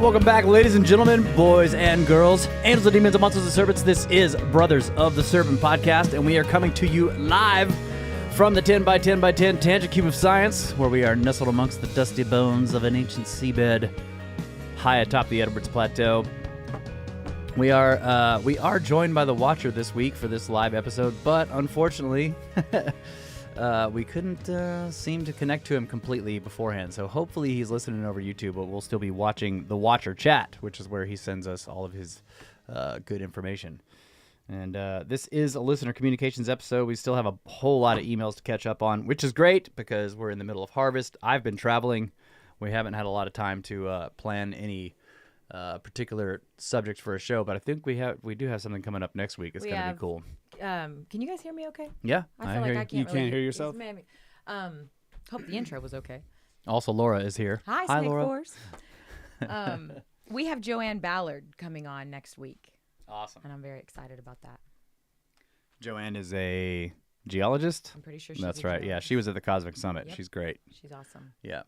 welcome back, ladies and gentlemen, boys and girls, angels and demons and monsters and serpents. This is Brothers of the Serpent podcast, and we are coming to you live from the 10 by 10 by 10 Tangent Cube of Science, where we are nestled amongst the dusty bones of an ancient seabed high atop the Edwards Plateau. We are joined by the Watcher this week for this live episode, but unfortunately, we couldn't seem to connect to him completely beforehand. So hopefully he's listening over YouTube, but we'll still be watching the Watcher chat, which is where he sends us all of his good information. And this is a listener communications episode. We still have a whole lot of emails to catch up on, which is great because we're in the middle of harvest. I've been traveling. We haven't had a lot of time to plan any particular subjects for a show, but I think we do have something coming up next week. It's going to be cool. Can you guys hear me okay? Yeah, I feel like I can't You can't hear yourself? Hope the intro was okay. Also, Laura is here. Hi, Snake Laura. Force. We have Joanne Ballard coming on next week, Awesome. and I'm very excited about that. Joanne is a geologist? I'm pretty sure she's That's a right. Yeah, geologist. she was at the Cosmic Summit. Yep. She's great. She's awesome. Yeah.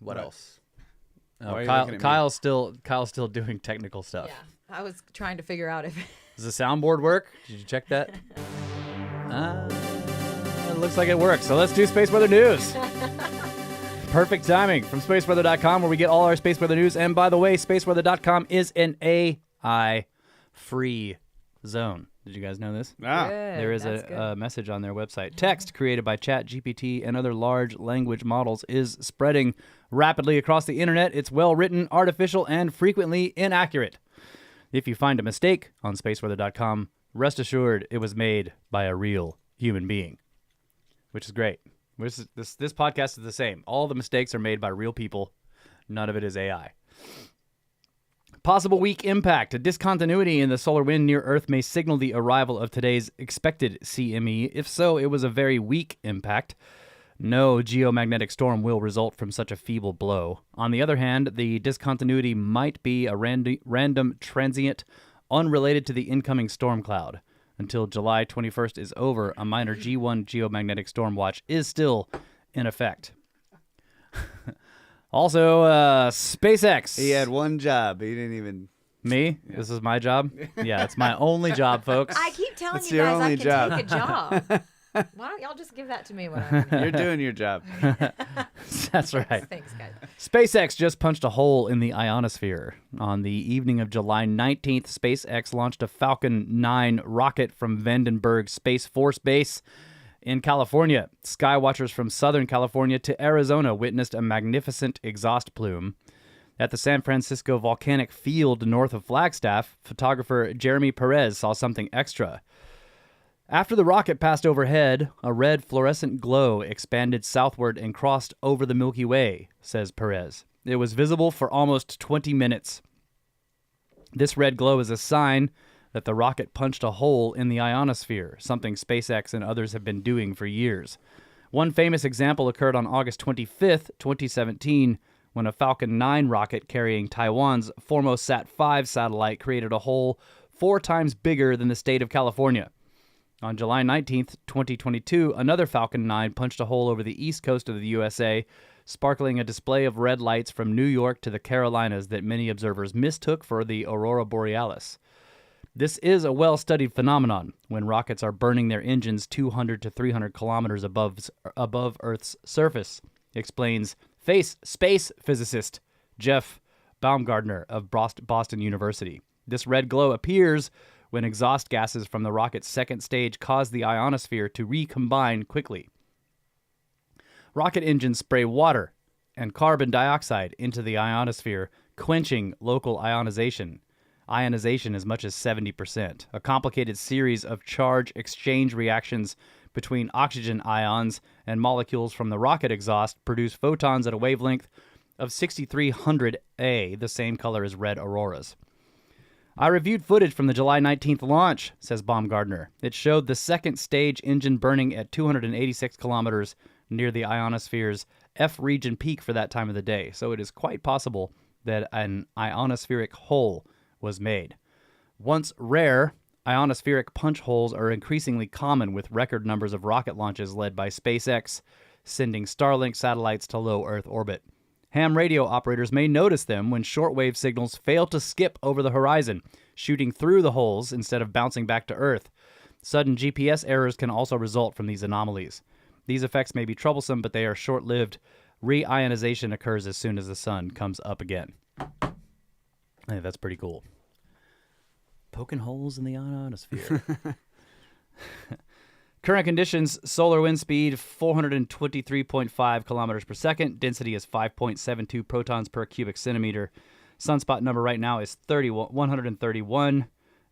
What else? Why Oh, are you looking at me? Kyle's still doing technical stuff. Yeah, I was trying to figure out if Does the soundboard work? Did you check that? It looks like it works. So let's do Space Weather News. Perfect timing from spaceweather.com, where we get all our space weather news. And by the way, spaceweather.com is an AI-free zone. Did you guys know this? Ah, Good, There is that's a message on their website. Text created by ChatGPT and other large language models is spreading rapidly across the internet. It's well-written, artificial, and frequently inaccurate. If you find a mistake on spaceweather.com, rest assured it was made by a real human being, which is great. This podcast is the same. All the mistakes are made by real people. None of it is AI. Possible weak impact. A discontinuity in the solar wind near Earth may signal the arrival of today's expected CME. If so, it was a very weak impact. No geomagnetic storm will result from such a feeble blow. On the other hand, the discontinuity might be a random transient unrelated to the incoming storm cloud. Until July 21st is over, a minor G1 geomagnetic storm watch is still in effect. Also, SpaceX. he had one job. He didn't even. Me? Yeah. This is my job? Yeah, it's my only job, folks. I keep telling That's you your guys I only can job. take a job. Why don't y'all just give that to me when I'm You're doing your job. That's right. Thanks, guys. SpaceX just punched a hole in the ionosphere. On the evening of July 19th, SpaceX launched a Falcon 9 rocket from Vandenberg Space Force Base in California. Skywatchers from Southern California to Arizona witnessed a magnificent exhaust plume. At the San Francisco volcanic field north of Flagstaff, photographer Jeremy Perez saw something extra. After the rocket passed overhead, a red fluorescent glow expanded southward and crossed over the Milky Way, says Perez. It was visible for almost 20 minutes. This red glow is a sign that the rocket punched a hole in the ionosphere, something SpaceX and others have been doing for years. One famous example occurred on August 25th, 2017, when a Falcon 9 rocket carrying Taiwan's Formosat 5 satellite created a hole 4 times bigger than the state of California. On July 19th, 2022, another Falcon 9 punched a hole over the east coast of the USA, sparkling a display of red lights from New York to the Carolinas that many observers mistook for the Aurora Borealis. This is a well-studied phenomenon when rockets are burning their engines 200 to 300 kilometers above Earth's surface, explains space physicist Jeff Baumgardner of Boston University. This red glow appears when exhaust gases from the rocket's second stage cause the ionosphere to recombine quickly. Rocket engines spray water and carbon dioxide into the ionosphere, quenching local ionization as much as 70%. A complicated series of charge exchange reactions between oxygen ions and molecules from the rocket exhaust produce photons at a wavelength of 6300 A, the same color as red auroras. I reviewed footage from the July 19th launch, says Baumgardner. It showed the second stage engine burning at 286 kilometers near the ionosphere's F region peak for that time of the day, so it is quite possible that an ionospheric hole was made. Once rare, ionospheric punch holes are increasingly common, with record numbers of rocket launches led by SpaceX, sending Starlink satellites to low Earth orbit. Ham radio operators may notice them when shortwave signals fail to skip over the horizon, shooting through the holes instead of bouncing back to Earth. Sudden GPS errors can also result from these anomalies. These effects may be troublesome, but they are short-lived. Reionization occurs as soon as the sun comes up again. I think that's pretty cool. Poking holes in the ionosphere. Current conditions, solar wind speed 423.5 kilometers per second. Density is 5.72 protons per cubic centimeter. Sunspot number right now is 131,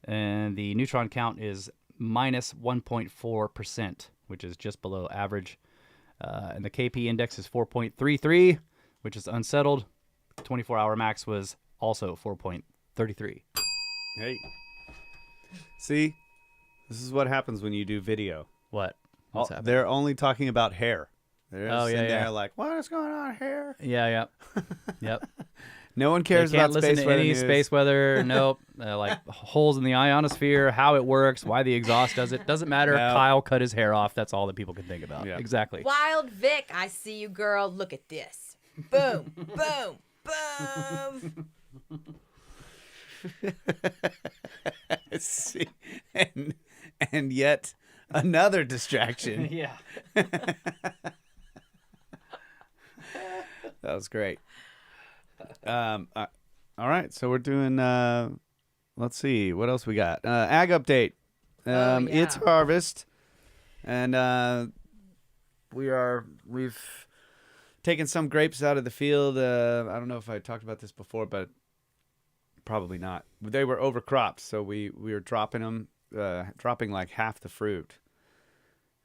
and the neutron count is minus 1.4%, which is just below average. And the KP index is 4.33, which is unsettled. 24-hour max was also 4.33. Hey. See? This is what happens when you do video. What? What's happening? They're only talking about hair. They're just yeah, in there yeah. like, what is going on here? Yeah. Yep. No one They cares can't about listen space to weather any news. space weather. Nope. Like holes in the ionosphere, how it works, why the exhaust does it. Doesn't matter. No. Kyle cut his hair off. That's all that people can think about. Yeah. Exactly. Wild Vic, I see you, girl. Look at this. Boom, boom, boom. See? And yet another distraction. Yeah. That was great. All right, so we're doing. Let's see, what else we got? Ag update. Yeah. It's harvest, and we've taken some grapes out of the field. I don't know if I talked about this before, but probably not. They were overcropped, so we were dropping them, dropping like half the fruit,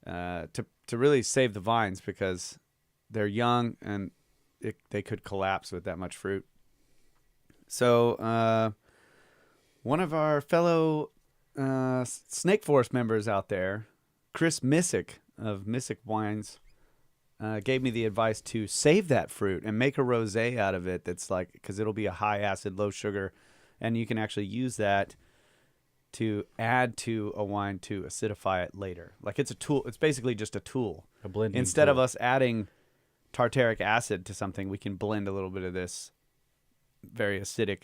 to really save the vines because they're young and they could collapse with that much fruit. So one of our fellow Snake Forest members out there, Chris Missick of Missick Wines, gave me the advice to save that fruit and make a rosé out of it. That's like, because it'll be a high acid, low sugar, and you can actually use that to add to a wine to acidify it later. Like it's a tool. It's basically just a tool. A blending Instead of tool. us adding tartaric acid to something, we can blend a little bit of this very acidic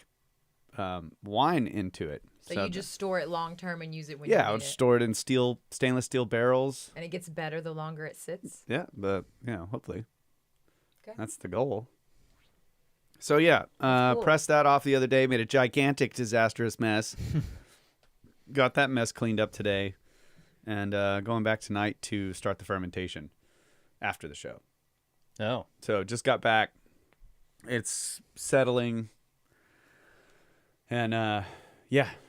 wine into it. So you just store it long term and use it when you I need would it. store it in stainless steel barrels. And it gets better the longer it sits. Yeah, but hopefully Okay. that's the goal. So yeah, cool. pressed that off the other day, made a gigantic disastrous mess. Got that mess cleaned up today, and going back tonight to start the fermentation after the show. Oh. So just got back. It's settling. And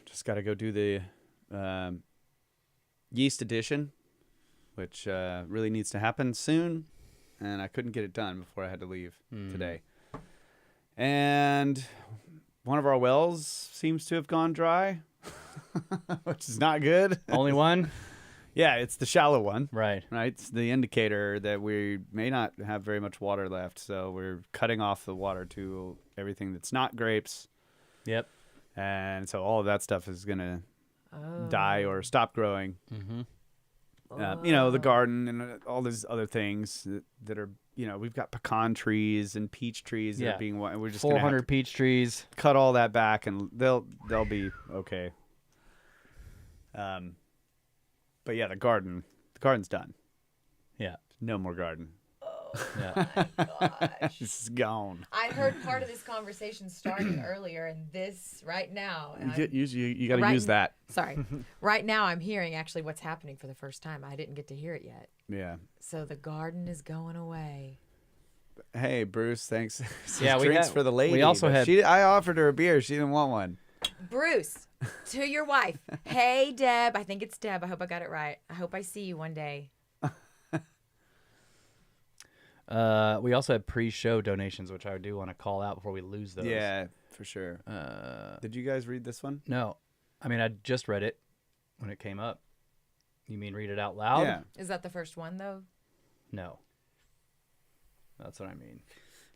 just got to go do the yeast addition, which really needs to happen soon. And I couldn't get it done before I had to leave today. And one of our wells seems to have gone dry, which is not good. Only one? Yeah, it's the shallow one. Right. Right, it's the indicator that we may not have very much water left, so we're cutting off the water to everything that's not grapes, Yep. and so all of that stuff is gonna Oh. die or stop growing. Mm-hmm. The garden and all these other things that are, we've got pecan trees and peach trees that are being. We're just gonna have 400 to peach trees. cut all that back, and they'll be okay. But yeah, the garden's done. Yeah. No more garden. Yeah. Gosh. It's gone. I heard part of this conversation starting earlier, and this right now. and I'm- You got to Right use n- that. Sorry. Right now, I'm hearing actually what's happening for the first time. I didn't get to hear it yet. Yeah. So the garden is going away. Hey, Bruce, thanks. Yeah, we drinks had- for the lady. we also but had- I offered her a beer. She didn't want one. Bruce, to your wife. Hey, Deb. I think it's Deb. I hope I got it right. I hope I see you one day. We also had pre-show donations, which I do want to call out before we lose those. Yeah, for sure. Did you guys read this one? No. I mean, I just read it when it came up. You mean read it out loud? Yeah. Is that the first one, though? No. That's what I mean.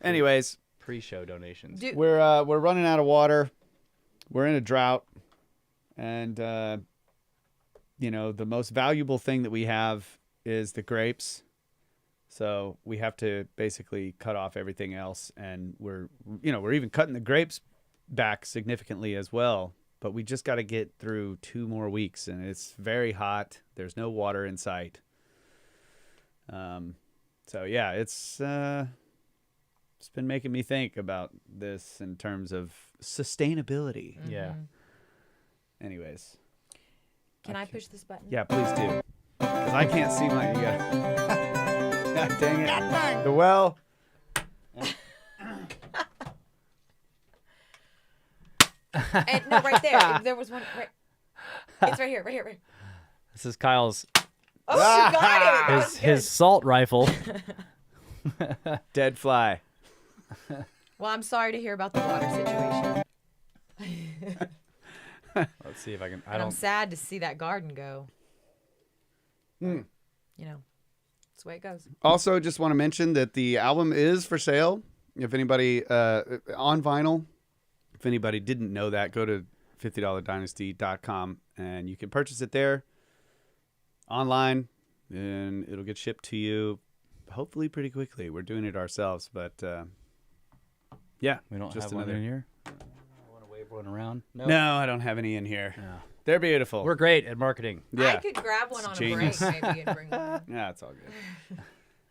Anyways, Pre-show donations. we're running out of water. We're in a drought, and the most valuable thing that we have is the grapes. So we have to basically cut off everything else, and we're even cutting the grapes back significantly as well. But we just got to get through 2 more weeks, and it's very hot. There's no water in sight. So yeah, it's been making me think about this in terms of sustainability. Yeah. Anyways, Can I push this button? yeah, please do, because I can't see my. You got. God dang it! The well. And, no, right there. There was one. Right. It's right here. Right here. Right here. This is Kyle's Oh, you got it. That was his good. salt rifle. Dead fly. Well, I'm sorry to hear about the water situation. Let's see if I can. I And I'm don't. sad to see that garden go. You know, that's the way it goes. Also, just want to mention that the album is for sale. If anybody on vinyl, if anybody didn't know that, go to $50dynasty.com and you can purchase it there online, and it'll get shipped to you hopefully pretty quickly. We're doing it ourselves, but yeah, We don't just have one another. in here. I want to wave one around. No, I don't have any in here. No. They're beautiful. We're great at marketing. I could grab one on genius. a break maybe and bring one. Yeah, it's all good.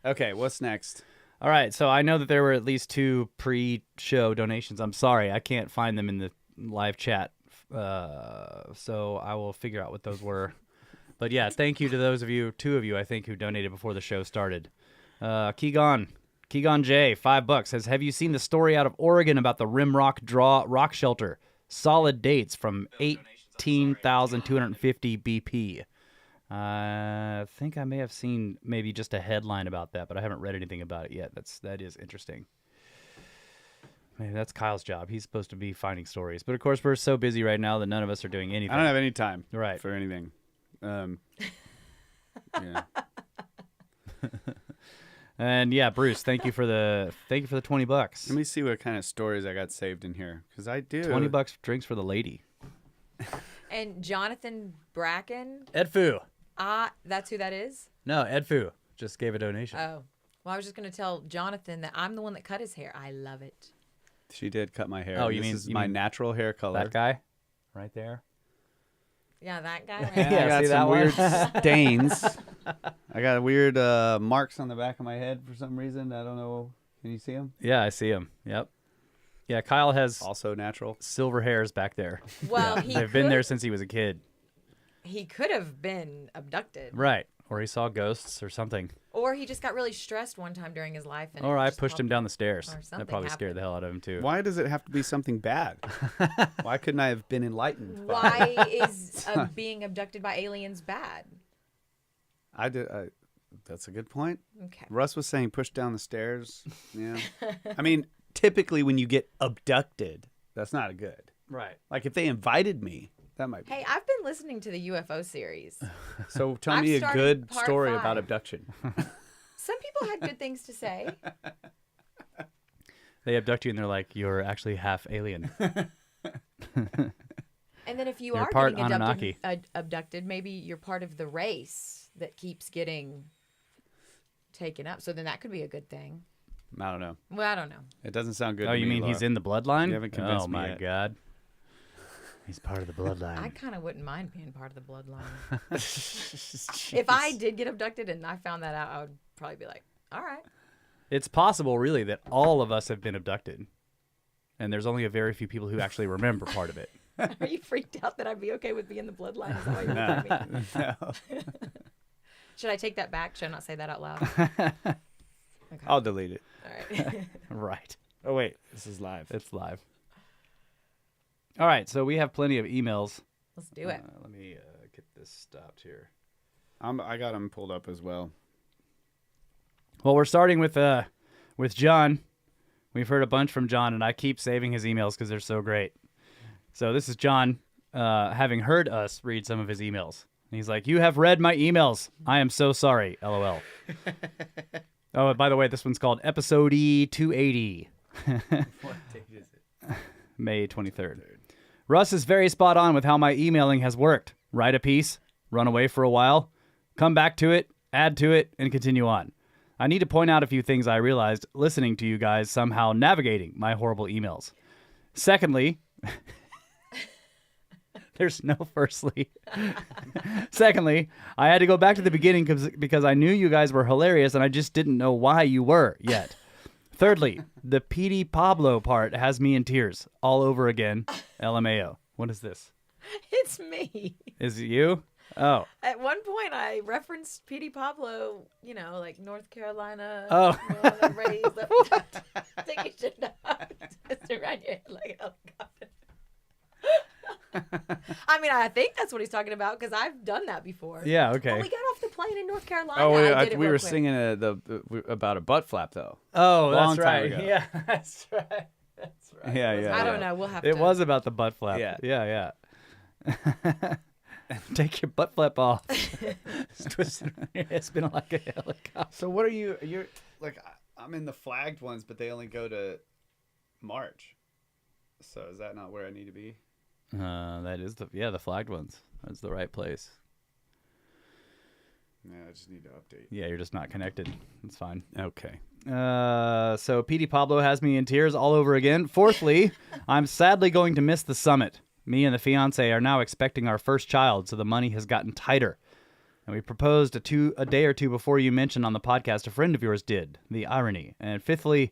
Okay, what's next? All right, so I know that there were at least 2 pre-show donations. I'm sorry, I can't find them in the live chat, so I will figure out what those were. But yeah, thank you to those of you, 2 of you, I think, who donated before the show started. Keegan J, $5 says, "Have you seen the story out of Oregon about the Rimrock Draw rock shelter? Solid dates from 18,250 BP." I think I may have seen maybe just a headline about that, but I haven't read anything about it yet. That is interesting. Maybe that's Kyle's job. He's supposed to be finding stories, but of course we're so busy right now that none of us are doing anything. I don't have any time Right. for anything. Yeah. And yeah, Bruce, thank you for the $20. Let me see what kind of stories I got saved in here, because I do. $20 drinks for the lady. And Jonathan Bracken, Edfu. that's who that is? No, Edfu just gave a donation. Oh. Well, I was just going to tell Jonathan that I'm the one that cut his hair. I love it. She did cut my hair. Oh, you this mean- is you my mean natural hair color. That guy, right there. Yeah, that guy. Right Yeah, there. I got see that some one? weird stains. I got weird marks on the back of my head for some reason. I don't know. Can you see them? Yeah, I see him. Yep. Yeah, Kyle has Also natural. silver hairs back there. Well, he They've been there could- since he was a kid. He could have been abducted. Right. Or he saw ghosts or something. Or he just got really stressed one time during his life. And Or it I just pushed him popped down up. the stairs. Or That something probably scared happened. the hell out of him too. Why does it have to be something bad? Why couldn't I have been enlightened? Why is being abducted by aliens bad? I did. That's a good point. Okay. Russ was saying push down the stairs. Yeah. I mean, typically when you get abducted, that's not good. Right. Like if they invited me, that might be. Hey, I've been listening to the UFO series. So tell I've me a started good part story 5. about abduction. Some people had good things to say. They abduct you and they're like, you're actually half alien. And then if you You're are part getting Anunnaki. abducted, maybe you're part of the race that keeps getting taken up. So then that could be a good thing. I don't know. Well, I don't know. It doesn't sound good. Oh, to you me, mean Laura. he's in the bloodline? You haven't convinced oh me my yet. God. He's part of the bloodline. I kind of wouldn't mind being part of the bloodline. If I did get abducted and I found that out, I would probably be like, all right. It's possible, really, that all of us have been abducted. And there's only a very few people who actually remember part of it. Are you freaked out that I'd be okay with being the bloodline? Is that why you're looking at me? No. Should I take that back? Should I not say that out loud? Okay. I'll delete it. All right. Right. Oh wait, this is live. It's live. All right, so we have plenty of emails. Let's do it. Let me get this stopped here. I got them pulled up as well. Well, we're starting with John. We've heard a bunch from John, and I keep saving his emails because they're so great. So this is John, having heard us read some of his emails. And he's like, "You have read my emails. I am so sorry. LOL." Oh, and by the way, this one's called Episode 280. What date is it? May 23rd. Russ is very spot on with how my emailing has worked. Write a piece, run away for a while, come back to it, add to it, and continue on. I need to point out a few things I realized listening to you guys somehow navigating my horrible emails. Secondly, there's no firstly. Secondly, I had to go back to the beginning because I knew you guys were hilarious and I just didn't know why you were yet. Thirdly, the P.D. Pablo part has me in tears all over again. LMAO. What is this? It's me. Is it you? Oh. At one point, I referenced P.D. Pablo, like North Carolina. Oh. Raised. I think you should know. Just around your head like a helicopter. I mean, I think that's what he's talking about because I've done that before. Yeah, okay. When we got off the plane in North Carolina, Oh, I did it we real were quick. singing about a butt flap, though. Oh, Long that's time right. ago. Yeah, that's right. That's right. Yeah. I don't know. We'll have to. It was about the butt flap. Yeah. Yeah. Take your butt flap off. It's spinning like a helicopter. So what are you? You're like I'm in the flagged ones, but they only go to March. So is that not where I need to be? That is the flagged ones. That's the right place. Yeah, I just need to update. Yeah, you're just not connected. It's fine. Okay. So P.D. Pablo has me in tears all over again. Fourthly, I'm sadly going to miss the summit. Me and the fiance are now expecting our first child, so the money has gotten tighter. And we proposed a day or two before you mentioned on the podcast a friend of yours did. The irony. And fifthly,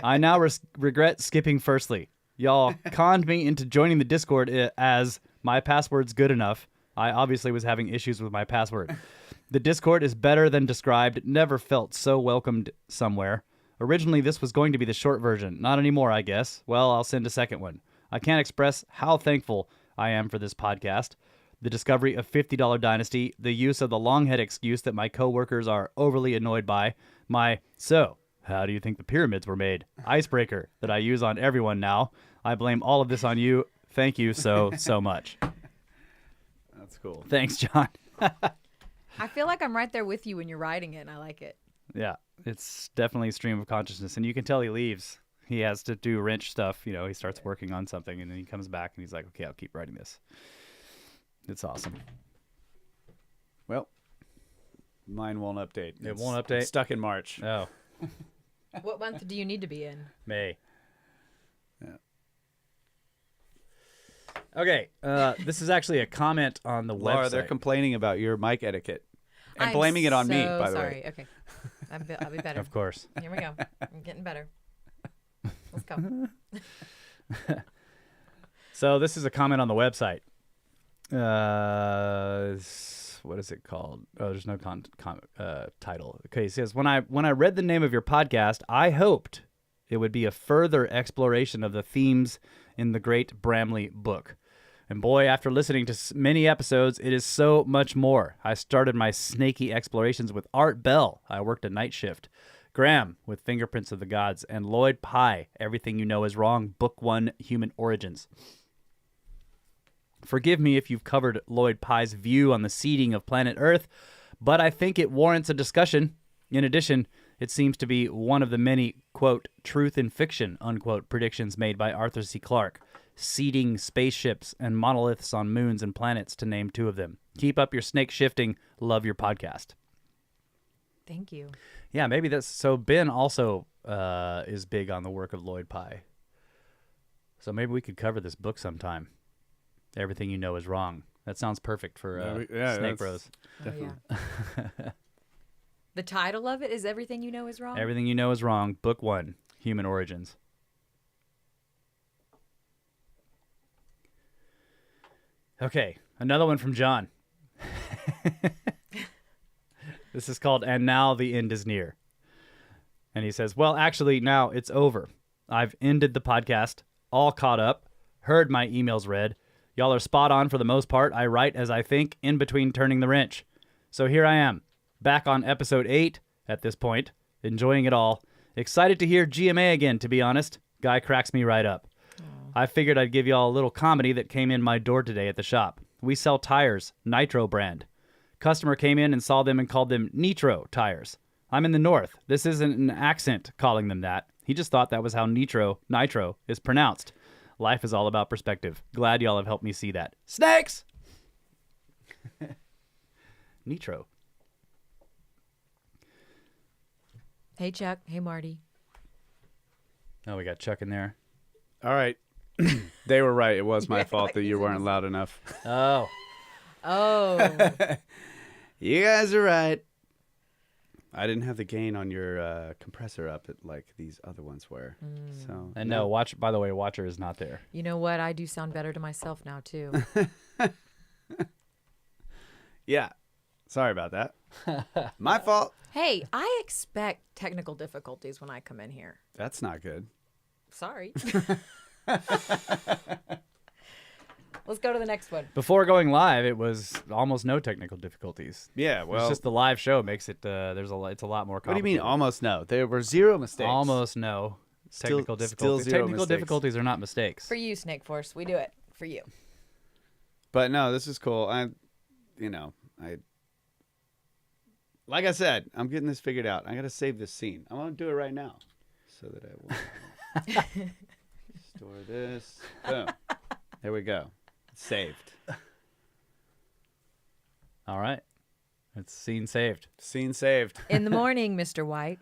I now regret skipping firstly. Y'all conned me into joining the Discord as my password's good enough. I obviously was having issues with my password. The Discord is better than described. Never felt so welcomed somewhere. Originally, this was going to be the short version. Not anymore, I guess. Well, I'll send a second one. I can't express how thankful I am for this podcast. The discovery of $50 Dynasty, the use of the long head excuse that my coworkers are overly annoyed by, so how do you think the pyramids were made? Icebreaker that I use on everyone now. I blame all of this on you. Thank you so much. That's cool. Thanks, John. I feel like I'm right there with you when you're writing it, and I like it. Yeah, it's definitely stream of consciousness. And you can tell he leaves. He has to do wrench stuff. He starts working on something, and then he comes back, and he's like, okay, I'll keep writing this. It's awesome. Well, mine won't update. It won't update? It's stuck in March. Oh, What month do you need to be in? May. Yeah. Okay, this is actually a comment on the Laura, website. they're complaining about your mic etiquette and I'm blaming it on me, so by the sorry. way. Okay. I'll be better. Of course. Here we go. I'm getting better. Let's go. So this is a comment on the website. What is it called? Oh, there's no title. Okay, it says, when I read the name of your podcast, I hoped it would be a further exploration of the themes in the great Bramley book. And boy, after listening to many episodes, it is so much more. I started my snaky explorations with Art Bell. I worked a night shift. Graham with Fingerprints of the Gods, and Lloyd Pye, Everything You Know Is Wrong, Book 1, Human Origins. Forgive me if you've covered Lloyd Pye's view on the seeding of planet Earth, but I think it warrants a discussion. In addition, it seems to be one of the many, quote, truth in fiction, unquote, predictions made by Arthur C. Clarke, seeding spaceships and monoliths on moons and planets, to name two of them. Keep up your snake shifting. Love your podcast. Thank you. Yeah, maybe that's... So Ben also is big on the work of Lloyd Pye. So maybe we could cover this book sometime. Everything You Know Is Wrong. That sounds perfect for Snake Bros. Definitely. Oh, yeah. The title of it is Everything You Know Is Wrong? Everything You Know Is Wrong, Book 1, Human Origins. Okay, another one from John. This is called And Now the End is Near. And he says, well, actually, now it's over. I've ended the podcast, all caught up, heard my emails read. Y'all are spot on for the most part. I write as I think, in between turning the wrench. So here I am, back on episode 8 at this point, enjoying it all. Excited to hear GMA again, to be honest. Guy cracks me right up. I figured I'd give y'all a little comedy that came in my door today at the shop. We sell tires, Nitro brand. Customer came in and saw them and called them Nitro tires. I'm in the north. This isn't an accent calling them that. He just thought that was how Nitro is pronounced. Life is all about perspective. Glad y'all have helped me see that. Snakes! Nitro. Hey, Chuck. Hey, Marty. Oh, we got Chuck in there. All right. They were right. It was my Yeah, fault like that you these weren't ones. loud enough. Oh. Oh. You guys are right. I didn't have the gain on your compressor up like these other ones were. So And no, by the way, Watcher is not there. You know what? I do sound better to myself now, too. Yeah. Sorry about that. My fault. Hey, I expect technical difficulties when I come in here. That's not good. Sorry. Let's go to the next one. Before going live, it was almost no technical difficulties. Yeah, It's well, just the live show makes it. It's a lot more what do you complicated. mean almost no? There were 0 mistakes. Almost no technical Still difficulties. 0 Technical mistakes. difficulties are not mistakes. For you, Snake Force. We do it. For you. But no, this is cool. Like I said, I'm getting this figured out. I got to save this scene. I want to do it right now so that I will store this. Boom. There we go. It's saved. All right, it's scene saved. Scene saved. In the morning, Mr. White.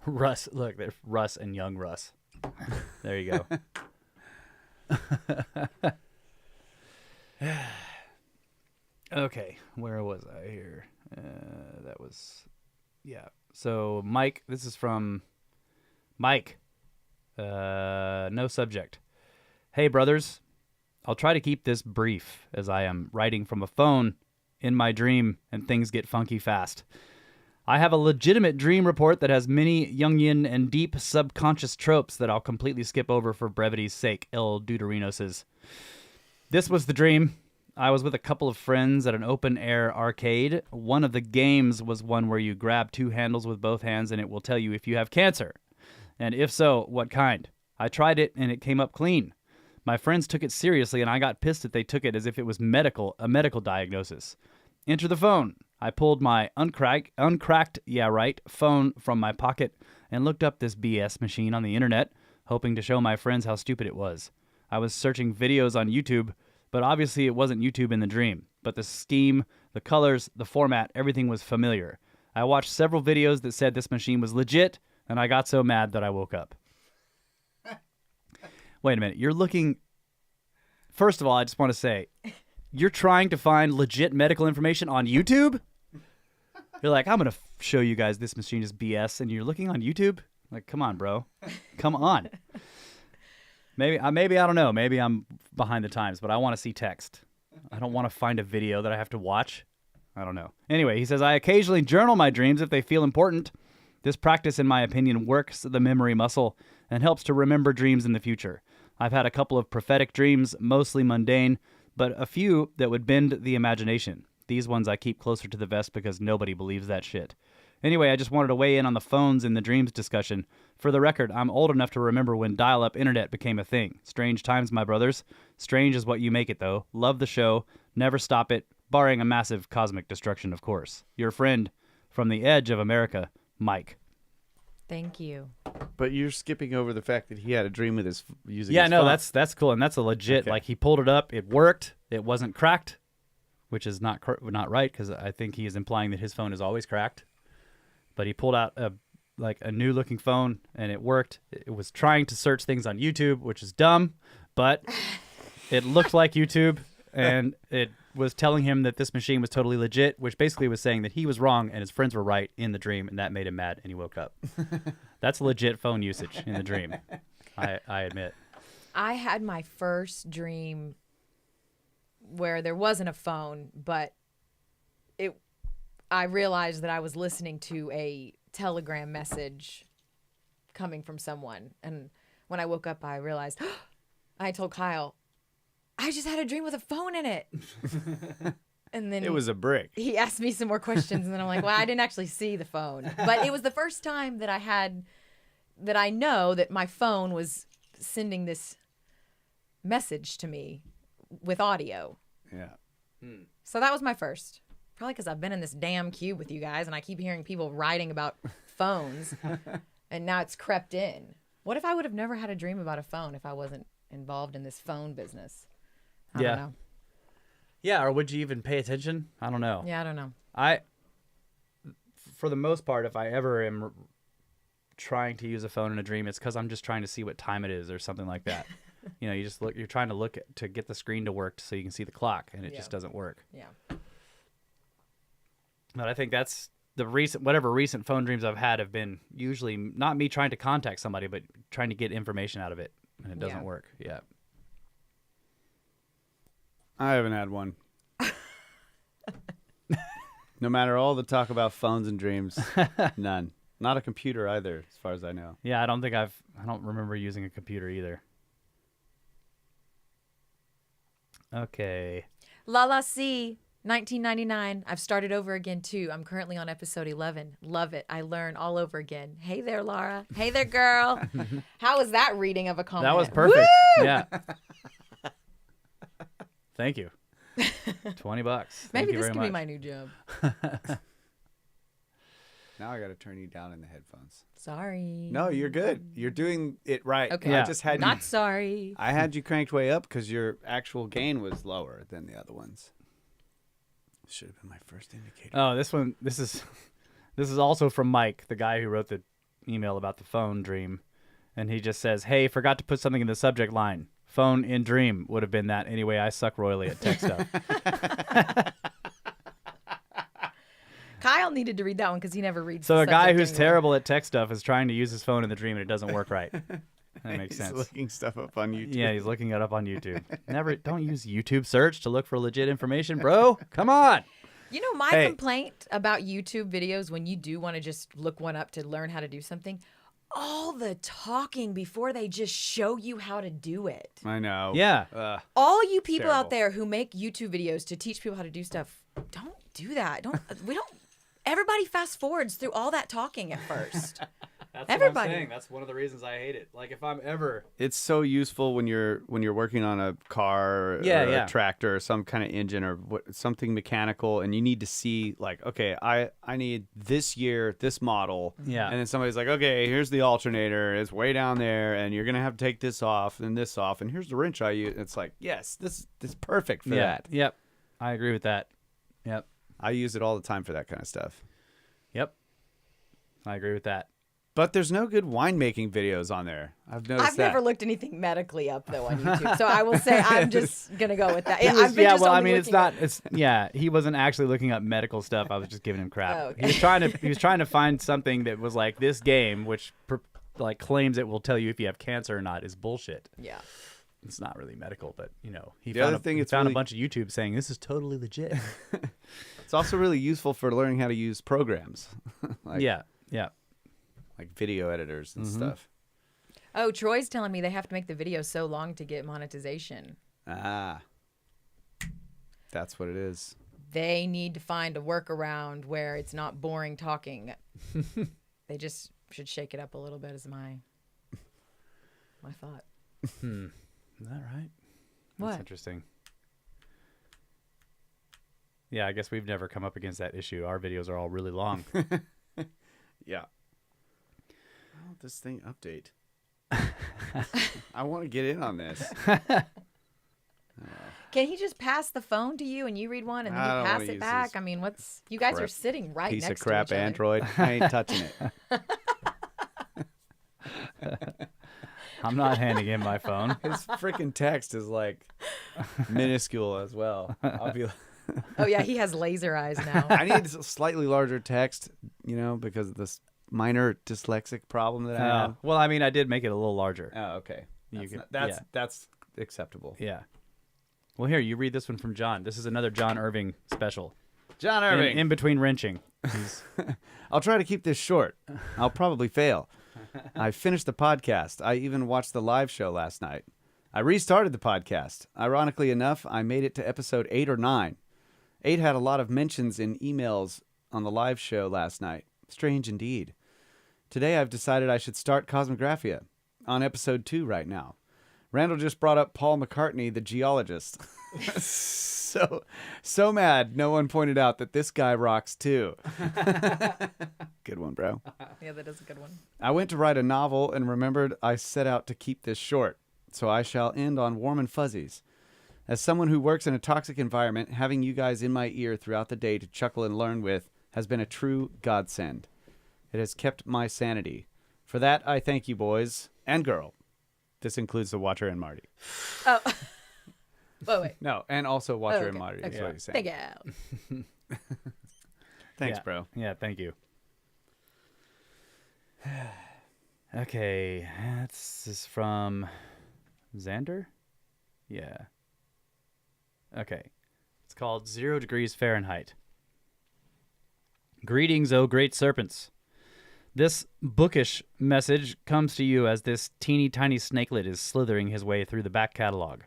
Russ, look, there's Russ and young Russ. There you go. Okay, where was I here? That was, yeah. So Mike, this is from Mike. No subject. Hey brothers, I'll try to keep this brief as I am writing from a phone in my dream and things get funky fast. I have a legitimate dream report that has many Jungian and deep subconscious tropes that I'll completely skip over for brevity's sake. El Deuterinos. This was the dream. I was with a couple of friends at an open-air arcade. One of the games was one where you grab 2 handles with both hands and it will tell you if you have cancer. And if so, what kind. I tried it and it came up clean. My friends took it seriously and I got pissed that they took it as if it was a medical diagnosis. Enter the phone. I pulled my uncracked, phone from my pocket and looked up this BS machine on the internet, hoping to show my friends how stupid it was. I was searching videos on YouTube, but obviously it wasn't YouTube in the dream. But the scheme, the colors, the format, everything was familiar. I watched several videos that said this machine was legit, and I got so mad that I woke up. Wait a minute, you're looking... First of all, I just want to say, you're trying to find legit medical information on YouTube? You're like, I'm going to show you guys this machine is BS, and you're looking on YouTube? Like, come on, bro. Come on. Maybe, I don't know. Maybe I'm behind the times, but I want to see text. I don't want to find a video that I have to watch. I don't know. Anyway, he says, I occasionally journal my dreams if they feel important. This practice, in my opinion, works the memory muscle and helps to remember dreams in the future. I've had a couple of prophetic dreams, mostly mundane, but a few that would bend the imagination. These ones I keep closer to the vest because nobody believes that shit. Anyway, I just wanted to weigh in on the phones in the dreams discussion. For the record, I'm old enough to remember when dial-up internet became a thing. Strange times, my brothers. Strange is what you make it, though. Love the show. Never stop it, barring a massive cosmic destruction, of course. Your friend from the edge of America, Mike. Thank you. But you're skipping over the fact that he had a dream with his using Yeah, his no, phone. that's cool, and that's a legit. Okay. Like he pulled it up, it worked, it wasn't cracked, which is not right because I think he is implying that his phone is always cracked. But he pulled out a new looking phone and it worked. It was trying to search things on YouTube, which is dumb, but it looked like YouTube, and it was telling him that this machine was totally legit, which basically was saying that he was wrong and his friends were right in the dream, and that made him mad and he woke up. That's legit phone usage in the dream. I admit. I had my first dream where there wasn't a phone, but I realized that I was listening to a telegram message coming from someone. And when I woke up, I realized, I told Kyle, I just had a dream with a phone in it. And then It was a brick. he asked me some more questions, and then I'm like, well, I didn't actually see the phone. But it was the first time that I know that my phone was sending this message to me with audio. Yeah. So that was my first. Probably because I've been in this damn cube with you guys, and I keep hearing people writing about phones, and now it's crept in. What if I would have never had a dream about a phone if I wasn't involved in this phone business? I don't know. Yeah, or would you even pay attention? I don't know. Yeah, I don't know. for the most part, if I ever am trying to use a phone in a dream, it's because I'm just trying to see what time it is or something like that. You're trying to look to get the screen to work so you can see the clock, and it just doesn't work. Yeah. But I think that's whatever recent phone dreams I've had have been usually not me trying to contact somebody, but trying to get information out of it, and it doesn't work. Yeah. I haven't had one. No matter all the talk about phones and dreams, none. Not a computer either, as far as I know. Yeah, I don't remember using a computer either. Okay. Lala C, 1999. I've started over again too. I'm currently on episode 11. Love it. I learn all over again. Hey there, Laura. Hey there, girl. How was that reading of a comment? That was perfect. Woo! Yeah. Thank you. $20. Thank Maybe you this very could be much. my new job. Now I got to turn you down in the headphones. Sorry. No, you're good. You're doing it right. Okay. Yeah. I just had Not sorry. I had you cranked way up because your actual gain was lower than the other ones. Should have been my first indicator. Oh, this is also from Mike, the guy who wrote the email about the phone dream. And he just says, "Hey, forgot to put something in the subject line. Phone in dream would have been that. Anyway, I suck royally at tech stuff." Kyle needed to read that one because he never reads. So the a guy subject who's anyway. terrible at tech stuff is trying to use his phone in the dream and it doesn't work right. That makes He's sense. looking stuff up on YouTube. Yeah, he's looking it up on YouTube. Don't use YouTube search to look for legit information, bro. Come on. You know, my Hey. complaint about YouTube videos when you do want to just look one up to learn how to do something, all the talking before they just show you how to do it. I know. Yeah. All you people Terrible. out there who make YouTube videos to teach people how to do stuff, don't do that. Everybody fast forwards through all that talking at first. That's Everybody. what I'm saying. That's one of the reasons I hate it. Like if I'm ever It's so useful when you're working on a car or Yeah. a tractor or some kind of engine or something mechanical, and you need to see like, okay, I need this year, this model. Yeah. And then somebody's like, okay, here's the alternator. It's way down there, and you're gonna have to take this off and this off, and here's the wrench I use. It's like, yes, this is perfect for that. Yep. I agree with that. Yep. I use it all the time for that kind of stuff. Yep. I agree with that. But there's no good winemaking videos on there. I've noticed I've that. never looked anything medically up though on YouTube, so I will say I'm just gonna go with that. He was- I've been just well, I only mean, it's looking not. up- It's he wasn't actually looking up medical stuff. I was just giving him crap. Oh, okay. He was trying to find something that was like this game, which claims it will tell you if you have cancer or not, is bullshit. Yeah. It's not really medical, but he The found other thing he it's found really- a bunch of YouTube saying this is totally legit. It's also really useful for learning how to use programs. like, yeah. Like video editors and stuff. Oh, Troy's telling me they have to make the video so long to get monetization. Ah. That's what it is. They need to find a workaround where it's not boring talking. They just should shake it up a little bit is my thought. Is that right? What? That's interesting. Yeah, I guess we've never come up against that issue. Our videos are all really long. Yeah. Why don't this thing update? I want to get in on this. Can he just pass the phone to you and you read one and then I you don't pass wanna it use back? this I mean, you guys are crap- sitting right Piece next of crap to each other. Android. I ain't touching it. I'm not handing him my phone. His freaking text is like minuscule as well. I'll be. Oh yeah, he has laser eyes now. I need slightly larger text, because of this minor dyslexic problem that I have. Well, I mean, I did make it a little larger. Oh, okay. You That's, can- that's acceptable. Yeah. Well, here, you read this one from John. This is another John Irving special. John In, Irving. in between wrenching. He's, I'll try to keep this short. I'll probably fail. I finished the podcast. I even watched the live show last night. I restarted the podcast. Ironically enough, I made it to episode 8 or 9. 8 had a lot of mentions in emails on the live show last night. Strange indeed. Today I've decided I should start Cosmographia on episode 2 right now. Randall just brought up Paul McCartney, the geologist. So mad no one pointed out that this guy rocks too. Good one, bro. Yeah, that is a good one. I went to write a novel and remembered I set out to keep this short, so I shall end on warm and fuzzies. As someone who works in a toxic environment, having you guys in my ear throughout the day to chuckle and learn with has been a true godsend. It has kept my sanity. For that, I thank you, boys and girl. This includes the Watcher and Marty. Oh. Wait. No, and also Watcher okay. and Marty is Okay. what he's saying. Thank you. Thanks, Yeah. bro. Yeah, thank you. Okay, this is from Xander? Yeah. Okay. It's called 0 Degrees Fahrenheit. Greetings, O great serpents. This bookish message comes to you as this teeny tiny snakelet is slithering his way through the back catalog.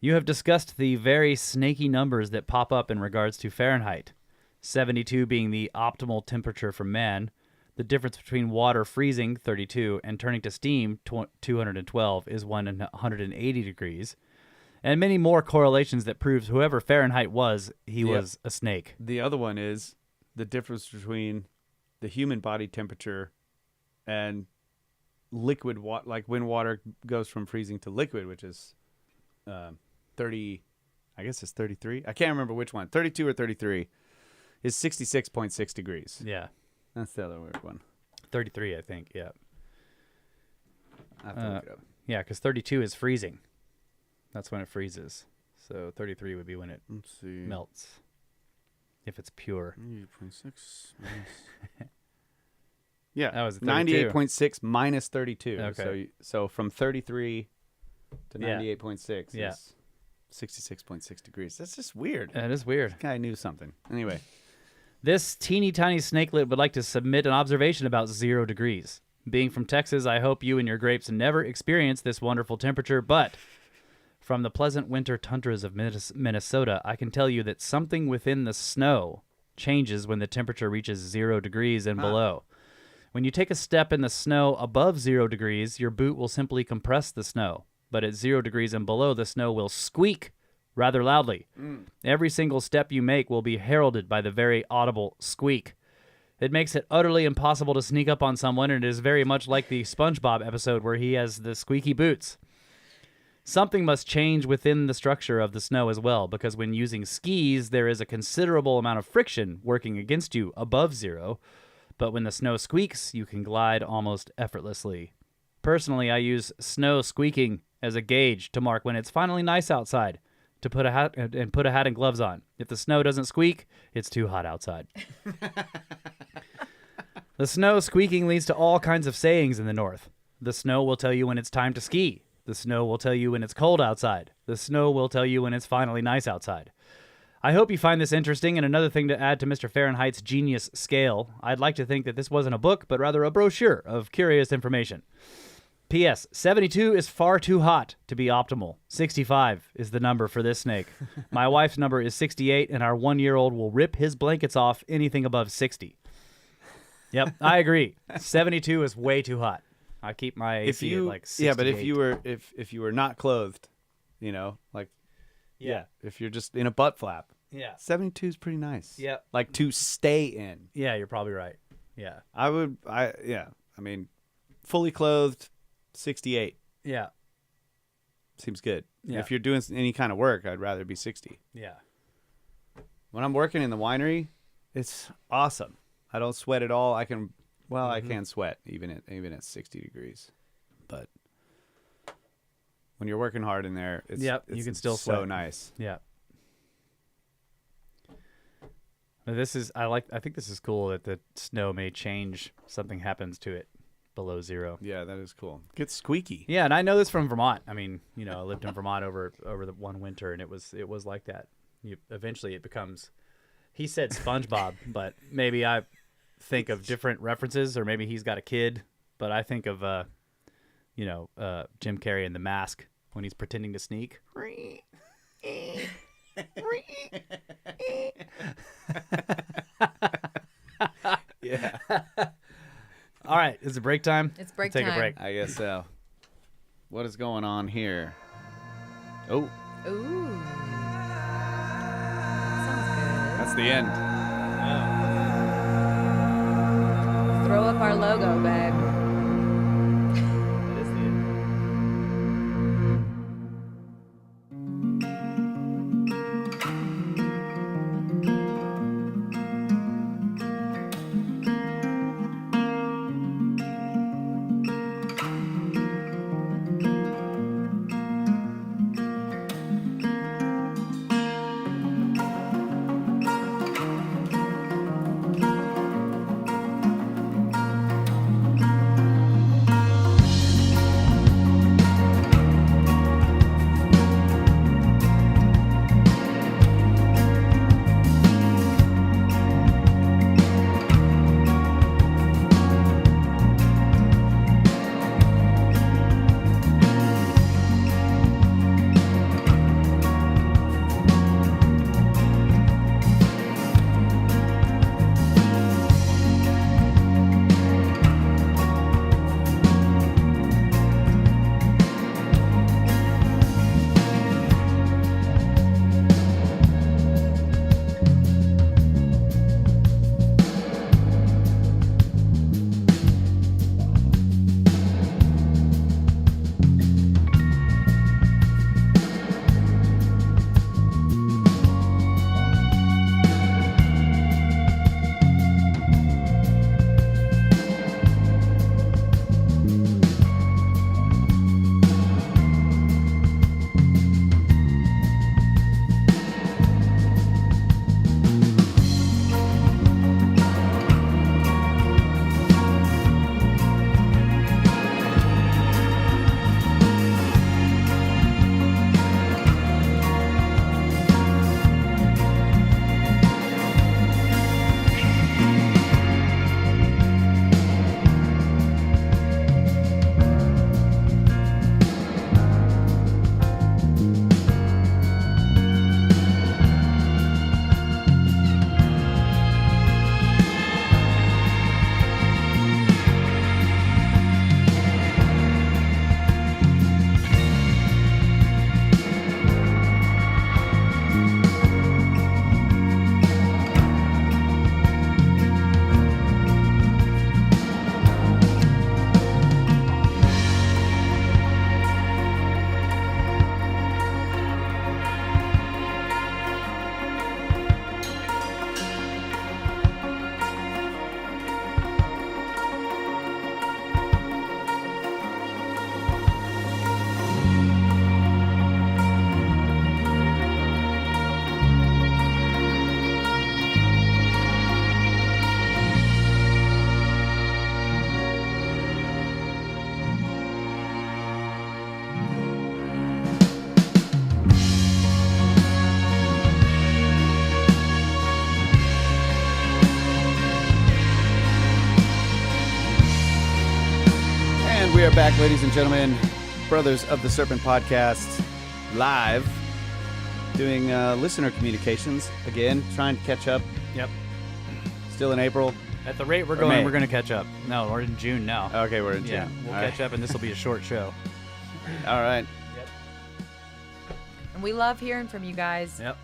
You have discussed the very snaky numbers that pop up in regards to Fahrenheit, 72 being the optimal temperature for man, the difference between water freezing, 32, and turning to steam, 212, is 180 degrees, and many more correlations that proves whoever Fahrenheit was, he Yep. was a snake. The other one is the difference between the human body temperature and liquid water, like when water goes from freezing to liquid, which is 30, I guess it's 33. I can't remember which one, 32 or 33, is 66.6 degrees. Yeah, That's the other weird one. 33, I think, yeah. I have to look it up. Yeah, because 32 is freezing. That's when it freezes. So 33 would be when it Let's see. melts, if it's pure. 98.6 minus. Yeah, That was 32. 98.6 minus 32. Okay. So from 33 to Yeah. 98.6 Yeah. is 66.6 degrees. That's just weird. That is weird. This guy knew something. Anyway, This teeny tiny snakelet would like to submit an observation about 0 degrees. Being from Texas, I hope you and your grapes never experience this wonderful temperature, but from the pleasant winter tundras of Minnesota, I can tell you that something within the snow changes when the temperature reaches 0 degrees and below. When you take a step in the snow above 0 degrees, your boot will simply compress the snow. But at 0 degrees and below, the snow will squeak rather loudly. Every single step you make will be heralded by the very audible squeak. It makes it utterly impossible to sneak up on someone, and it is very much like the SpongeBob episode where he has the squeaky boots. Something must change within the structure of the snow as well, because when using skis, there is a considerable amount of friction working against you above 0, but when the snow squeaks, you can glide almost effortlessly. Personally, I use snow squeaking as a gauge to mark when it's finally nice outside, to put a hat and gloves on. If the snow doesn't squeak, it's too hot outside. The snow squeaking leads to all kinds of sayings in the north. The snow will tell you when it's time to ski. The snow will tell you when it's cold outside. The snow will tell you when it's finally nice outside. I hope you find this interesting, and another thing to add to Mr. Fahrenheit's genius scale, I'd like to think that this wasn't a book, but rather a brochure of curious information. P.S. 72 is far too hot to be optimal. 65 is the number for this snake. My wife's number is 68, and our 1-year-old will rip his blankets off anything above 60. Yep, I agree. 72 is way too hot. I keep my AC at like 68. yeah, but if you were not clothed, you know, like Yeah. if you're just in a butt flap, Yeah. 72 is pretty nice. Yeah. Like to stay in. Yeah, you're probably right. Yeah. I mean, fully clothed, 68 Yeah. seems good. Yeah. If you're doing any kind of work, I'd rather be 60. Yeah. When I'm working in the winery, it's awesome. I don't sweat at all. I can sweat even at 60 degrees. But when you're working hard in there, it's You can still so sweat. nice. Yeah. I think this is cool that the snow may change. Something happens to it below 0. Yeah, that is cool. Gets squeaky. Yeah, and I know this from Vermont. I mean, I lived in Vermont over the one winter, and it was like that. Eventually it becomes. He said SpongeBob, but maybe I think of different references, or maybe he's got a kid. But I think of Jim Carrey in The Mask when he's pretending to sneak. Yeah, All right, is it break time? It's break Take time. a break. I guess so. What is going on here? Oh, Ooh. Sounds that's the end. good. Throw up our logo, babe. That is the end. back, ladies and gentlemen. Brothers of the Serpent Podcast, live, doing listener communications. Again, trying to catch up. Yep. Still in April. At the rate we're Or going, May. we're going to catch up. No, we're in June now. Okay, we're in June. Yeah, we'll All catch right. up, and this will be a short show. All right. Yep. And we love hearing from you guys. Yep.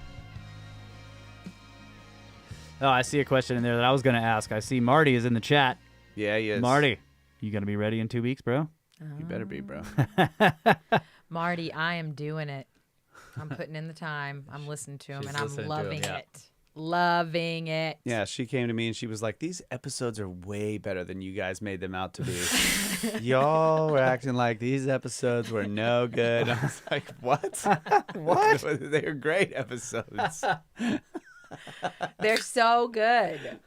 Oh, I see a question in there that I was going to ask. I see Marty is in the chat. Yeah, he is. Marty, you going to be ready in 2 weeks, bro? You better be, bro. Marty, I am doing it. I'm putting in the time. I'm listening to him, She's and I'm listening to him, loving yeah. it. Loving it. Yeah, she came to me and she was like, these episodes are way better than you guys made them out to be. Y'all were acting like these episodes were no good. I was like, what? What? They were great episodes. They're so good.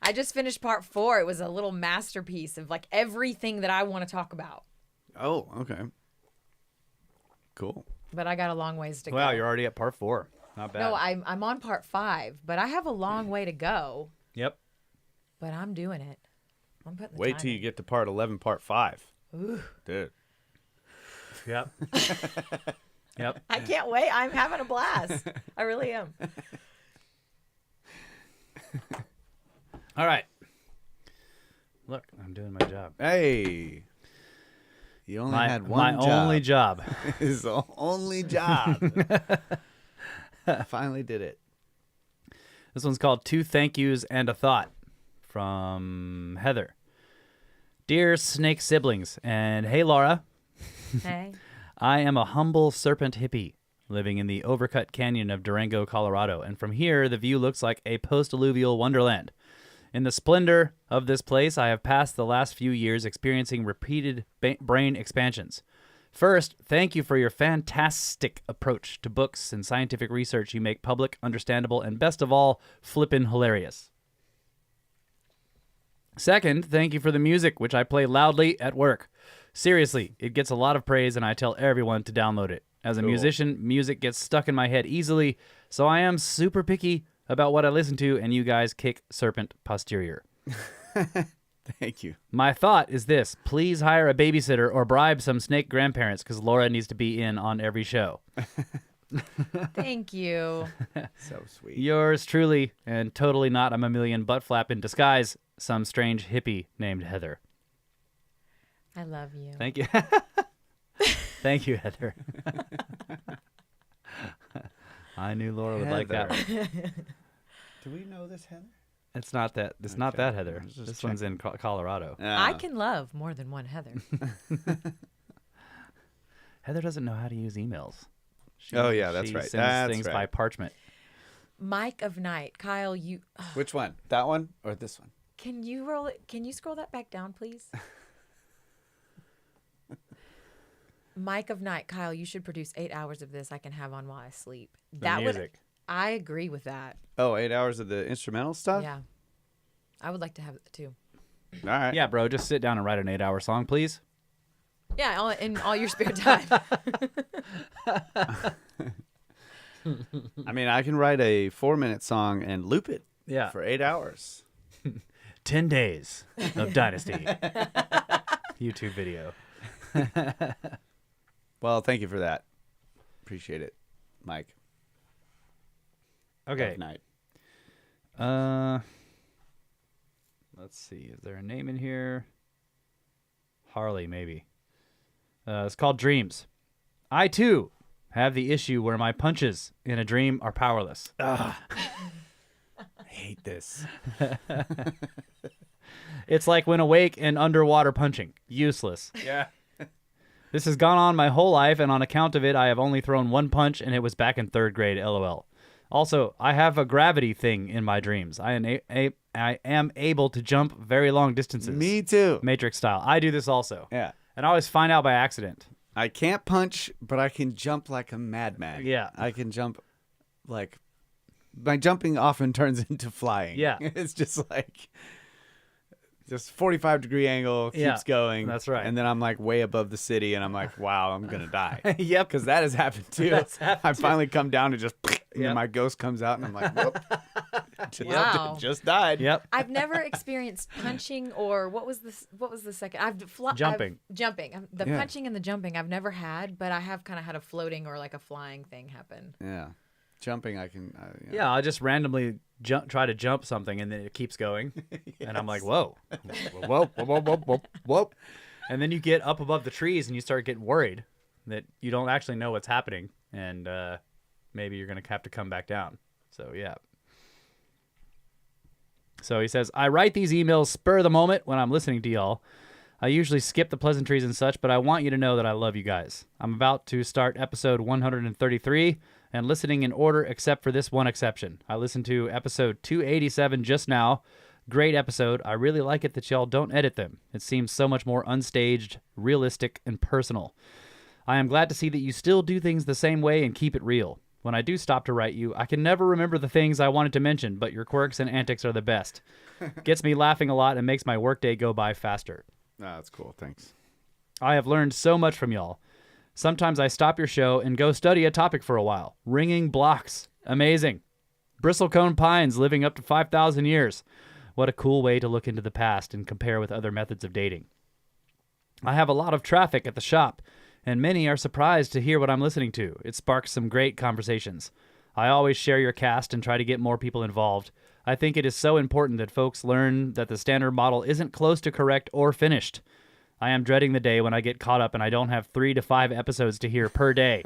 I just finished part 4. It was a little masterpiece of like everything that I want to talk about. Oh, okay. Cool. But I got a long ways to go. Wow, you're already at part 4. Not bad. No, I'm on part 5, but I have a long way to go. Yep. But I'm doing it. I'm putting the Wait time till you in. get to part 11, part 5. Ooh. Dude. Yep. Yep. I can't wait. I'm having a blast. I really am. All right. Look, I'm doing my job. Hey. You only had one my job. only job. His only job. Finally did it. This one's called 2 Thank Yous and a Thought from Heather. Dear Snake Siblings, and hey, Laura. Hey. I am a humble serpent hippie living in the Overcut Canyon of Durango, Colorado, and from here the view looks like a post-alluvial wonderland. In the splendor of this place, I have passed the last few years experiencing repeated brain expansions. First, thank you for your fantastic approach to books and scientific research. You make public, understandable, and best of all, flippin' hilarious. Second, thank you for the music, which I play loudly at work. Seriously, it gets a lot of praise, and I tell everyone to download it. As a Cool. musician, music gets stuck in my head easily, so I am super picky about what I listen to, and you guys kick serpent posterior. Thank you. My thought is this. Please hire a babysitter or bribe some snake grandparents, because Laura needs to be in on every show. Thank you. So sweet. Yours truly, and totally not a mammalian butt flap in disguise, some strange hippie named Heather. I love you. Thank you. Thank you, Heather. I knew Laura would like that one. Do we know this, Heather? It's not that. It's not Okay. that Heather. Let's just This check. one's in Colorado. I can love more than one Heather. Heather doesn't know how to use emails. Oh, yeah, that's she right. Sends That's things by right. parchment. Mike of Night. Kyle, you Which one? That one or this one? can you roll it? Can you scroll that back down, please? Mike of Night. Kyle, you should produce 8 hours of this I can have on while I sleep. That would music. I agree with that. Oh, 8 hours of the instrumental stuff? Yeah. I would like to have that too. All right. Yeah, bro, just sit down and write an 8-hour song, please. Yeah, in all your spare time. I mean, I can write a 4-minute song and loop it Yeah. for 8 hours. 10 days of Dynasty. YouTube video. Well, thank you for that. Appreciate it, Mike. Okay. Of Night. Let's see. Is there a name in here? Harley, maybe. It's called Dreams. I, too, have the issue where my punches in a dream are powerless. I hate this. It's like when awake and underwater punching. Useless. Yeah. This has gone on my whole life, and on account of it, I have only thrown one punch, and it was back in 3rd grade, LOL. Also, I have a gravity thing in my dreams. I am able to jump very long distances. Me too. Matrix style. I do this also. Yeah. And I always find out by accident. I can't punch, but I can jump like a madman. Yeah. I can jump like my jumping often turns into flying. Yeah. It's just like just 45-degree angle keeps Yeah, going. that's right. And then I'm like way above the city and I'm like, wow, I'm going to die. Yep. Because that has happened too. That's happened I finally come down to just, and then my ghost comes out, and I'm like, whoop. Wow. Just died. Yep. I've never experienced punching or what was the second? Jumping. Jumping. The Yeah. punching and the jumping I've never had, but I have kind of had a floating or like a flying thing happen. Yeah. Jumping, I can. Yeah, I'll just randomly try to jump something, and then it keeps going, and I'm like, whoa, Whoop, whoop, whoop, whoop, whoop. and then you get up above the trees, and you start getting worried that you don't actually know what's happening, and maybe you're gonna have to come back down. So yeah. So he says, I write these emails spur of the moment when I'm listening to y'all. I usually skip the pleasantries and such, but I want you to know that I love you guys. I'm about to start episode 133 and listening in order except for this one exception. I listened to episode 287 just now. Great episode. I really like it that y'all don't edit them. It seems so much more unstaged, realistic, and personal. I am glad to see that you still do things the same way and keep it real. When I do stop to write you, I can never remember the things I wanted to mention, but your quirks and antics are the best. Gets me laughing a lot and makes my workday go by faster. No, that's cool. Thanks. I have learned so much from y'all. Sometimes I stop your show and go study a topic for a while. Ringing blocks. Amazing. Bristlecone pines living up to 5,000 years. What a cool way to look into the past and compare with other methods of dating. I have a lot of traffic at the shop, and many are surprised to hear what I'm listening to. It sparks some great conversations. I always share your cast and try to get more people involved. I think it is so important that folks learn that the standard model isn't close to correct or finished. I am dreading the day when I get caught up and I don't have 3 to 5 episodes to hear per day.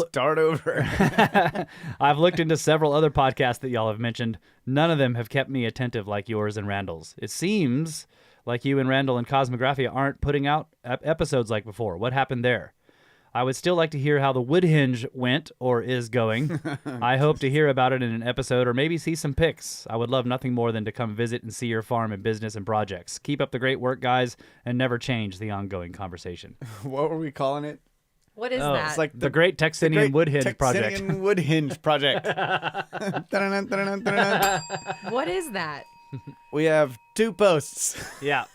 Start over. I've looked into several other podcasts that y'all have mentioned. None of them have kept me attentive like yours and Randall's. It seems like you and Randall and Cosmographia aren't putting out episodes like before. What happened there? I would still like to hear how the Woodhinge went or is going. I hope to hear about it in an episode or maybe see some pics. I would love nothing more than to come visit and see your farm and business and projects. Keep up the great work, guys, and never change the ongoing conversation. What were we calling it? What is Oh, that? It's like The Great Texanian Woodhinge Project. Texanian Woodhinge Project. Dun-dun-dun, dun-dun-dun, dun-dun. What is that? We have 2 posts. Yeah.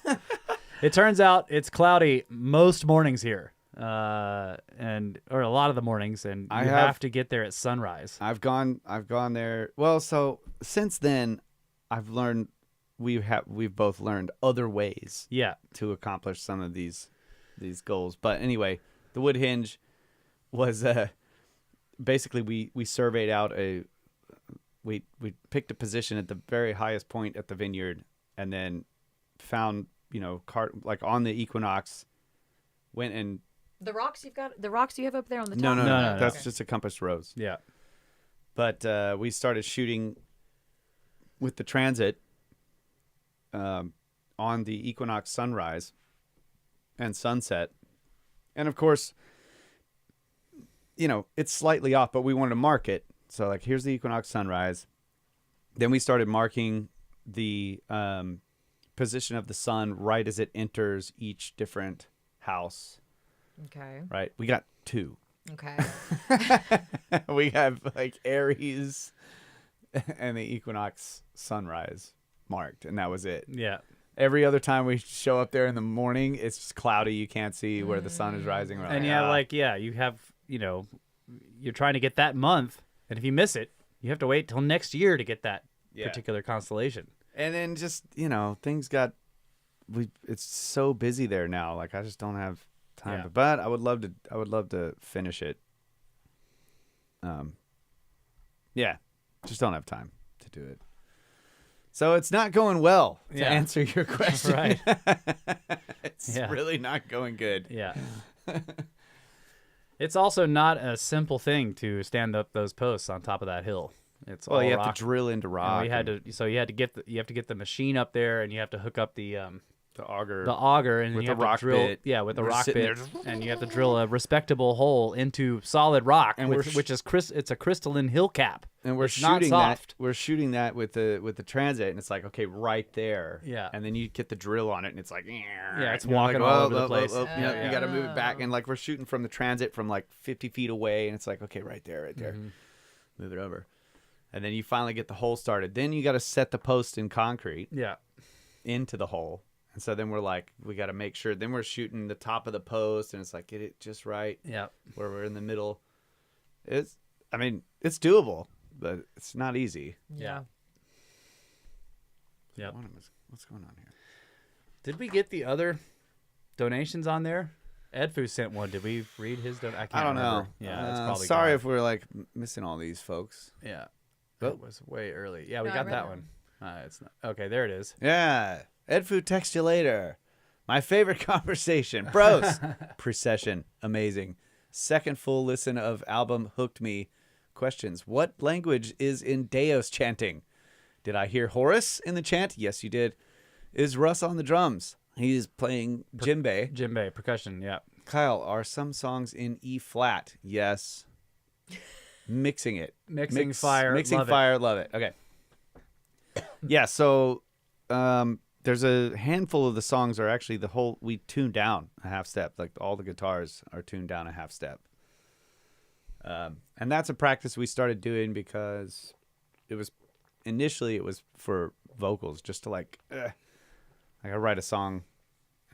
It turns out it's cloudy most mornings here. Or a lot of the mornings, and you have to get there at sunrise. I've gone there. Well, so since then, I've learned we've both learned other ways Yeah. to accomplish some of these goals. But anyway, the Woodhinge was basically we surveyed out we picked a position at the very highest point at the vineyard, and then found like on the equinox, went and The rocks you have up there on the top? no, No. that's Okay. just a compass rose. Yeah. But we started shooting with the transit on the equinox sunrise and sunset. And of course, it's slightly off, but we wanted to mark it. So like, here's the equinox sunrise. Then we started marking the position of the sun right as it enters each different house. Okay. Right? We got 2. Okay. We have like Aries and the equinox sunrise marked, and that was it. Yeah. Every other time we show up there in the morning, it's just cloudy. You can't see where the sun is rising. We're And like, you have, you're trying to get that month, and if you miss it, you have to wait till next year to get that particular constellation. And then just, things got, it's so busy there now. Like, I just don't have time. Yeah. But I would love to finish it. Yeah, just don't have time to do it. So it's not going well, to Yeah. answer your question. Right. It's Yeah. really not going good. Yeah. It's also not a simple thing to stand up those posts on top of that hill. It's Well, all you have rock. to drill into rock. And you have to get the machine up there, and you have to hook up the auger. auger, and With you the have rock to drill, bit. yeah, with a We're rock sitting bit, there. and you have to drill a respectable hole into solid rock, And which is it's a crystalline hill cap, and we're it's not shooting that. soft. We're shooting that with the transit, and it's like, okay, right there. Yeah. And then you get the drill on it, and it's like, Yeah, it's and you're walking like, all whoa, over the whoa, whoa, place. whoa. Yeah. You got to move it back, and like we're shooting from the transit from like 50 feet away, and it's like, okay, right there. Mm-hmm. Move it over, and then you finally get the hole started. Then you got to set the post in concrete Yeah. into the hole. And so then we're like, we got to make sure. Then we're shooting the top of the post, and it's like, get it just right Yeah. where we're in the middle. I mean, it's doable, but it's not easy. Yeah. Yep. What's going on here? Did we get the other donations on there? Edfu sent one. Did we read his donation? I don't remember. know. Yeah, that's probably sorry gone. if we're like missing all these folks. Yeah, that was way early. Yeah, we No, I got read that that one. It's not okay. There it is. Yeah. Edfu, text you later. My favorite conversation. Bros. Precession. Amazing. Second full listen of album Hooked Me. Questions. What language is in Deos chanting? Did I hear Horace in the chant? Yes, you did. Is Russ on the drums? He's playing djembe. Djembe, percussion. Yeah. Kyle, are some songs in E flat? Yes. Mixing it. Mixing fire. Mixing love it. fire. Love it. Okay. Yeah. So there's a handful of the songs are actually we tuned down a half step. Like all the guitars are tuned down a half step. And that's a practice we started doing because initially it was for vocals, just to like I write a song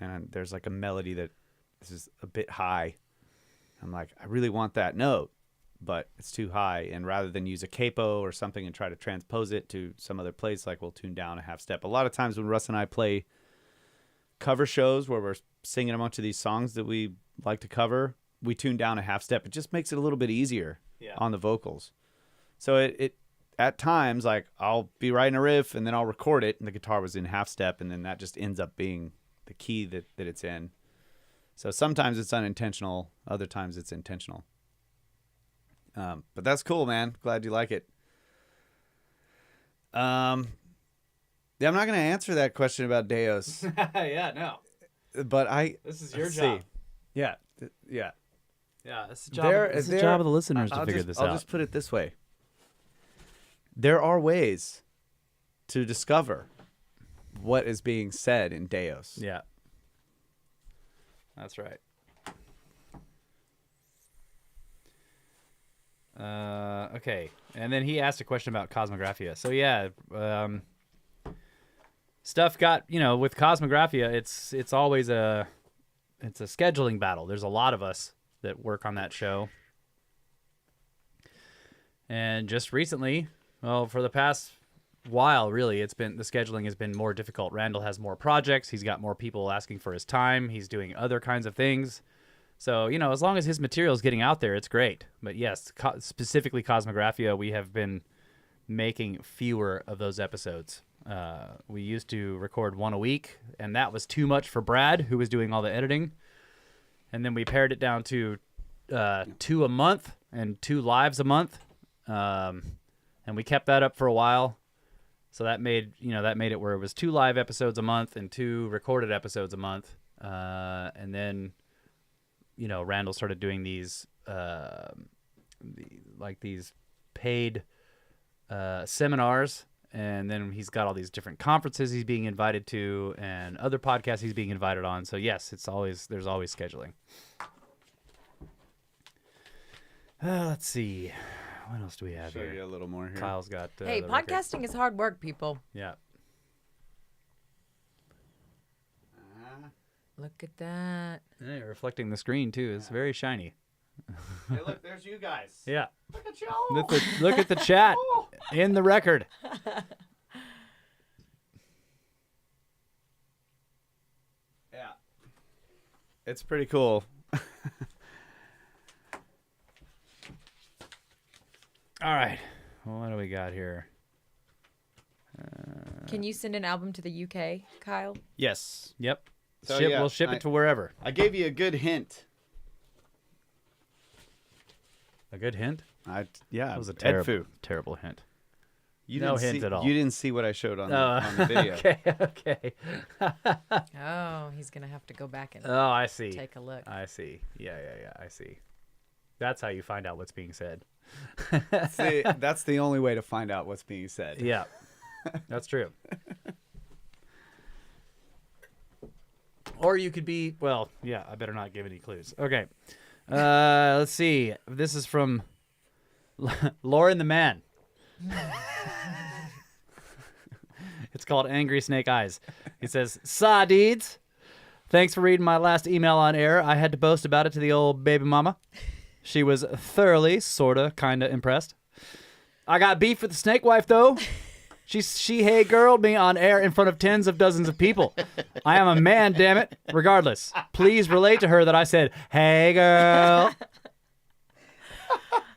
and there's like a melody that this is a bit high. I'm like, I really want that note, but it's too high. And rather than use a capo or something and try to transpose it to some other place, like we'll tune down a half step. A lot of times when Russ and I play cover shows where we're singing a bunch of these songs that we like to cover, we tune down a half step. It just makes it a little bit easier on the vocals. So it at times, like I'll be writing a riff and then I'll record it and the guitar was in half step, and then that just ends up being the key that it's in. So sometimes it's unintentional, other times it's intentional. But that's cool, man. Glad you like it. Yeah, I'm not going to answer that question about Deos, Yeah, no. but This is your let's job. see. Yeah, yeah. Yeah, it's the job of the listeners to figure this out. I'll just put it this way. There are ways to discover what is being said in Deos. Yeah. That's right. Okay. And then he asked a question about Cosmographia. So yeah, stuff got, with Cosmographia, it's always it's a scheduling battle. There's a lot of us that work on that show. And just recently, well, for the past while, really, the scheduling has been more difficult. Randall has more projects. He's got more people asking for his time. He's doing other kinds of things. So, as long as his material is getting out there, it's great. But yes, specifically Cosmographia, we have been making fewer of those episodes. We used to record one a week, and that was too much for Brad, who was doing all the editing. And then we pared it down to 2 a month and 2 lives a month. And we kept that up for a while. So that made it where it was 2 live episodes a month and 2 recorded episodes a month. And then, Randall started doing these, these paid seminars. And then he's got all these different conferences he's being invited to and other podcasts he's being invited on. So yes, there's always scheduling. Let's see. What else do we have Show here? you a little more here. Kyle's got Hey, the record. podcasting is hard work, people. Yeah. Look at that. Yeah, reflecting the screen too. It's very shiny. Hey, look, there's you guys. Yeah. Look at y'all. Look at the chat in the record. Yeah. It's pretty cool. All right. Well, what do we got here? Can you send an album to the UK, Kyle? Yes. Yep. So, We'll ship it to wherever. I gave you a good hint. A good hint? Yeah. That was a Edfu. terrible hint. You No didn't hint see, at all. You didn't see what I showed on the video. Okay. Oh, he's going to have to go back and Oh, I see. take a look. I see. Yeah. I see. That's how you find out what's being said. See, that's the only way to find out what's being said. Yeah. That's true. Or you could be, well, yeah, I better not give any clues. Okay. Let's see. This is from Lauren the Man. It's called Angry Snake Eyes. He says, "Saw deeds. Thanks for reading my last email on air. I had to boast about it to the old baby mama. She was thoroughly, sorta, kinda impressed. I got beef with the snake wife, though. She hey girled me on air in front of tens of dozens of people. I am a man, damn it. Regardless, please relate to her that I said, hey girl.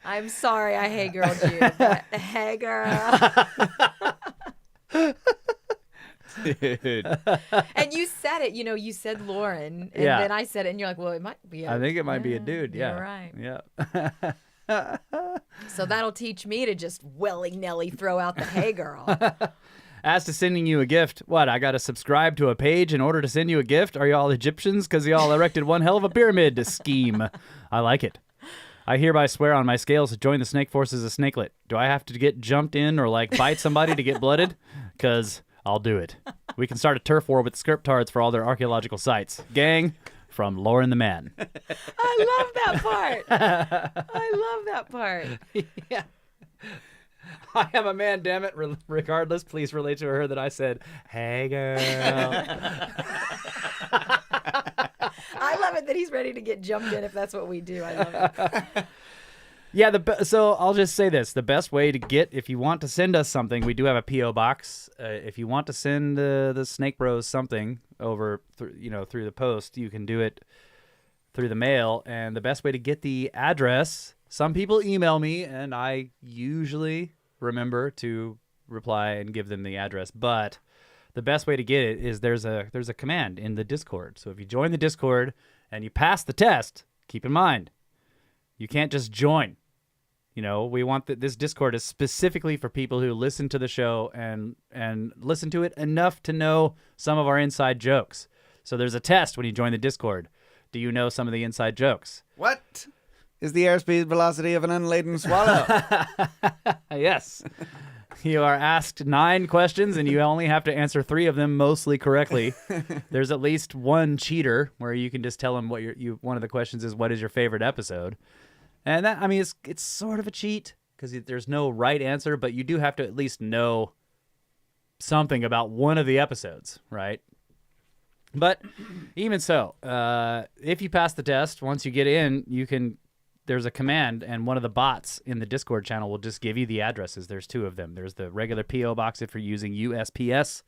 I'm sorry I hey girled you, but hey girl. Dude. And you said it, you said Lauren, and Yeah. then I said it, and you're like, well, it might be I think it might be a dude, yeah. You're right. Yeah. So that'll teach me to just willy-nilly throw out the hey girl. As to sending you a gift, what, I got to subscribe to a page in order to send you a gift? Are y'all Egyptians? Because y'all erected one hell of a pyramid to scheme. I like it. I hereby swear on my scales to join the Snake Force as a snakelet. Do I have to get jumped in or, bite somebody to get blooded? Because I'll do it. We can start a turf war with scriptards for all their archaeological sites. Gang, from Lauren the Man. I love that part. I love that part. Yeah. I am a man, damn it. Regardless, please relate to her that I said, hey, girl. I love it that he's ready to get jumped in if that's what we do. I love it. Yeah, so I'll just say this. The best way to get, if you want to send us something, we do have a P.O. box. If you want to send the Snake Bros something over through the post, you can do it through the mail. And the best way to get the address, some people email me, and I usually remember to reply and give them the address. But the best way to get it is there's a command in the Discord. So if you join the Discord and you pass the test, keep in mind, you can't just join. We want this Discord is specifically for people who listen to the show and listen to it enough to know some of our inside jokes. So there's a test when you join the Discord. Do you know some of the inside jokes? What is the airspeed velocity of an unladen swallow? Yes. You are asked 9 questions, and you only have to answer 3 of them mostly correctly. There's at least one cheater where you can just tell them what one of the questions is, what is your favorite episode? And that, it's sort of a cheat because there's no right answer, but you do have to at least know something about one of the episodes, right? But even so, if you pass the test, once you get in, there's a command, and one of the bots in the Discord channel will just give you the addresses. There's 2 of them. There's the regular P.O. box if you're using USPS,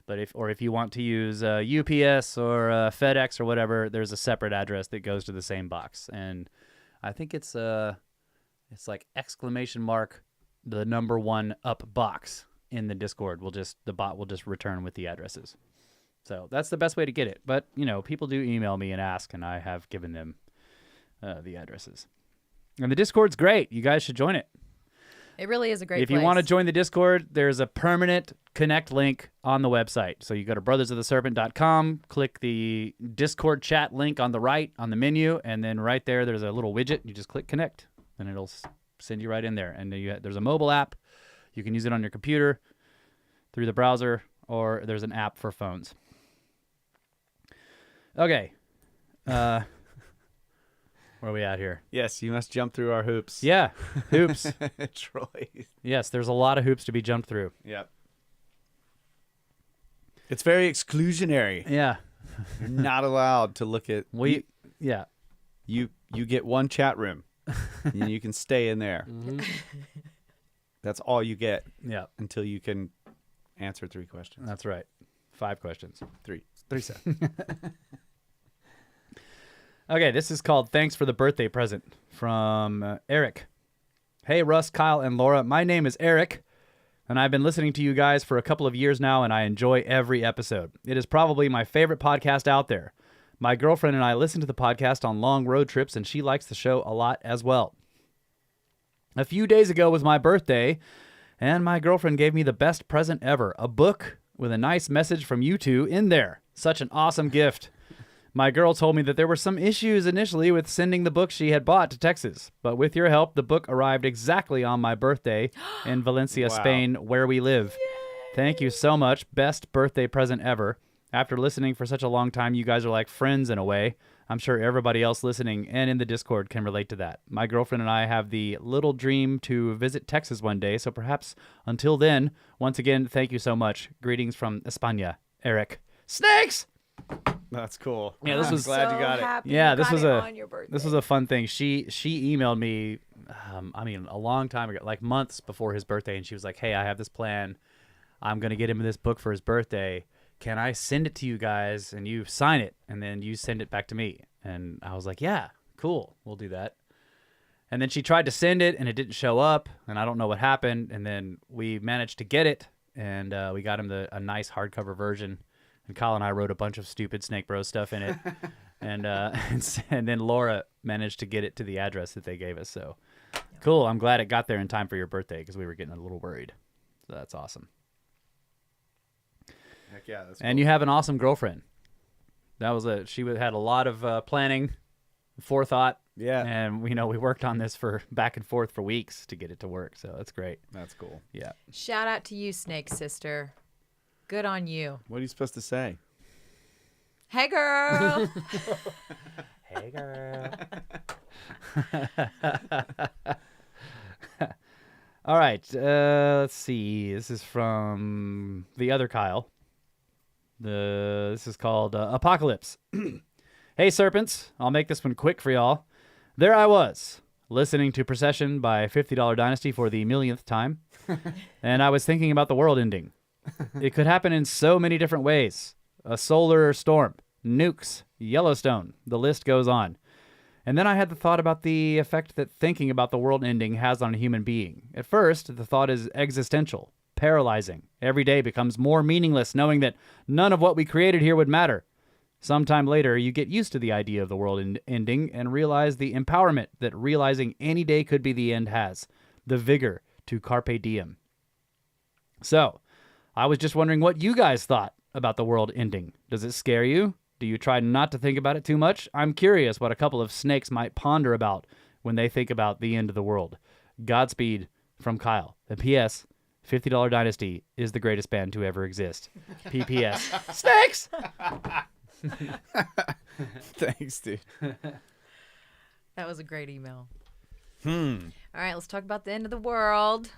but if you want to use UPS or FedEx or whatever, there's a separate address that goes to the same box. And I think it's like exclamation mark the number 1 up box in the Discord. The bot will just return with the addresses. So that's the best way to get it. But people do email me and ask, and I have given them the addresses. And the Discord's great. You guys should join it. It really is a great If place. you want to join the Discord, there's a permanent connect link on the website. So you go to brothersoftheserpent.com, click the Discord chat link on the right on the menu, and then right there's a little widget. You just click connect, and it'll send you right in there. And there's a mobile app. You can use it on your computer through the browser, or there's an app for phones. Okay. Where are we at here? Yes, you must jump through our hoops. Yeah, hoops. Troy. Yes, there's a lot of hoops to be jumped through. Yep. It's very exclusionary. Yeah. You're not allowed to look at. Yeah. You get one chat room, and you can stay in there. Mm-hmm. That's all you get. Yeah. Until you can answer 3 questions. That's right. 5 questions. 3. 3 sets. Okay, this is called Thanks for the Birthday Present from Eric. Hey, Russ, Kyle, and Laura. My name is Eric, and I've been listening to you guys for a couple of years now, and I enjoy every episode. It is probably my favorite podcast out there. My girlfriend and I listen to the podcast on long road trips, and she likes the show a lot as well. A few days ago was my birthday, and my girlfriend gave me the best present ever, a book with a nice message from you 2 in there. Such an awesome gift. My girl told me that there were some issues initially with sending the book she had bought to Texas, but with your help, the book arrived exactly on my birthday in Valencia, Wow. Spain, where we live. Thank you so much. Best birthday present ever. After listening for such a long time, you guys are like friends in a way. I'm sure everybody else listening and in the Discord can relate to that. My girlfriend and I have the little dream to visit Texas one day, so perhaps until then, once again, thank you so much. Greetings from España, Eric. Snakes! That's cool. Yeah, this I'm was- glad so you got it. happy Yeah, you this got was it a- on your birthday. This was a fun thing. She emailed me, a long time ago, like months before his birthday, and she was like, "Hey, I have this plan. I'm gonna get him this book for his birthday. Can I send it to you guys and you sign it and then you send it back to me?" And I was like, "Yeah, cool, we'll do that." And then she tried to send it and it didn't show up, and I don't know what happened. And then we managed to get it, and we got him a nice hardcover version. And Kyle and I wrote a bunch of stupid Snake Bros stuff in it. And then Laura managed to get it to the address that they gave us. So cool. I'm glad it got there in time for your birthday because we were getting a little worried. So that's awesome. Heck yeah, that's And you have an awesome girlfriend. She had a lot of planning, forethought. Yeah. And we worked on this for back and forth for weeks to get it to work. So that's great. That's cool. Yeah. Shout out to you, Snake Sister. Good on you. What are you supposed to say? Hey, girl. Hey, girl. All right. Let's see. This is from the other Kyle. This is called Apocalypse. Hey, serpents. I'll make this one quick for y'all. There I was, listening to Procession by $50 Dynasty for the millionth time, and I was thinking about the world ending. It could happen in so many different ways. A solar storm, nukes, Yellowstone, the list goes on. And then I had the thought about the effect that thinking about the world ending has on a human being. At first, the thought is existential, paralyzing. Every day becomes more meaningless knowing that none of what we created here would matter. Sometime later, you get used to the idea of the world ending and realize the empowerment that realizing any day could be the end has. The vigor to carpe diem. So, I was just wondering what you guys thought about the world ending. Does it scare you? Do you try not to think about it too much? I'm curious what a couple of snakes might ponder about when they think about the end of the world. Godspeed from Kyle. And P.S. $50 Dynasty is the greatest band to ever exist. P.P.S. Snakes! Thanks, dude. That was a great email. All All right, let's talk about the end of the world.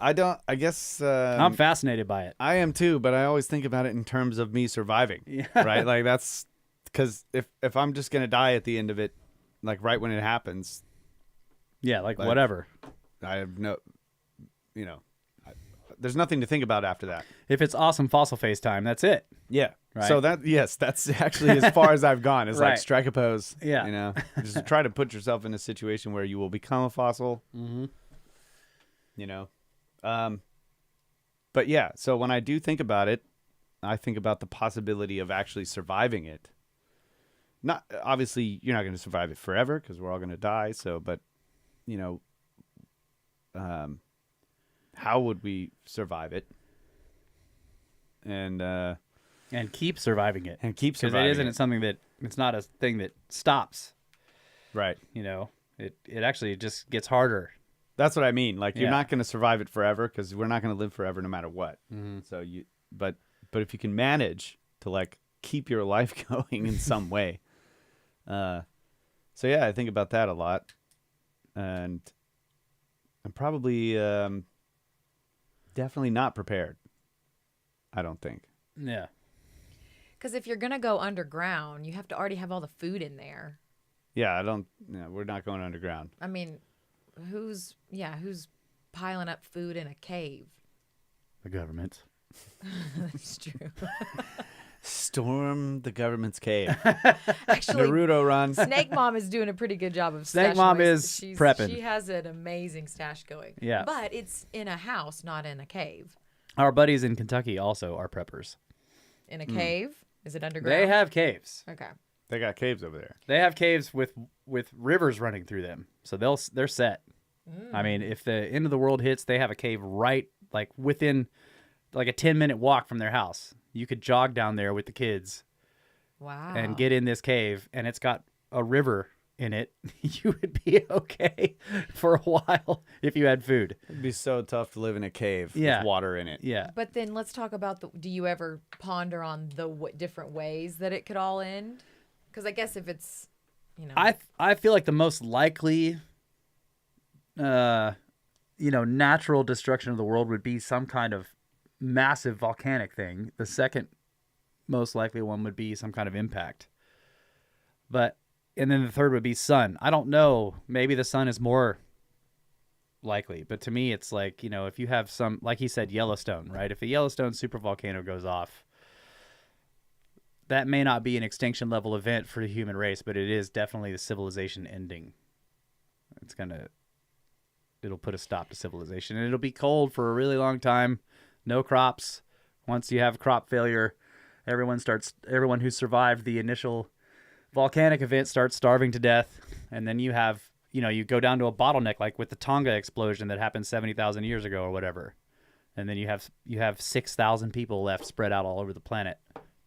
I guess I'm fascinated by it. I am too, but I always think about it in terms of me surviving. Yeah. Right? Like that's because if I'm just gonna die at the end of it, like right when it happens, Yeah, like Like- whatever. I have there's nothing to think about after that. If it's awesome fossil face time, that's it. Yeah. Right. So that's actually as far as I've gone. Is like Right. strike a pose. Yeah. Just try to put yourself in a situation where you will become a fossil. Mm-hmm. But yeah. So when I do think about it, I think about the possibility of actually surviving it. Not obviously, you're not going to survive it forever because we're all going to die. So, but how would we survive it? And keep surviving it. keep Because surviving it isn't something that, it's not a thing that stops. Right. It actually just gets harder. That's what I mean. Like you're Yeah. not going to survive it forever because we're not going to live forever no matter what. Mm-hmm. So but if you can manage to like keep your life going in some way. So yeah, I think about that a lot, and I'm probably definitely not prepared. I don't think. Yeah. Because if you're going to go underground, you have to already have all the food in there. Yeah, I don't. We're not going underground. I mean, who's piling up food in a cave? The government. That's true. Storm the government's cave. Actually, Naruto run. Snake Mom is doing a pretty good job of Snake stashing Mom away- is prepping. She has an amazing stash going. Yeah. But it's in a house, not in a cave. Our buddies in Kentucky also are preppers. In a cave? Is it underground? They have caves. Okay. They got caves over there. They have caves with rivers running through them, so they're set. I mean, if the end of the world hits, they have a cave right like within like a 10-minute walk from their house. You could jog down there with the kids Wow. and get in this cave, and it's got a river in it. You would be okay for a while if you had food. It'd be so tough to live in a cave Yeah. with water in it. Yeah. But then let's talk about do you ever ponder on the different ways that it could all end? Because I guess if it's, I feel like the most likely natural destruction of the world would be some kind of massive volcanic thing. The second most likely one would be some kind of impact. And then the third would be sun. I don't know. Maybe the sun is more likely, but to me, it's like, if you have some, like he said, Yellowstone, right? If a Yellowstone supervolcano goes off, that may not be an extinction level event for the human race, but it is definitely the civilization ending. It'll put a stop to civilization, and it'll be cold for a really long time. No crops. Once you have crop failure, everyone who survived the initial volcanic event starts starving to death. And then you have, you go down to a bottleneck, like with the Tonga explosion that happened 70,000 years ago or whatever. And then you have 6,000 people left spread out all over the planet,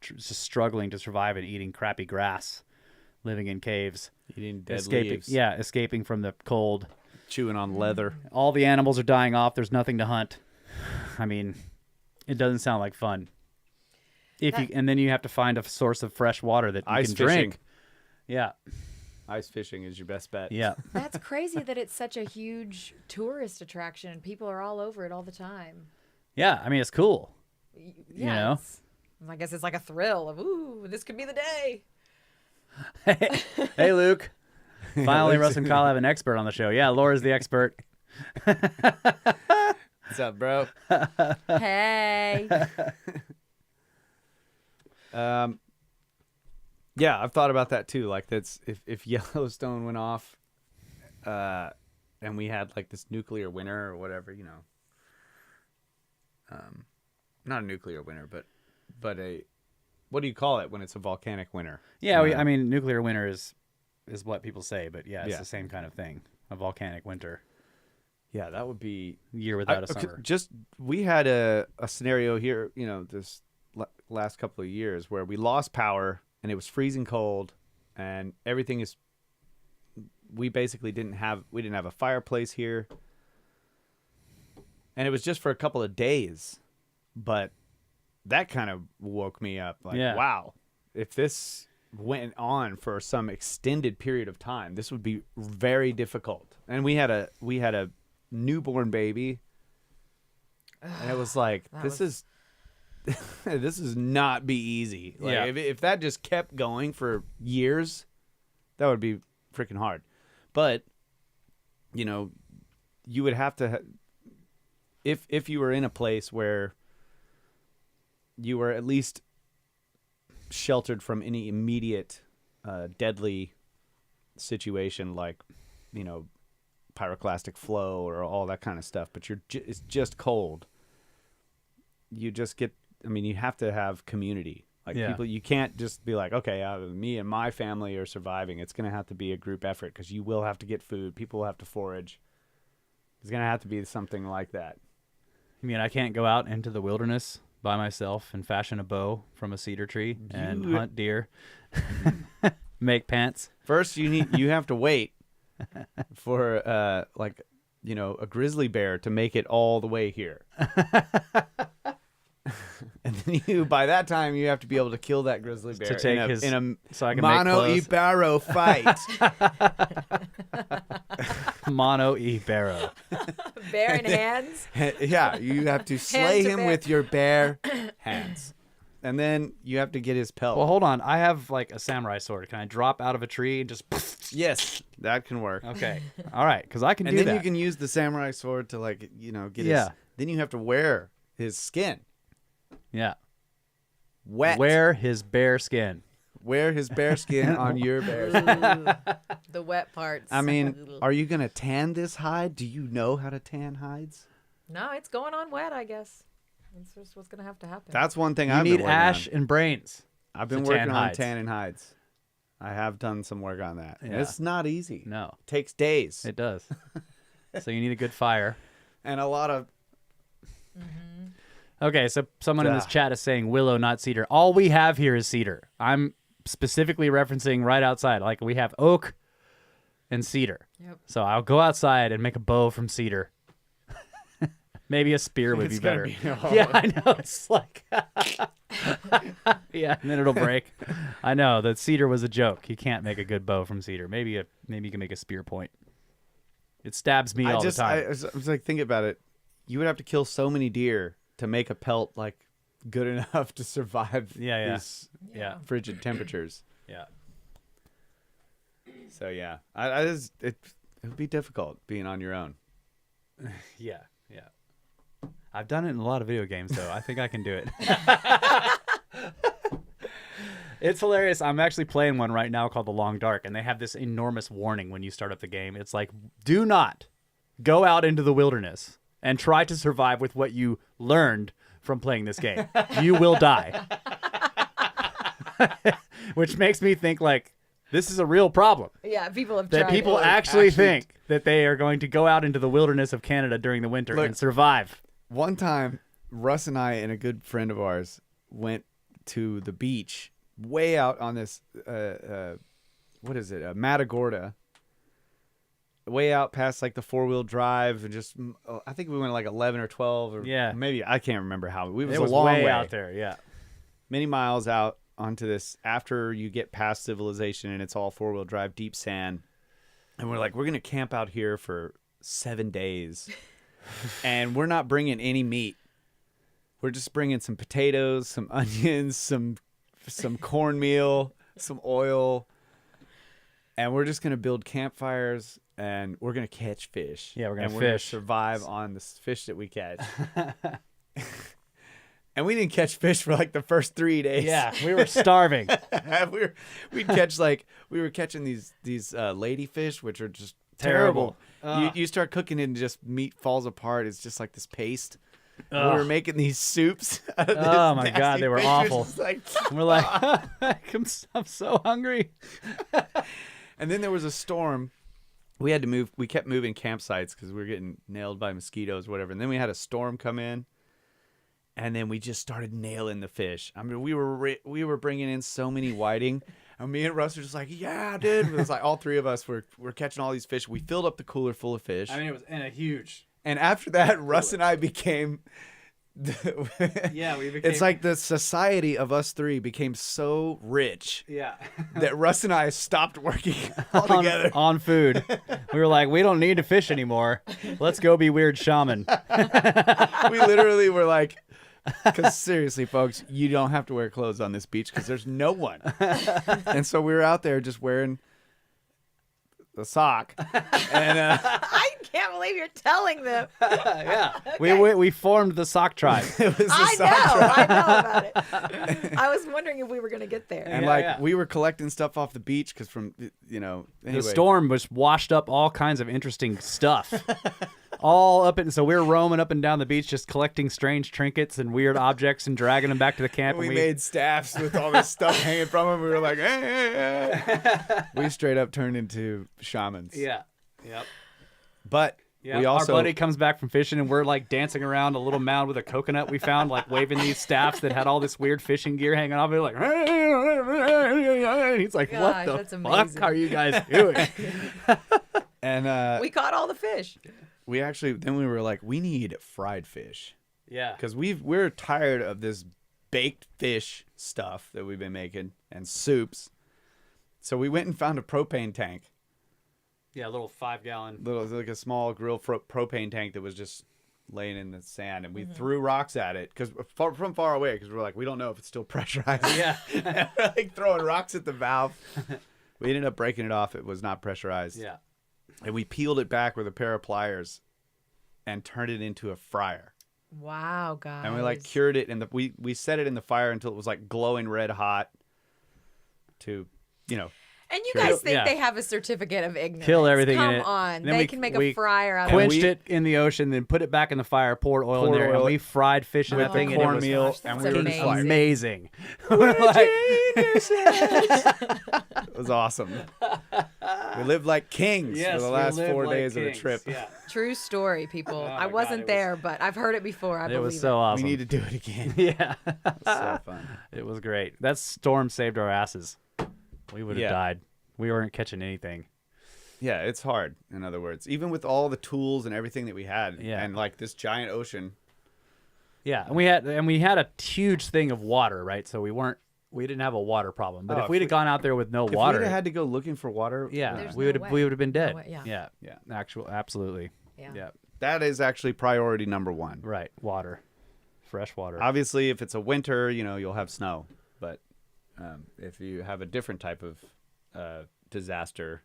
just struggling to survive and eating crappy grass, living in caves, eating dead leaves. Yeah, escaping from the cold, chewing on leather. All the animals are dying off. There's nothing to hunt. I mean, it doesn't sound like fun. And then you have to find a source of fresh water that you can drink. Yeah. Ice fishing is your best bet. Yeah. That's crazy that it's such a huge tourist attraction and people are all over it all the time. Yeah, I mean, it's cool. Yeah, I guess it's like a thrill of, ooh, this could be the day. Hey, Luke. Finally, Russ and Kyle have an expert on the show. Yeah, Laura's the expert. What's up, bro? Hey. Yeah, I've thought about that too. Like, that's if Yellowstone went off, and we had like this nuclear winter or whatever, not a nuclear winter, but a, what do you call it when it's a volcanic winter? Yeah, I mean, nuclear winter is what people say, but yeah, it's the same kind of thing. A volcanic winter. Yeah, that would be year without a summer. We had a scenario here, this last couple of years where we lost power and it was freezing cold, and we basically didn't have a fireplace here, and it was just for a couple of days, but that kind of woke me up. Like, wow, if this went on for some extended period of time, this would be very difficult. And we had a newborn baby, and it was like, this is not be easy. Like, if that just kept going for years, that would be freaking hard. But you would have to if you were in a place where you were at least sheltered from any immediate deadly situation, like pyroclastic flow or all that kind of stuff, but it's just cold. You just get, you have to have community. Like, people, you can't just be like, okay, me and my family are surviving. It's going to have to be a group effort, because you will have to get food. People will have to forage. It's going to have to be something like that. I mean, I can't go out into the wilderness by myself and fashion a bow from a cedar tree and hunt deer, make pants. First, you have to wait for a grizzly bear to make it all the way here. And then by that time, you have to be able to kill that grizzly bear in a mono e barrow fight. Mono e barrow. Bear in hands? Yeah, you have to slay him with your bare hands. And then you have to get his pelt. Well, hold on. I have like a samurai sword. Can I drop out of a tree and just... Yes, that can work. Okay. All right, because I can do that. And then you can use the samurai sword to get his... Then you have to wear his skin. Yeah. Wet. Wear his bare skin. Wear his bare skin on your bare skin. The wet parts. I mean, are you going to tan this hide? Do you know how to tan hides? No, it's going on wet, I guess. It's just what's going to have to happen. That's one thing I've been working on. You need ash and brains. I've been working on tanning hides. I have done some work on that. Yeah. It's not easy. No. It takes days. It does. So you need a good fire. And a lot of... Mm-hmm. Okay, so someone in this chat is saying willow, not cedar. All we have here is cedar. I'm specifically referencing right outside. Like, we have oak and cedar. Yep. So I'll go outside and make a bow from cedar. Maybe a spear would be better. Yeah, I know. It's like... Yeah, and then it'll break. I know. The cedar was a joke. You can't make a good bow from cedar. Maybe you can make a spear point. It stabs me all the time. I was like, thinking about it. You would have to kill so many deer to make a pelt like good enough to survive Yeah. these Yeah. frigid temperatures. Yeah. So yeah, it would be difficult being on your own. Yeah. I've done it in a lot of video games, though. I think I can do it. It's hilarious. I'm actually playing one right now called The Long Dark, and they have this enormous warning when you start up the game. It's like, do not go out into the wilderness and try to survive with what you learned from playing this game. You will die. Which makes me think, like, this is a real problem. Yeah, people have That tried people it. actually think that they are going to go out into the wilderness of Canada during the winter Look, and survive. One time, Russ and I and a good friend of ours went to the beach way out on this, what is it, Matagorda. Way out past like the 4-wheel drive and just, I think we went like 11 or 12 or maybe, I can't remember how. It was a long way out there, yeah. Many miles out onto this after you get past civilization and it's all 4-wheel drive, deep sand. And we're like, we're going to camp out here for 7 days. And we're not bringing any meat. We're just bringing some potatoes, some onions, some cornmeal, some oil. And we're just going to build campfires and we're going to catch fish. Yeah, we're going to fish. Survive on the fish that we catch. And we didn't catch fish for like the first 3 days. Yeah, we were starving. we were catching these ladyfish, which are just terrible. You start cooking it and just meat falls apart. It's just like this paste. We were making these soups. Out of this Oh my nasty God, they were fish. awful. Just like, We're like, I'm so hungry. and then there was a storm. We had to move. We kept moving campsites because we were getting nailed by mosquitoes, or whatever. And then we had a storm come in. And then we just started nailing the fish. I mean, we were bringing in so many whiting, and me and Russ were just like, "Yeah, dude!" It was like all three of us were catching all these fish. We filled up the cooler full of fish. I mean, it was in a huge. And after that, Russ and I became. Yeah, we became. It's like the society of us three became so rich Yeah. that Russ and I stopped working altogether. on food. We were like, we don't need to fish anymore. Let's go be weird shaman. We literally were like. Because seriously, folks, you don't have to wear clothes on this beach because there's no one. And so we were out there just wearing a sock. And I can't believe you're telling them. Yeah. We formed the sock tribe. it was a I sock know tribe. about it. I was wondering if we were going to get there. And we were collecting stuff off the beach because anyway. The storm was washed up all kinds of interesting stuff. All up so we were roaming up and down the beach just collecting strange trinkets and weird objects and dragging them back to the camp. We made staffs with all this stuff hanging from them. We were like, hey. We straight up turned into shamans. Yeah. Yep. But Yeah, we also. our buddy comes back from fishing and we're like dancing around a little mound with a coconut we found, like waving these staffs that had all this weird fishing gear hanging off it, like, and he's like, Gosh, what the that's fuck amazing. are you guys doing? And We caught all the fish. we were like, we need fried fish. Yeah. Because we're tired of this baked fish stuff that we've been making and soups. So we went and found a propane tank, Yeah, a little 5-gallon. like a small grill propane tank that was just laying in the sand, and we threw rocks at it because from far away because we're like, we don't know if it's still pressurized. Yeah. We're like throwing rocks at the valve. We ended up breaking it off. It was not pressurized. Yeah. And we peeled it back with a pair of pliers and turned it into a fryer. Wow, guys. And we like cured it, and we set it in the fire until it was like glowing red hot. To, And you Kill- guys think yeah. they have a certificate of ignorance. Kill everything in Come it. on. Then They we- can make we a fryer out of quenched it. we- it in the ocean, then put it back in the fire, poured oil in Poured there, and oil we fried fish in with that the thing. And it was cornmeal, Gosh, and that's we were amazing. just like, amazing. We're like, it was awesome. We lived like kings for the last 4 days of the trip. Yeah. True story, people. Oh my I God, wasn't it was- there, but I've heard it before. I It believe was so awesome. We need to do it again. Yeah. It was so fun. It was great. That storm saved our asses. We would have Yeah. died. We weren't catching anything. Yeah, it's hard, in other words. Even with all the tools and everything that we had, Yeah. and like this giant ocean. Yeah, and we had a huge thing of water, right? So we didn't have a water problem. But Oh, if if we'd we- have gone out there with no If water, we'd have had to go looking for water, yeah, There's we no would way. have been dead. No way, yeah. Yeah. Yeah. Absolutely. Yeah. Yeah. that is actually priority number one. Right. Water. fresh water. Obviously, if it's a winter, you'll have snow. But if you have a different type of disaster,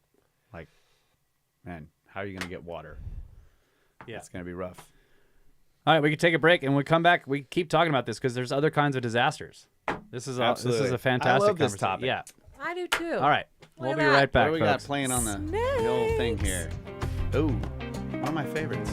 like, man, how are you going to get water? Yeah. It's going to be rough. All right, we can take a break, and when we come back, we keep talking about this because there's other kinds of disasters. This is Absolutely. a fantastic I love this conversation. topic. Yeah. I do too. All right. Look We'll at be that. right back, What do we got folks. playing on the old thing here? Ooh, one of my favorites.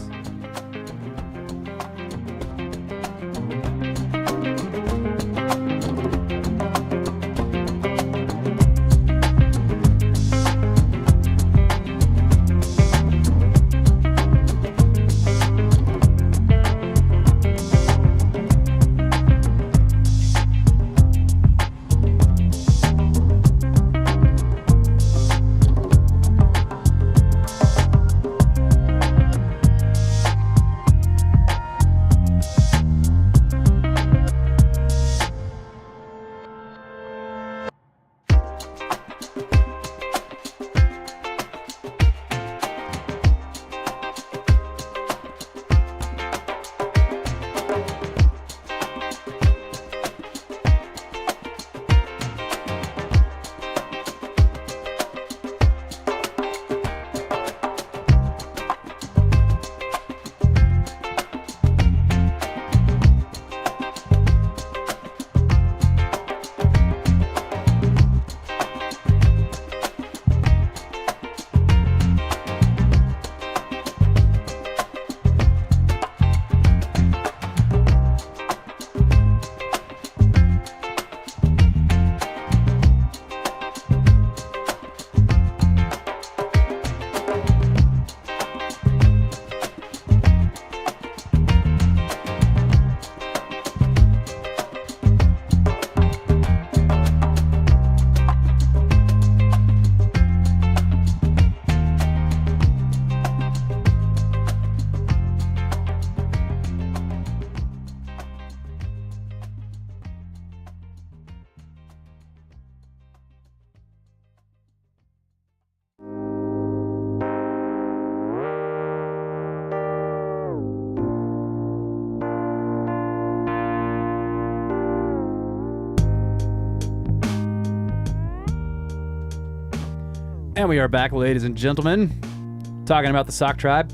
And we are back, ladies and gentlemen, talking about the Sock Tribe,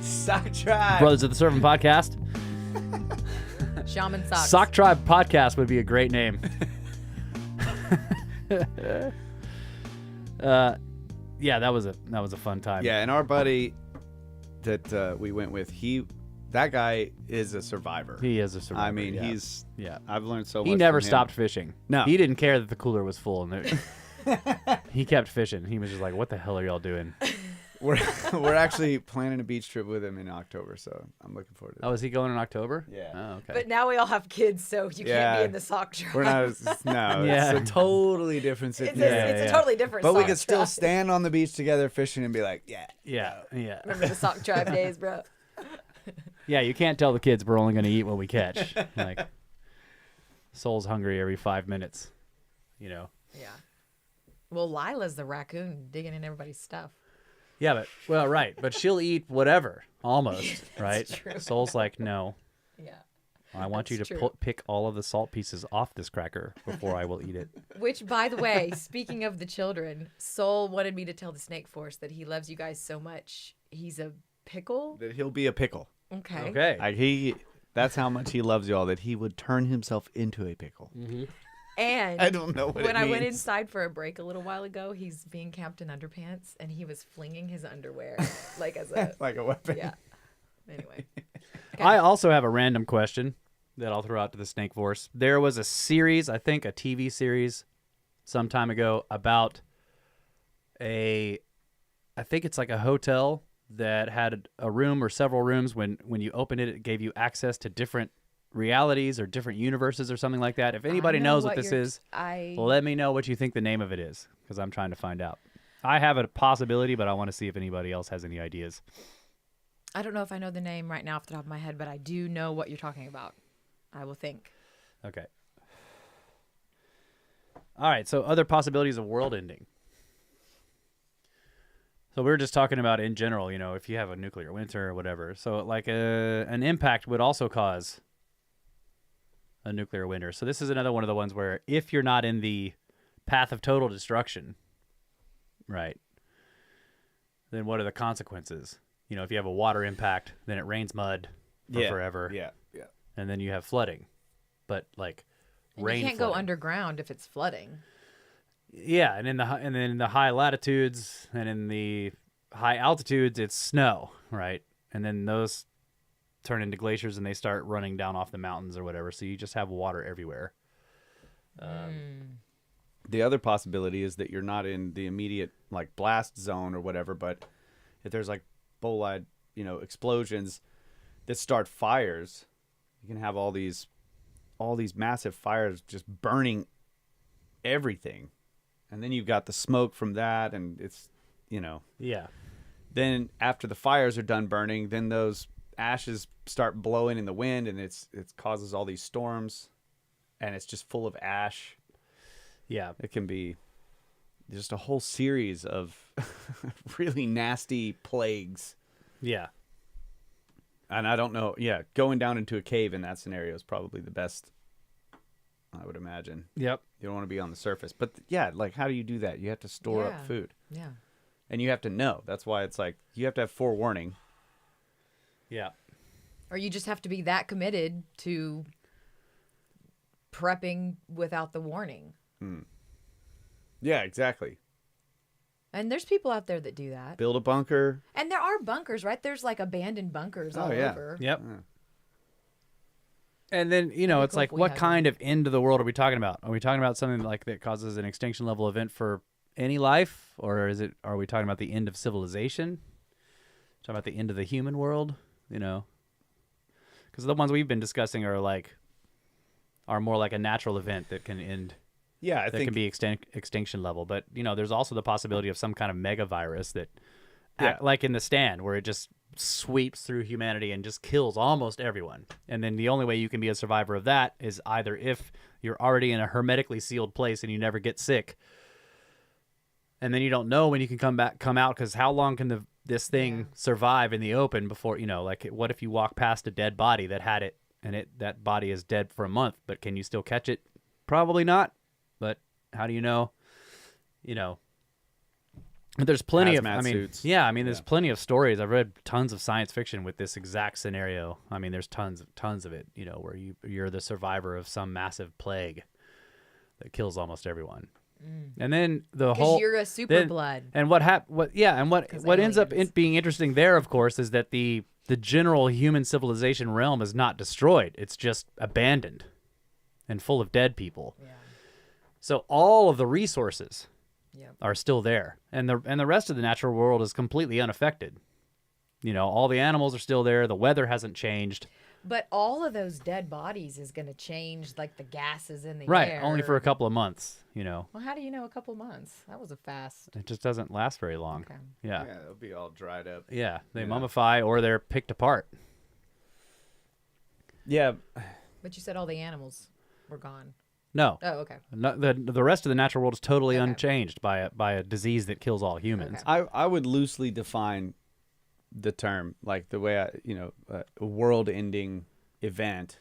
Sock Tribe. Brothers of the Servant podcast. Shaman socks. Sock Tribe podcast would be a great name. Yeah, that was a fun time. Yeah, and our buddy that we went with, that guy is a survivor. He is a survivor. I mean, yeah. I've learned so much. He never from him. stopped fishing. No. He didn't care that the cooler was full. And he kept fishing. He was just like, what the hell are y'all doing? We're actually planning a beach trip with him in October, so I'm looking forward to that. Oh, is he going in October? Yeah. Oh, okay. But now we all have kids, so you can't Yeah. be in the sock tribe. We're not. No, Yeah. it's a totally different It's, situation. it's a totally different. But we sock could still tribe. stand on the beach together fishing and be like, yeah. yeah. Remember the sock tribe days, bro? Yeah, you can't tell the kids we're only going to eat what we catch. Like, Soul's hungry every 5 minutes, you know. Yeah. Well, Lila's the raccoon digging in everybody's stuff. Yeah, but she'll eat whatever, almost, right? true. Soul's like, no, Yeah. I want you That's to true. pick all of the salt pieces off this cracker before I will eat it. Which, by the way, speaking of the children, Soul wanted me to tell the Snake Force that he loves you guys so much. He's a pickle. That he'll be a pickle. Okay. Okay. That's how much he loves y'all, that he would turn himself into a pickle. And I don't know what when it I went means. inside for a break a little while ago, he's being camped in underpants and he was flinging his underwear like as a Like a weapon. yeah. Anyway, I also have a random question that I'll throw out to the Snake Force. There was a series, I think a TV series some time ago about I think it's like a hotel that had a room or several rooms. When you opened it, it gave you access to different realities or different universes or something like that. If anybody knows what this is, let me know what you think the name of it is, because I'm trying to find out. I have a possibility, but I want to see if anybody else has any ideas. I don't know if I know the name right now off the top of my head, but I do know what you're talking about. I will think. Okay. All right, so other possibilities of world ending. So we were just talking about in general, you know, if you have a nuclear winter or whatever. So like an impact would also cause a nuclear winter. So this is another one of the ones where if you're not in the path of total destruction, right, then what are the consequences? You know, if you have a water impact, then it rains mud for forever. Yeah. And then you have flooding. But like And rain you can't flooding. go underground if it's flooding. Yeah, and then in the high latitudes and in the high altitudes, it's snow, right? And then those turn into glaciers and they start running down off the mountains or whatever. So you just have water everywhere. The other possibility is that you're not in the immediate like blast zone or whatever, but if there's like bolide, explosions that start fires, you can have all these massive fires just burning everything. And then you've got the smoke from that, and it's, Yeah. then after the fires are done burning, then those ashes start blowing in the wind, and it causes all these storms, and it's just full of ash. Yeah. It can be just a whole series of really nasty plagues. Yeah. And I don't know. Yeah, going down into a cave in that scenario is probably the best, I would imagine. Yep. You don't want to be on the surface. But yeah, like how do you do that? You have to store Yeah. up food. Yeah. And you have to know. That's why it's like you have to have forewarning. Yeah. Or you just have to be that committed to prepping without the warning. Yeah, exactly. And there's people out there that do that. Build a bunker. And there are bunkers, right? There's like abandoned bunkers all yeah. over. Yep. Yeah. And then, That'd be it's cool like, if we what had kind of end of the world are we talking about? Are we talking about something like that causes an extinction level event for any life? Or are we talking about the end of civilization? Talking about the end of the human world? Because the ones we've been discussing are more like a natural event that can end. Yeah, I That think can be extinction level. But, there's also the possibility of some kind of mega virus that, Yeah. like in The Stand, where it just sweeps through humanity and just kills almost everyone. And then the only way you can be a survivor of that is either if you're already in a hermetically sealed place and you never get sick, and then you don't know when you can come out, because how long can this thing survive in the open before, what if you walk past a dead body that had it and that body is dead for a month, but can you still catch it? Probably not. But how do you know? There's plenty Hazmat suits. there's plenty of stories. I've read tons of science fiction with this exact scenario. I mean, there's tons of it, where you're the survivor of some massive plague that kills almost everyone. And then the Because whole you're a super blood. and what ends up aliens. being interesting there, of course, is that the general human civilization realm is not destroyed. It's just abandoned and full of dead people. Yeah. So all of the resources Yep. are still there, and the rest of the natural world is completely unaffected. All the animals are still there. The weather hasn't changed. But all of those dead bodies is going to change, like the gases in the Right, air. only for a couple of months. Well, how do you know a couple months? That was a fast. It just doesn't last very long. Okay. Yeah, yeah, it'll be all dried up. they Yeah. mummify or they're picked apart. Yeah, But you said all the animals were gone. No, Oh, okay. the rest of the natural world is totally Okay. unchanged by a disease that kills all humans. Okay. I would loosely define the term, like the way a world-ending event,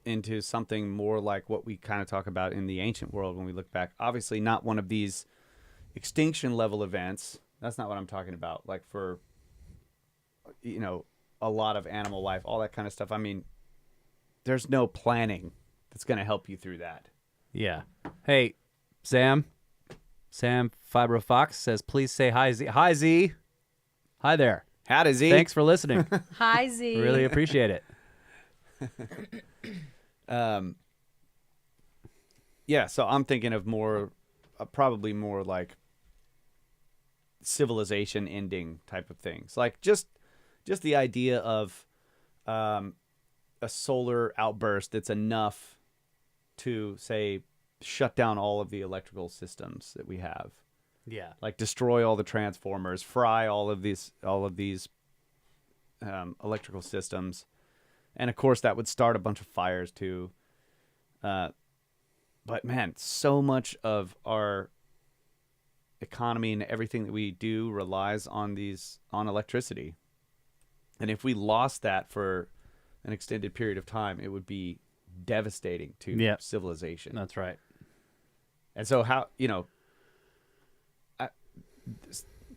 into something more like what we kind of talk about in the ancient world when we look back. Obviously, not one of these extinction level events. That's not what I'm talking about. Like for a lot of animal life, all that kind of stuff. I mean, there's no planning that's going to help you through that. Yeah. Hey, Sam Fibro Fox says, please say hi, Z. Hi, Z. Hi there. How does he? Thanks for listening. Hi, Z. Really appreciate it. Yeah, so I'm thinking of probably more like civilization ending type of things. Like just the idea of a solar outburst that's enough to, say, shut down all of the electrical systems that we have. Yeah. Like destroy all the transformers, fry all of these electrical systems. And of course that would start a bunch of fires too. But man, so much of our economy and everything that we do relies on electricity. And if we lost that for an extended period of time, it would be devastating to Yep. civilization. That's right. And so how,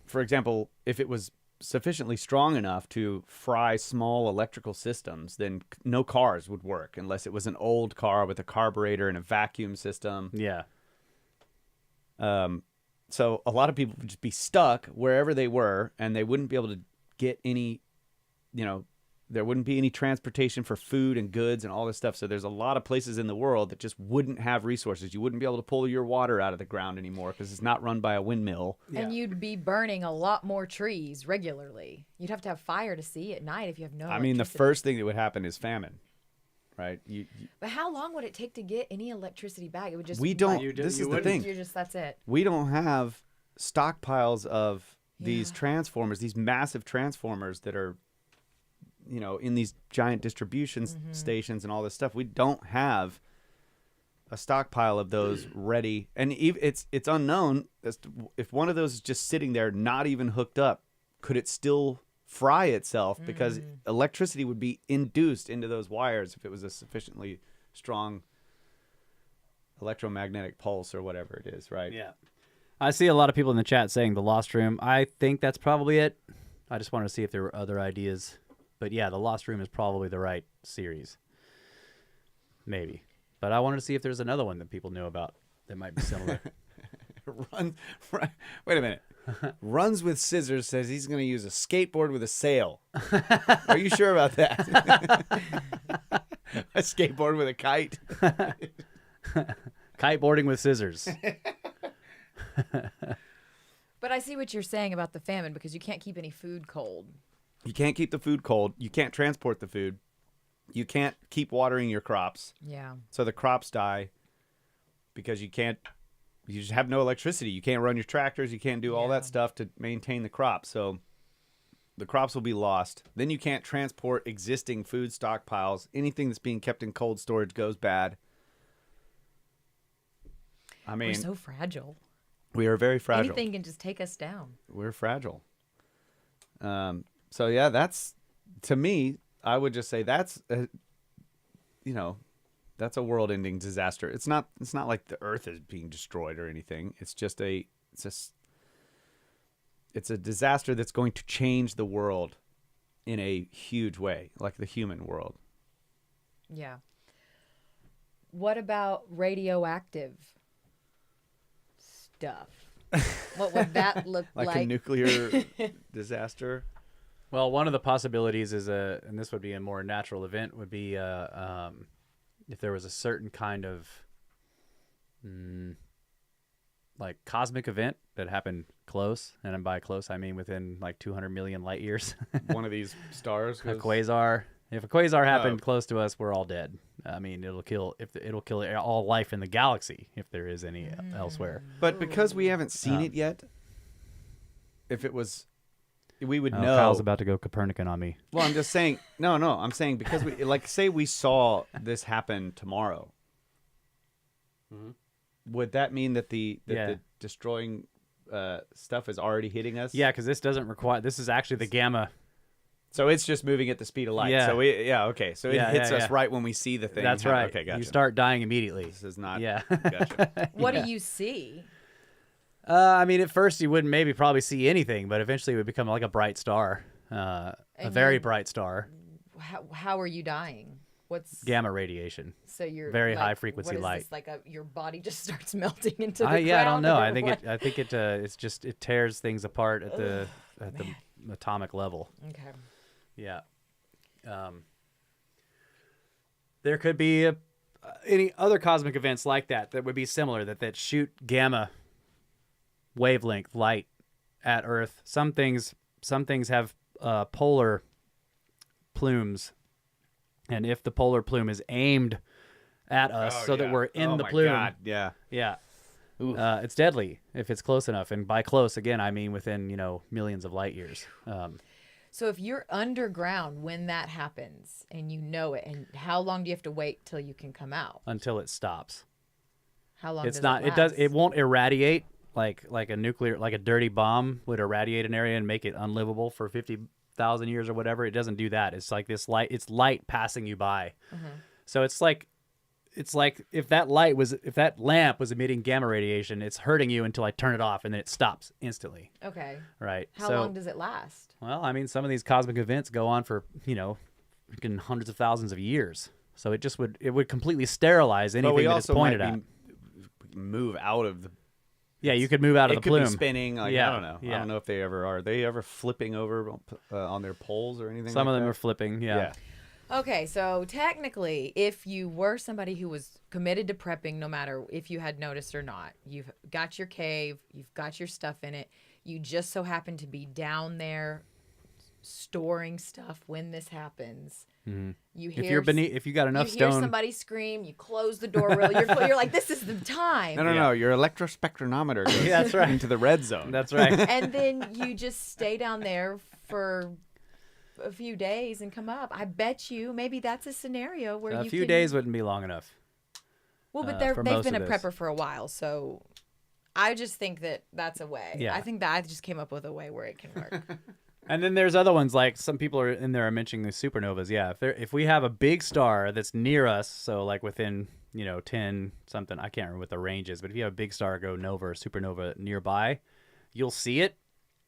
for example, if it was sufficiently strong enough to fry small electrical systems, then no cars would work unless it was an old car with a carburetor and a vacuum system. Yeah. So a lot of people would just be stuck wherever they were, and they wouldn't be able to get any, there wouldn't be any transportation for food and goods and all this stuff. So there's a lot of places in the world that just wouldn't have resources. You wouldn't be able to pull your water out of the ground anymore because it's not run by a windmill. And you'd be burning a lot more trees regularly. You'd have to have fire to see at night if you have no I mean, the electricity. first thing that would happen is famine, right? But how long would it take to get any electricity back? It would just We don't. You This is the wouldn't. thing. You're just that's it. We don't have stockpiles of these Yeah. transformers, these massive transformers that are, in these giant distribution stations and all this stuff. We don't have a stockpile of those ready. And it's unknown as to if one of those is just sitting there, not even hooked up, could it still fry itself? Because electricity would be induced into those wires if it was a sufficiently strong electromagnetic pulse or whatever it is, right? Yeah. I see a lot of people in the chat saying the Lost Room. I think that's probably it. I just wanted to see if there were other ideas. But yeah, the Lost Room is probably the right series. Maybe. But I wanted to see if there's another one that people knew about that might be similar. Wait a minute. Runs with scissors says he's going to use a skateboard with a sail. Are you sure about that? A skateboard with a kite? Kiteboarding with scissors. But I see what you're saying about the famine because you can't keep any food cold. You can't keep the food cold. You can't transport the food. You can't keep watering your crops. Yeah. So the crops die because you just have no electricity. You can't run your tractors. You can't do all that stuff to maintain the crops. So the crops will be lost. Then you can't transport existing food stockpiles. Anything that's being kept in cold storage goes bad. I mean, We're so fragile. we are very fragile. Anything can just take us down. We're fragile. So yeah, that's, to me, I would just say that's that's a world-ending disaster. It's not like the earth is being destroyed or anything. It's just it's a disaster that's going to change the world in a huge way, like the human world. Yeah. What about radioactive stuff? What would that look Like like? a nuclear disaster. Well, one of the possibilities is and this would be a more natural event, would be if there was a certain kind of like cosmic event that happened close, and by close I mean within like 200 million light years. One of these stars A goes, quasar. If a quasar happened Oh. close to us, we're all dead. I mean, it'll kill all life in the galaxy if there is any elsewhere. But because we haven't seen it yet, if it was, we would Oh, know. Kyle's about to go Copernican on me. Well, I'm just saying. No, I'm saying because we say we saw this happen tomorrow. Would that mean that the destroying stuff is already hitting us? Yeah, because this doesn't require. This is actually the gamma. So it's just moving at the speed of light. Yeah. So okay. So it Yeah, hits yeah, us yeah. right when we see the thing. That's right. Okay, gotcha. You start dying immediately. This is not. Yeah. Gotcha. What do you see? I mean, at first you wouldn't maybe probably see anything, but eventually it would become like a bright star, a And very you- bright star. How are you dying? What's Gamma radiation. so you're very like, high frequency what is light. This, like your body just starts melting into the ground? Yeah, I don't know. or I think what? it tears things apart at the atomic level. Okay. Yeah. There could be any other cosmic events like that would be similar, that shoot gamma wavelength light at Earth. Some things have polar plumes, and if the polar plume is aimed at us so that we're in the my plume, God. Yeah. yeah, it's deadly if it's close enough. And by close, again, I mean within millions of light years. So if you're underground when that happens and you know it, and how long do you have to wait till you can come out? Until it stops. How long? It's does not. It, It does. last? It won't irradiate like a nuclear, like a dirty bomb would irradiate an area and make it unlivable for 50,000 years or whatever. It doesn't do that. It's like this light. It's light passing you by. So it's like it's like if that lamp was emitting gamma radiation, it's hurting you until I turn it off, and then it stops instantly. Okay. Right. How long does it last? Well, I mean, some of these cosmic events go on for freaking hundreds of thousands of years. So it would completely sterilize anything But we that it's also pointed might at. move out of the. Yeah, you could move out of It the could plume. be spinning. Like, Yeah, I don't know. I yeah. don't know if they ever are. Are they ever flipping over on their poles or anything? Some like of them that? are flipping. Yeah. Okay, so technically, if you were somebody who was committed to prepping, no matter if you had noticed or not, you've got your cave, you've got your stuff in it, you just so happen to be down there storing stuff when this happens. Mm-hmm. You hear If you got enough you hear stone, somebody scream, you close the door real. You're like, this is the time. No. Your electrospectrometer goes That's right. into the red zone. that's right. And then you just stay down there for a few days and come up. I bet you maybe that's a scenario where A you few can... days wouldn't be long enough. Well, but for they've most been a of this. prepper for a while, so I just think that that's a way. Yeah. I think that I just came up with a way where it can work. And then there's other ones, like some people are in there are mentioning the supernovas. Yeah, if we have a big star that's near us, so like within 10 something, I can't remember what the range is, but if you have a big star go nova or supernova nearby, you'll see it,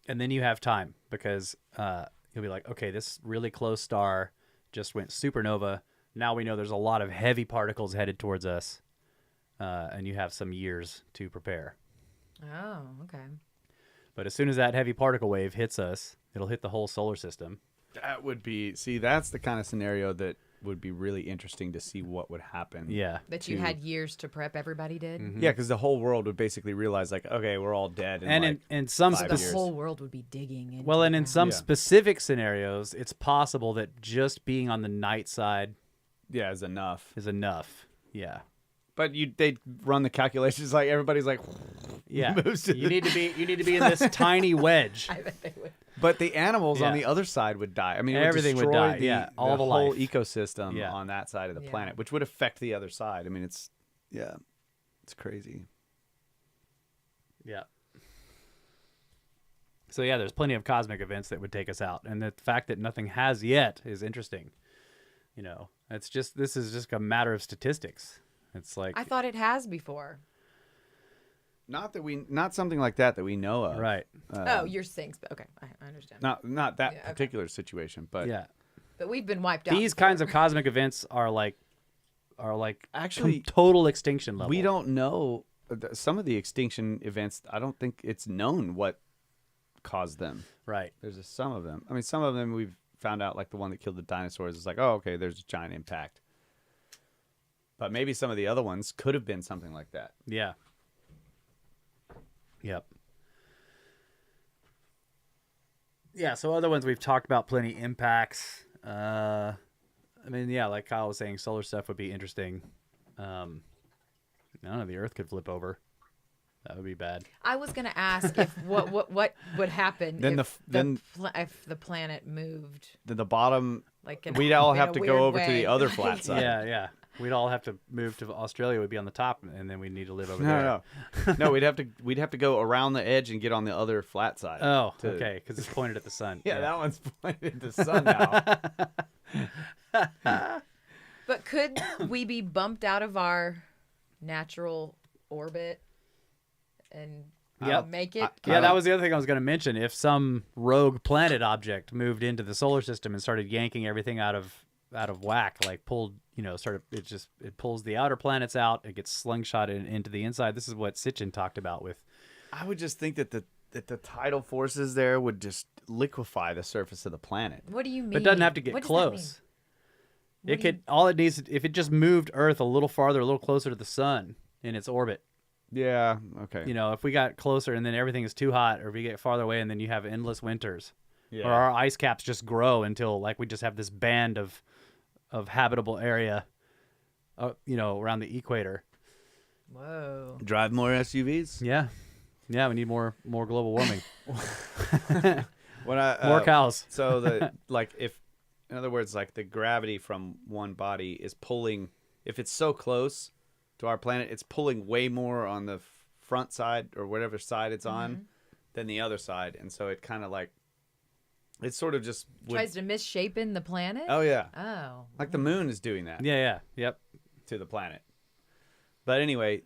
and then you have time because you'll be like, okay, this really close star just went supernova. Now we know there's a lot of heavy particles headed towards us, and you have some years to prepare. Oh, okay. But as soon as that heavy particle wave hits us, it'll hit the whole solar system. That would be. See, that's the kind of scenario that would be really interesting to see what would happen. Yeah. That you had years to prep. Everybody did. Yeah, because the whole world would basically realize, like, okay, we're all dead. And like, in some five The years. whole world would be digging. Into well, and in that. some Yeah. specific scenarios, it's possible that just being on the night side yeah, is enough. is enough. Yeah. But they'd run the calculations like everybody's like, Yeah. moves to you need to be in this tiny wedge. I bet they would. But the animals on Yeah. the other side would die. I mean, it Everything would destroy die, The, yeah, all the whole life. ecosystem Yeah. on that side of the Yeah. planet, which would affect the other side. I mean, it's crazy. Yeah. So yeah, there's plenty of cosmic events that would take us out, and the fact that nothing has yet is interesting. This is just a matter of statistics. It's like I thought it has before. Not something like that we know of. right. Oh, you're saying. Okay, I understand. Not that Yeah, okay. particular situation, but Yeah. But we've been wiped out. These before. kinds of cosmic events are like Actually, total extinction level. we don't know some of the extinction events. I don't think it's known what caused them. Right. There's some of them. I mean, some of them we've found out, like the one that killed the dinosaurs. It's like, oh, okay, there's a giant impact. But maybe some of the other ones could have been something like that. Yeah. Yep. Yeah, so other ones we've talked about plenty impacts. I mean, yeah, like Kyle was saying, solar stuff would be interesting. I don't know, the Earth could flip over. That would be bad. I was gonna ask if what would happen Then if the planet moved. The bottom, Like in we'd all in have a to weird go over to way. the other flat side. Yeah, yeah. We'd all have to move to Australia. We'd be on the top, and then we'd need to live over No, there. no, we'd have to go around the edge and get on the other flat side. Oh, to- okay, because it's pointed at the sun. Yeah, that one's pointed at the sun now. But could we be bumped out of our natural orbit and Yep. make it? Yeah, that was the other thing I was going to mention. If some rogue planet object moved into the solar system and started yanking everything out of whack, like pulled, it pulls the outer planets out, it gets slingshotted into the inside. This is what Sitchin talked about with. I would just think that the tidal forces there would just liquefy the surface of the planet. What do you mean? But it doesn't have to get What does that mean? close. It could, all it needs, if it just moved Earth a little farther, a little closer to the sun in its orbit. Yeah. Okay. If we got closer and then everything is too hot, or we get farther away and then you have endless winters, Yeah. or our ice caps just grow until like we just have this band of habitable area, around the equator. Whoa. Drive more SUVs. Yeah, we need more global warming, When I more cows. So in other words, like the gravity from one body is pulling. If it's so close to our planet, it's pulling way more on the front side or whatever side it's on than the other side, and so it kind of like it sort of just Tries to misshapen the planet. Oh yeah, Oh. like the moon is doing that Yeah, yep. to the planet. But anyway,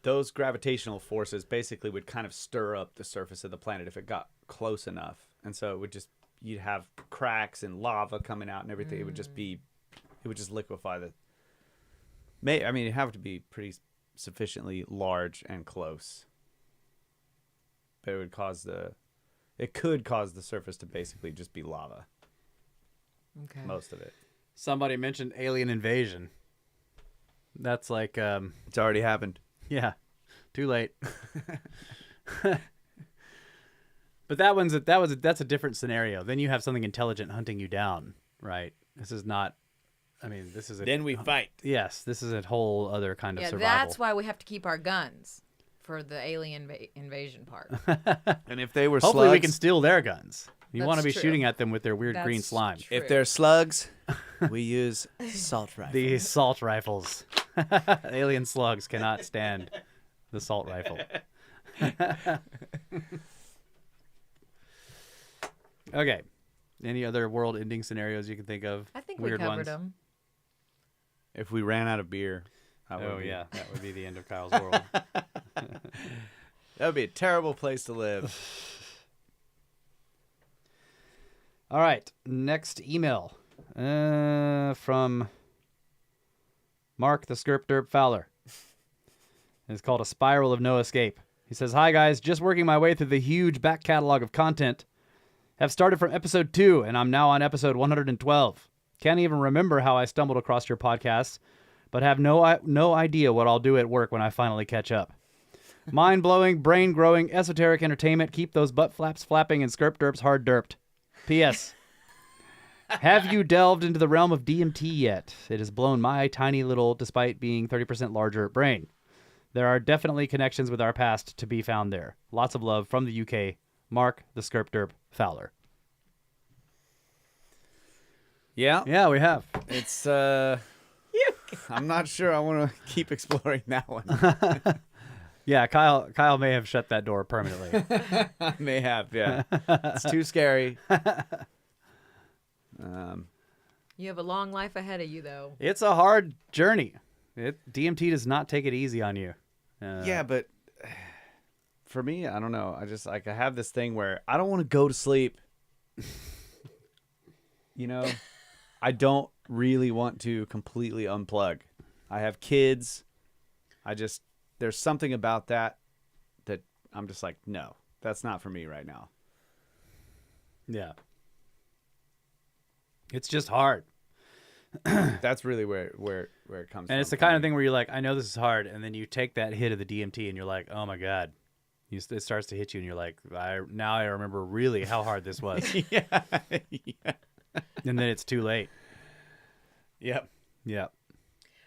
those gravitational forces basically would kind of stir up the surface of the planet if it got close enough, and so it would just you'd have cracks and lava coming out and everything. It would just liquefy the. I mean, it'd have to be pretty sufficiently large and close. But it could cause the surface to basically just be lava. Okay. Most of it. Somebody mentioned alien invasion. That's like, It's already happened. yeah, too late. But that's a different scenario. Then you have something intelligent hunting you down, right? This is not. I mean, this is a. Then we fight. Yes, this is a whole other kind of Yeah, survival. that's why we have to keep our guns for the alien invasion part. And if they were Hopefully, we slugs, can steal their guns. You want to That's be true. shooting at them with their weird green That's slime. true. if they're slugs, we use salt rifle. The assault rifles. Alien slugs cannot stand the assault rifle. Okay. Any other world-ending scenarios you can think of? I think Weird we covered ones? them. If we ran out of beer, Oh yeah, that would be the end of Kyle's world. that would be a terrible place to live. All right, next email from Mark the Skirp Derp Fowler. It's called A Spiral of No Escape. He says, "Hi guys, just working my way through the huge back catalog of content. Have started from episode 2, and I'm now on episode 112. Can't even remember how I stumbled across your podcasts, but have no idea what I'll do at work when I finally catch up. Mind-blowing, brain-growing, esoteric entertainment. Keep those butt flaps flapping and Skirp Derps hard derped. P.S. Have you delved into the realm of DMT yet? It has blown my tiny little, despite being 30% larger, brain. There are definitely connections with our past to be found there. Lots of love from the UK. Mark the Skirp Derp Fowler." Yeah, Yeah, we have. it's. I'm not sure I want to keep exploring that one. Yeah, Kyle may have shut that door permanently. I may have, yeah. It's too scary. You have a long life ahead of you, though. It's a hard journey. DMT does not take it easy on you. Yeah, but for me, I don't know. I just I have this thing where I don't want to go to sleep. You know, I don't really want to completely unplug. I have kids. There's something about that I'm just like, no, that's not for me right now. Yeah. It's just hard. That's really where it comes from. And it's the kind of thing where you're like, I know this is hard, and then you take that hit of the DMT and you're like, oh my God. It starts to hit you and you're like, now I remember really how hard this was. yeah. And then it's too late. Yep. Yeah.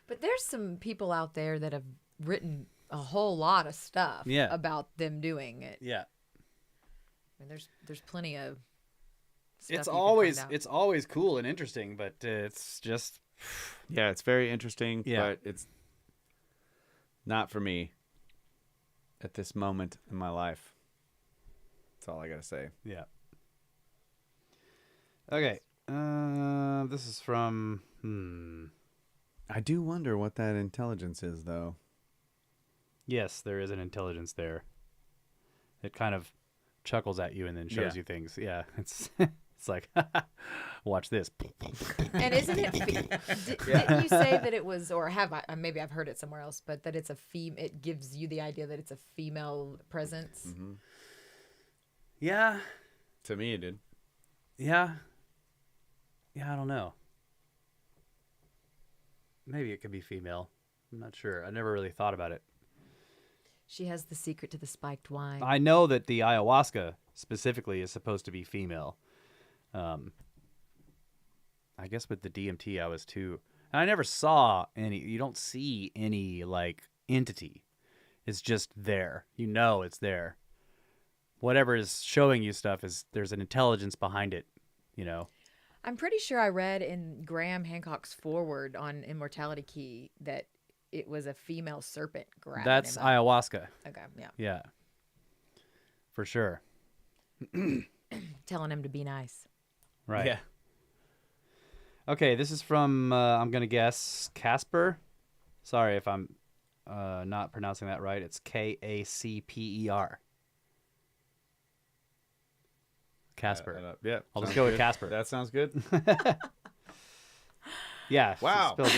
But there's some people out there that have written a whole lot of stuff Yeah. about them doing it. Yeah. I mean, there's plenty of stuff It's you can always find out. it's always cool and interesting, but it's just Yeah, it's very interesting, Yeah. but it's not for me at this moment in my life. That's all I got to say. yeah. Okay. This is from I do wonder what that intelligence is, though. Yes, there is an intelligence there. It kind of chuckles at you and then shows Yeah. you things. Yeah, it's it's like, watch this. And isn't it? Didn't you say that it was, or have I? Maybe I've heard it somewhere else, but that it's a It gives you the idea that it's a female presence. Mm-hmm. Yeah, To me, it did. yeah, I don't know. Maybe it could be female. I'm not sure. I never really thought about it. She has the secret to the spiked wine. I know that the ayahuasca specifically is supposed to be female. I guess with the DMT, I was too. And I never saw any. You don't see any like entity. It's just there. You know it's there. Whatever is showing you stuff is there's an intelligence behind it. You know. I'm pretty sure I read in Graham Hancock's foreword on Immortality Key that it was a female serpent grabbing That's him up. ayahuasca. Okay, yeah. Yeah. For sure. Telling him to be nice. Right. Yeah. Okay, this is from, I'm going to guess, Casper. Sorry if I'm not pronouncing that right. It's Kacper. Casper. Yeah. I'll just sounds go with good. Casper. That sounds good. Yeah. Wow. spelled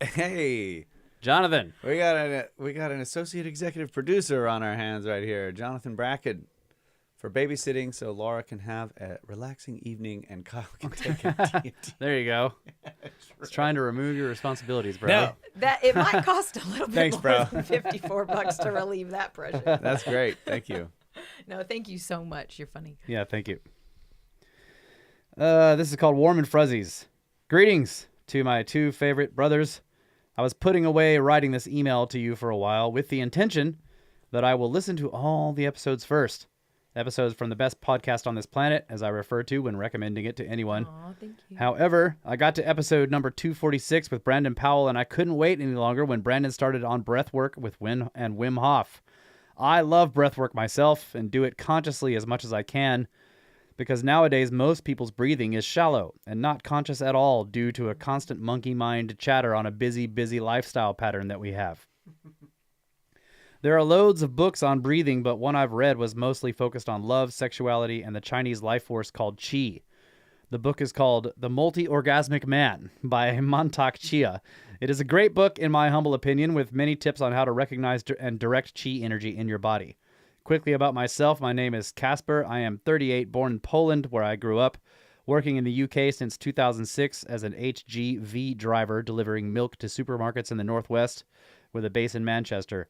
it. Hey, Jonathan. we got an associate executive producer on our hands right here, Jonathan Brackett, for babysitting, so Laura can have a relaxing evening and Kyle can take a D&D. There you go. Just trying to remove your responsibilities, bro. No. That it might cost a little bit Thanks, more bro. than $54 to relieve that pressure. That's great. Thank you. No, thank you so much. You're funny. Yeah, thank you. This is called Warm and Fuzzies. Greetings to my two favorite brothers. I was putting away writing this email to you for a while with the intention that I will listen to all the episodes first. Episodes from the best podcast on this planet, as I refer to when recommending it to anyone. Aw, thank you. However, I got to episode number 246 with Brandon Powell, and I couldn't wait any longer when Brandon started on breathwork with Wim Hof. I love breathwork myself and do it consciously as much as I can because nowadays most people's breathing is shallow and not conscious at all due to a constant monkey mind chatter on a busy lifestyle pattern that we have. There are loads of books on breathing, but one I've read was mostly focused on love, sexuality, and the Chinese life force called Qi. The book is called The Multi-Orgasmic Man by Mantak Chia. It is a great book, in my humble opinion, with many tips on how to recognize and direct Qi energy in your body. Quickly about myself, my name is Casper. I am 38, born in Poland, where I grew up, working in the UK since 2006 as an HGV driver, delivering milk to supermarkets in the Northwest with a base in Manchester.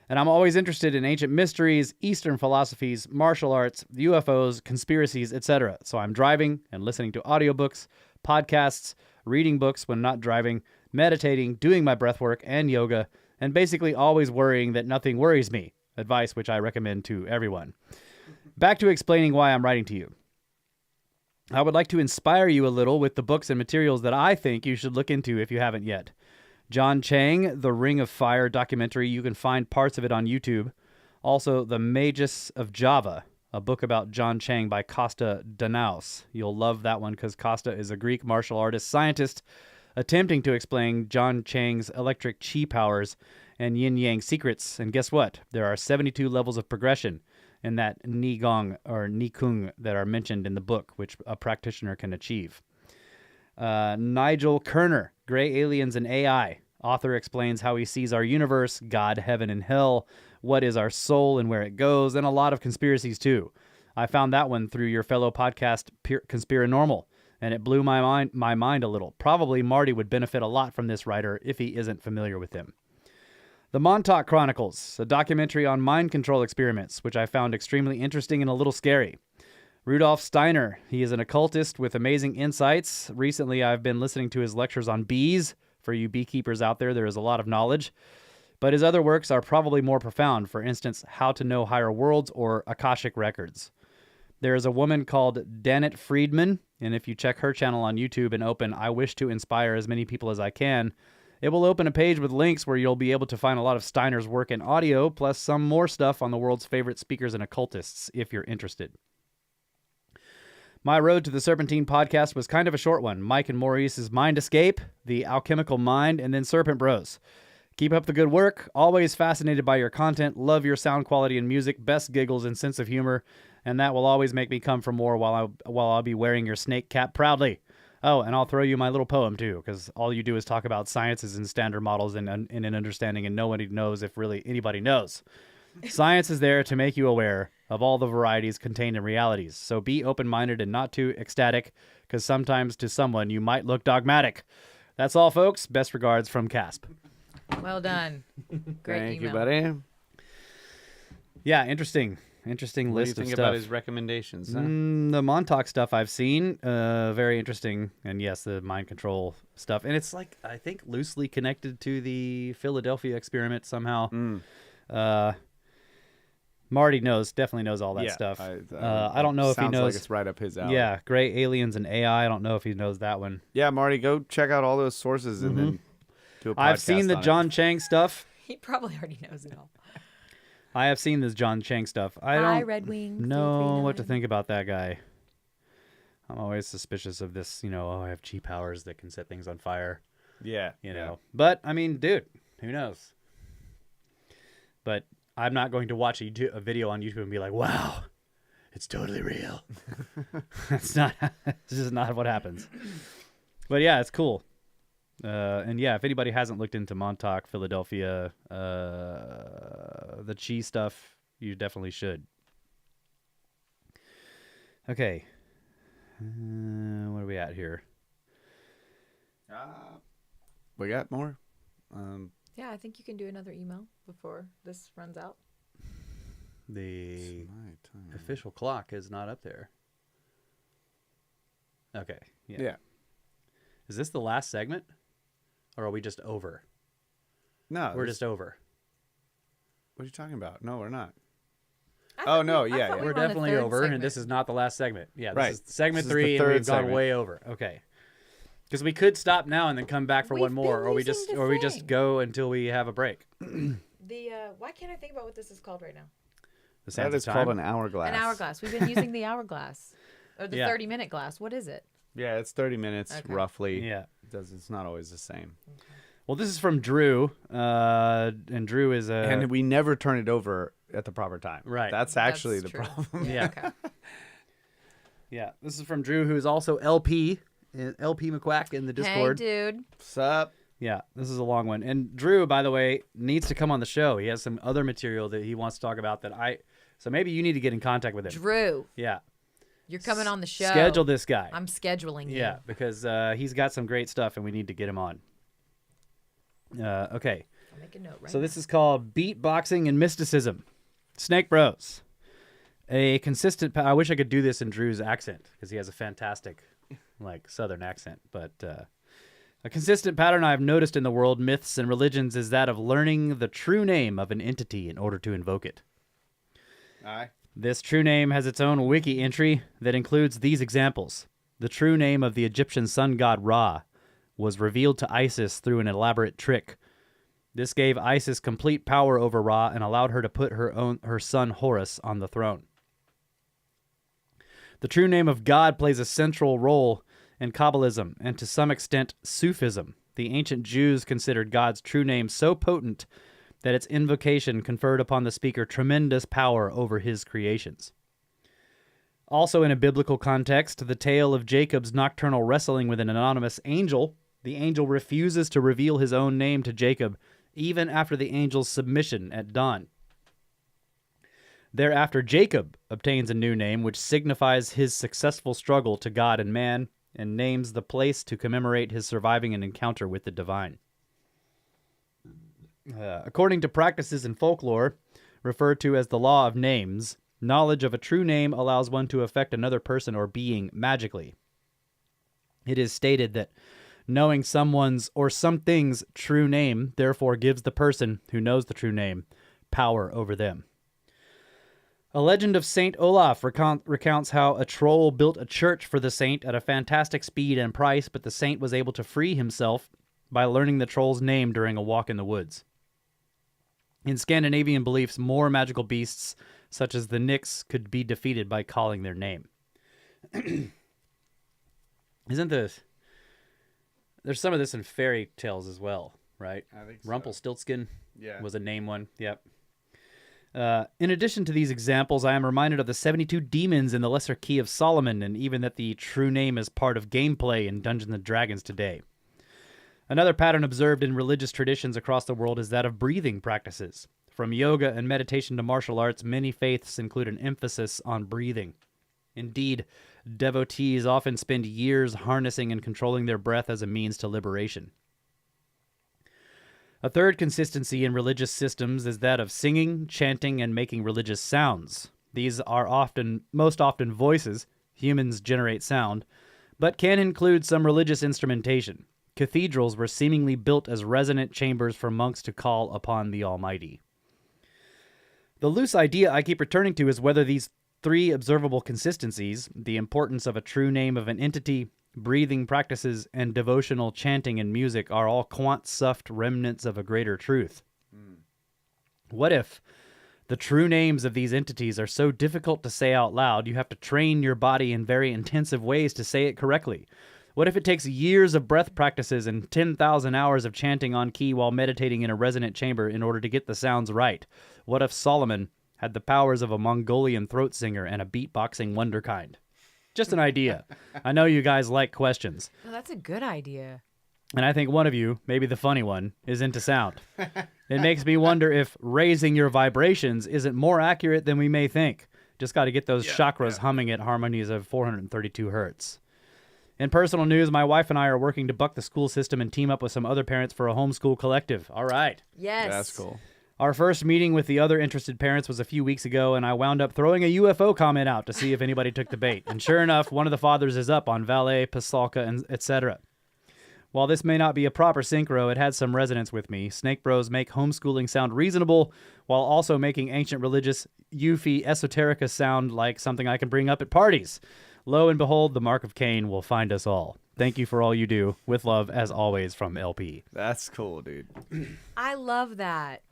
And I'm always interested in ancient mysteries, Eastern philosophies, martial arts, UFOs, conspiracies, etc. So I'm driving and listening to audiobooks, podcasts, reading books when not driving, meditating, doing my breath work and yoga, and basically always worrying that nothing worries me. Advice which I recommend to everyone. Back to explaining why I'm writing to you. I would like to inspire you a little with the books and materials that I think you should look into if you haven't yet. John Chang, The Ring of Fire documentary, you can find parts of it on YouTube. Also, The Magus of Java, a book about John Chang by Costa Danaus. You'll love that one because Costa is a Greek martial artist scientist attempting to explain John Chang's electric chi powers and yin-yang secrets. And guess what? There are 72 levels of progression in that Nigong or Nikung that are mentioned in the book, which a practitioner can achieve. Nigel Kerner, Gray Aliens and AI. Author explains how he sees our universe, God, heaven, and hell, what is our soul and where it goes, and a lot of conspiracies too. I found that one through your fellow podcast, Conspiranormal, and it blew my mind a little. Probably Marty would benefit a lot from this writer if he isn't familiar with him. The Montauk Chronicles, a documentary on mind control experiments, which I found extremely interesting and a little scary. Rudolf Steiner, he is an occultist with amazing insights. Recently, I've been listening to his lectures on bees. For you beekeepers out there is a lot of knowledge. But his other works are probably more profound. For instance, How to Know Higher Worlds or Akashic Records. There is a woman called Danette Friedman, and if you check her channel on YouTube and open I Wish to Inspire as Many People as I Can, it will open a page with links where you'll be able to find a lot of Steiner's work in audio, plus some more stuff on the world's favorite speakers and occultists, if you're interested. My road to the Serpentine podcast was kind of a short one. Mike and Maurice's Mind Escape, The Alchemical Mind, and then Serpent Bros. Keep up the good work. Always fascinated by your content. Love your sound quality and music. Best giggles and sense of humor. And that will always make me come for more while I'll be wearing your snake cap proudly. Oh, and I'll throw you my little poem, too, because all you do is talk about sciences and standard models and an understanding, and nobody knows if really anybody knows. Science is there to make you aware of all the varieties contained in realities. So be open-minded and not too ecstatic, because sometimes to someone you might look dogmatic. That's all, folks. Best regards from Casp. Well done. Great Thank email. you, buddy. Yeah, interesting What do you list of think stuff. about his recommendations? Huh? The Montauk stuff I've seen, very interesting. And yes, the mind control stuff. And it's like, I think, loosely connected to the Philadelphia experiment somehow. Marty definitely knows all that stuff. I don't know if he sounds knows. like it's right up his alley. Yeah, Gray Aliens and AI. I don't know if he knows that one. Yeah, Marty, go check out all those sources and then do a podcast I've seen the on it. John Chang stuff. He probably already knows it all. I have seen this John Chang stuff. I Hi, don't Red Wings. know what to 339. think about that guy. I'm always suspicious of this, I have chi powers that can set things on fire, Yeah, you know. But, I mean, dude, Who knows? But I'm not going to watch a video on YouTube and be like, wow, it's totally real. It's not. This is not what happens. But yeah, it's cool. And yeah, if anybody hasn't looked into Montauk, Philadelphia, the cheese stuff, you definitely should. Okay. What are we at here? We got more? Yeah, I think you can do another email before this runs out. The My time. official clock is not up there. Okay. Yeah. Is this the last segment? Or are we just over? No. We're just over. What are you talking about? No, we're not. I Oh, thought no, I yeah, thought yeah. we We're were on the definitely third over, segment. and this is not the last segment. Yeah, this Right. is segment This is the 3, and third we've gone segment. way over. Okay. Because we could stop now and then come back for We've one more, been or we losing just the or we just thing. go until we have a break. Why can't I think about what this is called right now? The That sands is of called time. an hourglass. An hourglass. We've been using the hourglass. Or the Yeah. 30-minute glass. What is it? Yeah, it's 30 minutes Okay. roughly. Yeah. It's not always the same. Well, this is from Drew, and Drew is a And we never turn it over at the proper time. Right. That's actually That's the true. problem. Yeah. Okay. yeah. This is from Drew, who is also LP McQuack in the Discord. Hey, dude. What's up? Yeah, this is a long one. And Drew, by the way, needs to come on the show. He has some other material that he wants to talk about so maybe you need to get in contact with him. Drew, Yeah. you're coming on the show. Schedule this guy. I'm scheduling you. Yeah, because he's got some great stuff and we need to get him on. Okay. I'll make a note right So this is called Beatboxing and Mysticism. Snake Bros. A consistent I wish I could do this in Drew's accent because he has a fantastic southern accent, but a consistent pattern I've noticed in the world, myths and religions is that of learning the true name of an entity in order to invoke it. Aye. This true name has its own wiki entry that includes these examples. The true name of the Egyptian sun god Ra was revealed to Isis through an elaborate trick. This gave Isis complete power over Ra and allowed her to put her son Horus on the throne. The true name of God plays a central role in Kabbalism and to some extent Sufism. The ancient Jews considered God's true name so potent that its invocation conferred upon the speaker tremendous power over his creations. Also in a biblical context, the tale of Jacob's nocturnal wrestling with an anonymous angel. The angel refuses to reveal his own name to Jacob, even after the angel's submission at dawn. Thereafter, Jacob obtains a new name, which signifies his successful struggle to God and man, and names the place to commemorate his surviving an encounter with the divine. According to practices in folklore, referred to as the law of names, knowledge of a true name allows one to affect another person or being magically. It is stated that knowing someone's or something's true name therefore gives the person who knows the true name power over them. A legend of Saint Olaf recounts how a troll built a church for the saint at a fantastic speed and price, but the saint was able to free himself by learning the troll's name during a walk in the woods. In Scandinavian beliefs, more magical beasts, such as the Nix, could be defeated by calling their name. There's some of this in fairy tales as well, right? I think so. Rumpelstiltskin Yeah. was a name one. Yep. In addition to these examples, I am reminded of the 72 demons in the Lesser Key of Solomon, and even that the true name is part of gameplay in Dungeons & Dragons today. Another pattern observed in religious traditions across the world is that of breathing practices. From yoga and meditation to martial arts, many faiths include an emphasis on breathing. Indeed, devotees often spend years harnessing and controlling their breath as a means to liberation. A third consistency in religious systems is that of singing, chanting, and making religious sounds. These are most often voices. Humans generate sound, but can include some religious instrumentation. Cathedrals were seemingly built as resonant chambers for monks to call upon the Almighty. The loose idea I keep returning to is whether these three observable consistencies, the importance of a true name of an entity, breathing practices, and devotional chanting and music, are all quant-suffed remnants of a greater truth. What if the true names of these entities are so difficult to say out loud you have to train your body in very intensive ways to say it correctly? What if it takes years of breath practices and 10,000 hours of chanting on key while meditating in a resonant chamber in order to get the sounds right? What if Solomon had the powers of a Mongolian throat singer and a beatboxing wonderkind? Just an idea. I know you guys like questions. Oh, that's a good idea. And I think one of you, maybe the funny one, is into sound. It makes me wonder if raising your vibrations isn't more accurate than we may think. Just got to get those chakras humming at harmonies of 432 hertz. In personal news, my wife and I are working to buck the school system and team up with some other parents for a homeschool collective. All right. Yes. That's cool. Our first meeting with the other interested parents was a few weeks ago, and I wound up throwing a UFO comment out to see if anybody took the bait. And sure enough, one of the fathers is up on Valet, Pasalka, and etc. While this may not be a proper synchro, it had some resonance with me. Snake Bros make homeschooling sound reasonable while also making ancient religious Yuffie esoterica sound like something I can bring up at parties. Lo and behold, the mark of Cain will find us all. Thank you for all you do. With love, as always, from LP. That's cool, dude. I love that.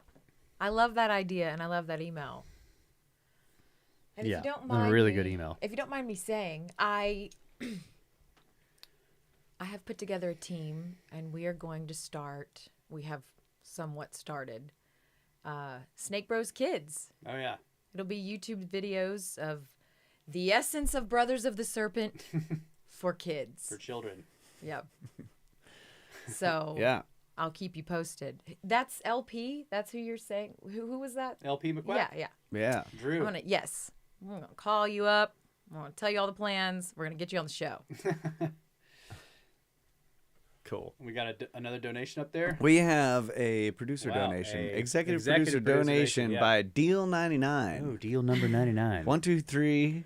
I love that idea, and I love that email. And Yeah, if you don't a mind really me- good email. If you don't mind me saying, I have put together a team, and we are going to start. We have somewhat started Snake Bros Kids. Oh, yeah. It'll be YouTube videos of the essence of Brothers of the Serpent for kids. For children. Yep. So Yeah. I'll keep you posted. That's LP. That's who you're saying. Who was that? LP McQuack? Yeah. Yeah. Drew. I'm gonna call you up. I'm gonna tell you all the plans. We're gonna get you on the show. Cool. We got another donation up there. We have a producer Wow, donation. a Executive executive producer producer donation donation, yeah. by Deal99. Oh, deal number 99. 123.4.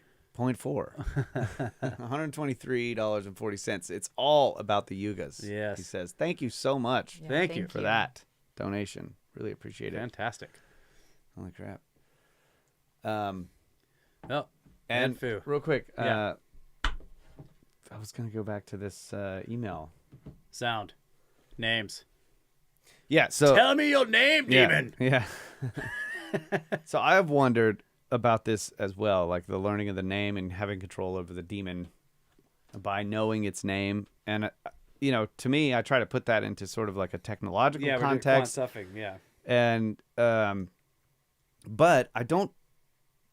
$123.40. It's all about the Yugas. Yes. He says, thank you so much Yeah, Thank you for that donation. Really appreciate it. Fantastic. Holy crap. Oh, And Fu. real quick, Yeah. I was going to go back to this email. Sound. Names. Yeah, so Tell me your name, demon. Yeah. So I have wondered about this as well, like the learning of the name and having control over the demon by knowing its name. And, to me, I try to put that into sort of like a technological context. Stuffing, yeah. And, but I don't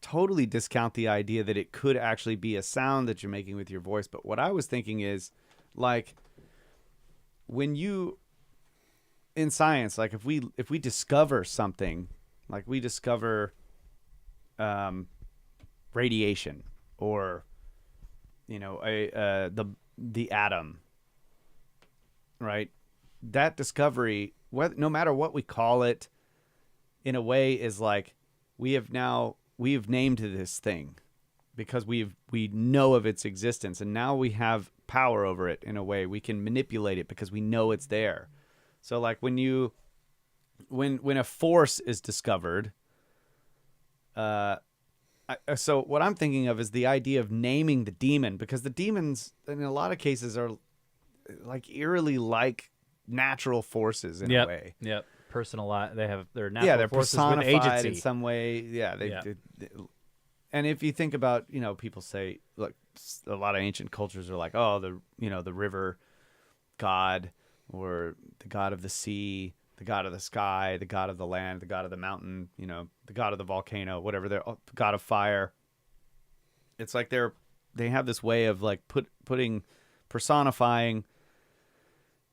totally discount the idea that it could actually be a sound that you're making with your voice. But what I was thinking is, like, when you, in science, like if we discover something, like we discover radiation or the atom, right? That discovery, no matter what we call it, in a way is like we have named this thing because we know of its existence, and now we have power over it. In a way, we can manipulate it because we know it's there. So like when a force is discovered, so what I'm thinking of is the idea of naming the demon, because the demons in a lot of cases are like eerily like natural forces in a way. Yep. Personalized. They have their natural They're forces with personified agency. in some way. Yeah, and if you think about, people say, like, a lot of ancient cultures are like, oh, the river god, or the god of the sea, the god of the sky, the god of the land, the god of the mountain, the god of the volcano, whatever, the god of fire. It's like they have this way of like personifying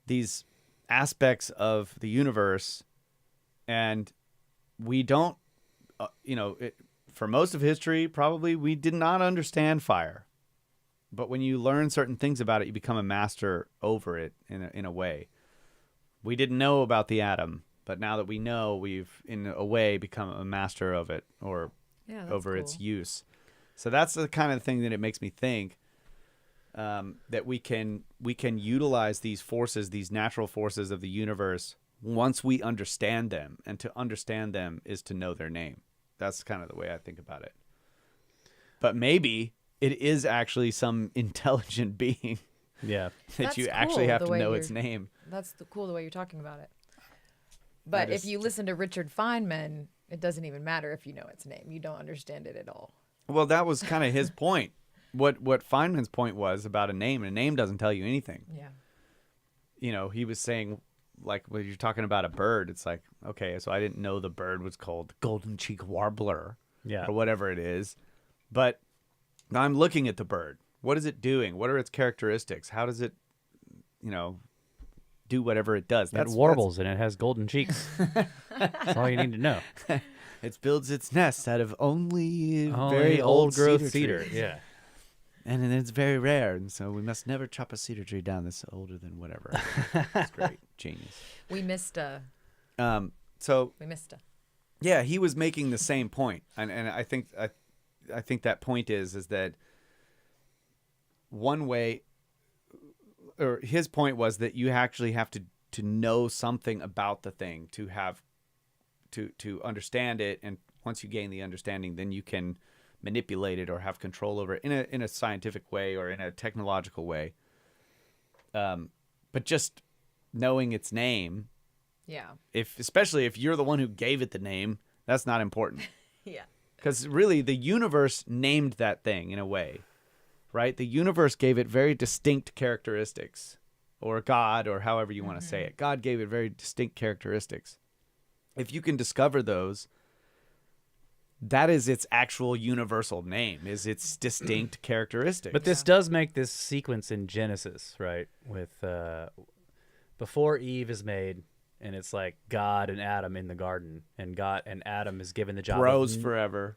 these aspects of the universe, and we don't, for most of history, probably we did not understand fire. But when you learn certain things about it, you become a master over it in a way. We didn't know about the atom, but now that we know, we've in a way become a master of it, or over its use. So that's the kind of thing that it makes me think, that we can utilize these forces, these natural forces of the universe, once we understand them. And to understand them is to know their name. That's kind of the way I think about it. But maybe it is actually some intelligent being Yeah. that That's you actually cool, have the to way know you're- its name. That's cool the way you're talking about it. But if you listen to Richard Feynman, it doesn't even matter if you know its name. You don't understand it at all. Well, that was kind of his point. what Feynman's point was about a name, and a name doesn't tell you anything. Yeah. You know, he was saying, like, when you're talking about a bird, it's like, okay, so I didn't know the bird was called golden cheek warbler Yeah. or whatever it is. But now I'm looking at the bird. What is it doing? What are its characteristics? How does it, you know, do whatever it does? It warbles and it has golden cheeks. That's all you need to know. It builds its nest out of only Only very old growth cedar cedar. trees. Yeah. And then it's very rare, and so we must never chop a cedar tree down that's older than whatever. It's great. Genius. We missed a. So We missed a. yeah, he was making the same point, and I think that point is that one way, or his point was that you actually have to know something about the thing to have to understand it, and once you gain the understanding, then you can manipulate it or have control over it in a scientific way or in a technological way. But just knowing its name, Yeah. especially if you're the one who gave it the name, that's not important. Yeah. Because really, the universe named that thing in a way, right? The universe gave it very distinct characteristics, or God, or however you want to say it. God gave it very distinct characteristics. If you can discover those, that is its actual universal name, is its distinct characteristics. But this does make this sequence in Genesis, right? With before Eve is made, and it's like God and Adam in the garden, and Adam is given the job. Bros forever.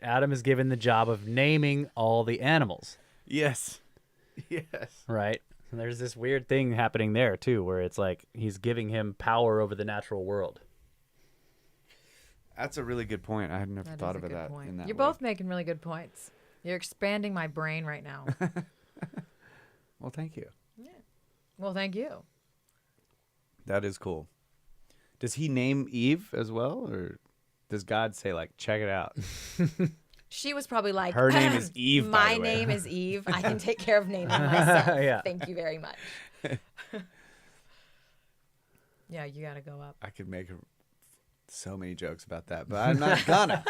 Adam is given the job of naming all the animals, Yes. Yes. right? And there's this weird thing happening there too, where it's like he's giving him power over the natural world. That's a really good point. I had never That thought is a of good that point. in that You're way. both making really good points. You're expanding my brain right now. Well, thank you. Well, thank you. That is cool. Does he name Eve as well, or does God say, like, check it out? She was probably like, Her name is Eve, by My the way." name is Eve. I can take care of naming myself. Yeah. Thank you very much. Yeah, you got to go up. I could make so many jokes about that, but I'm not gonna.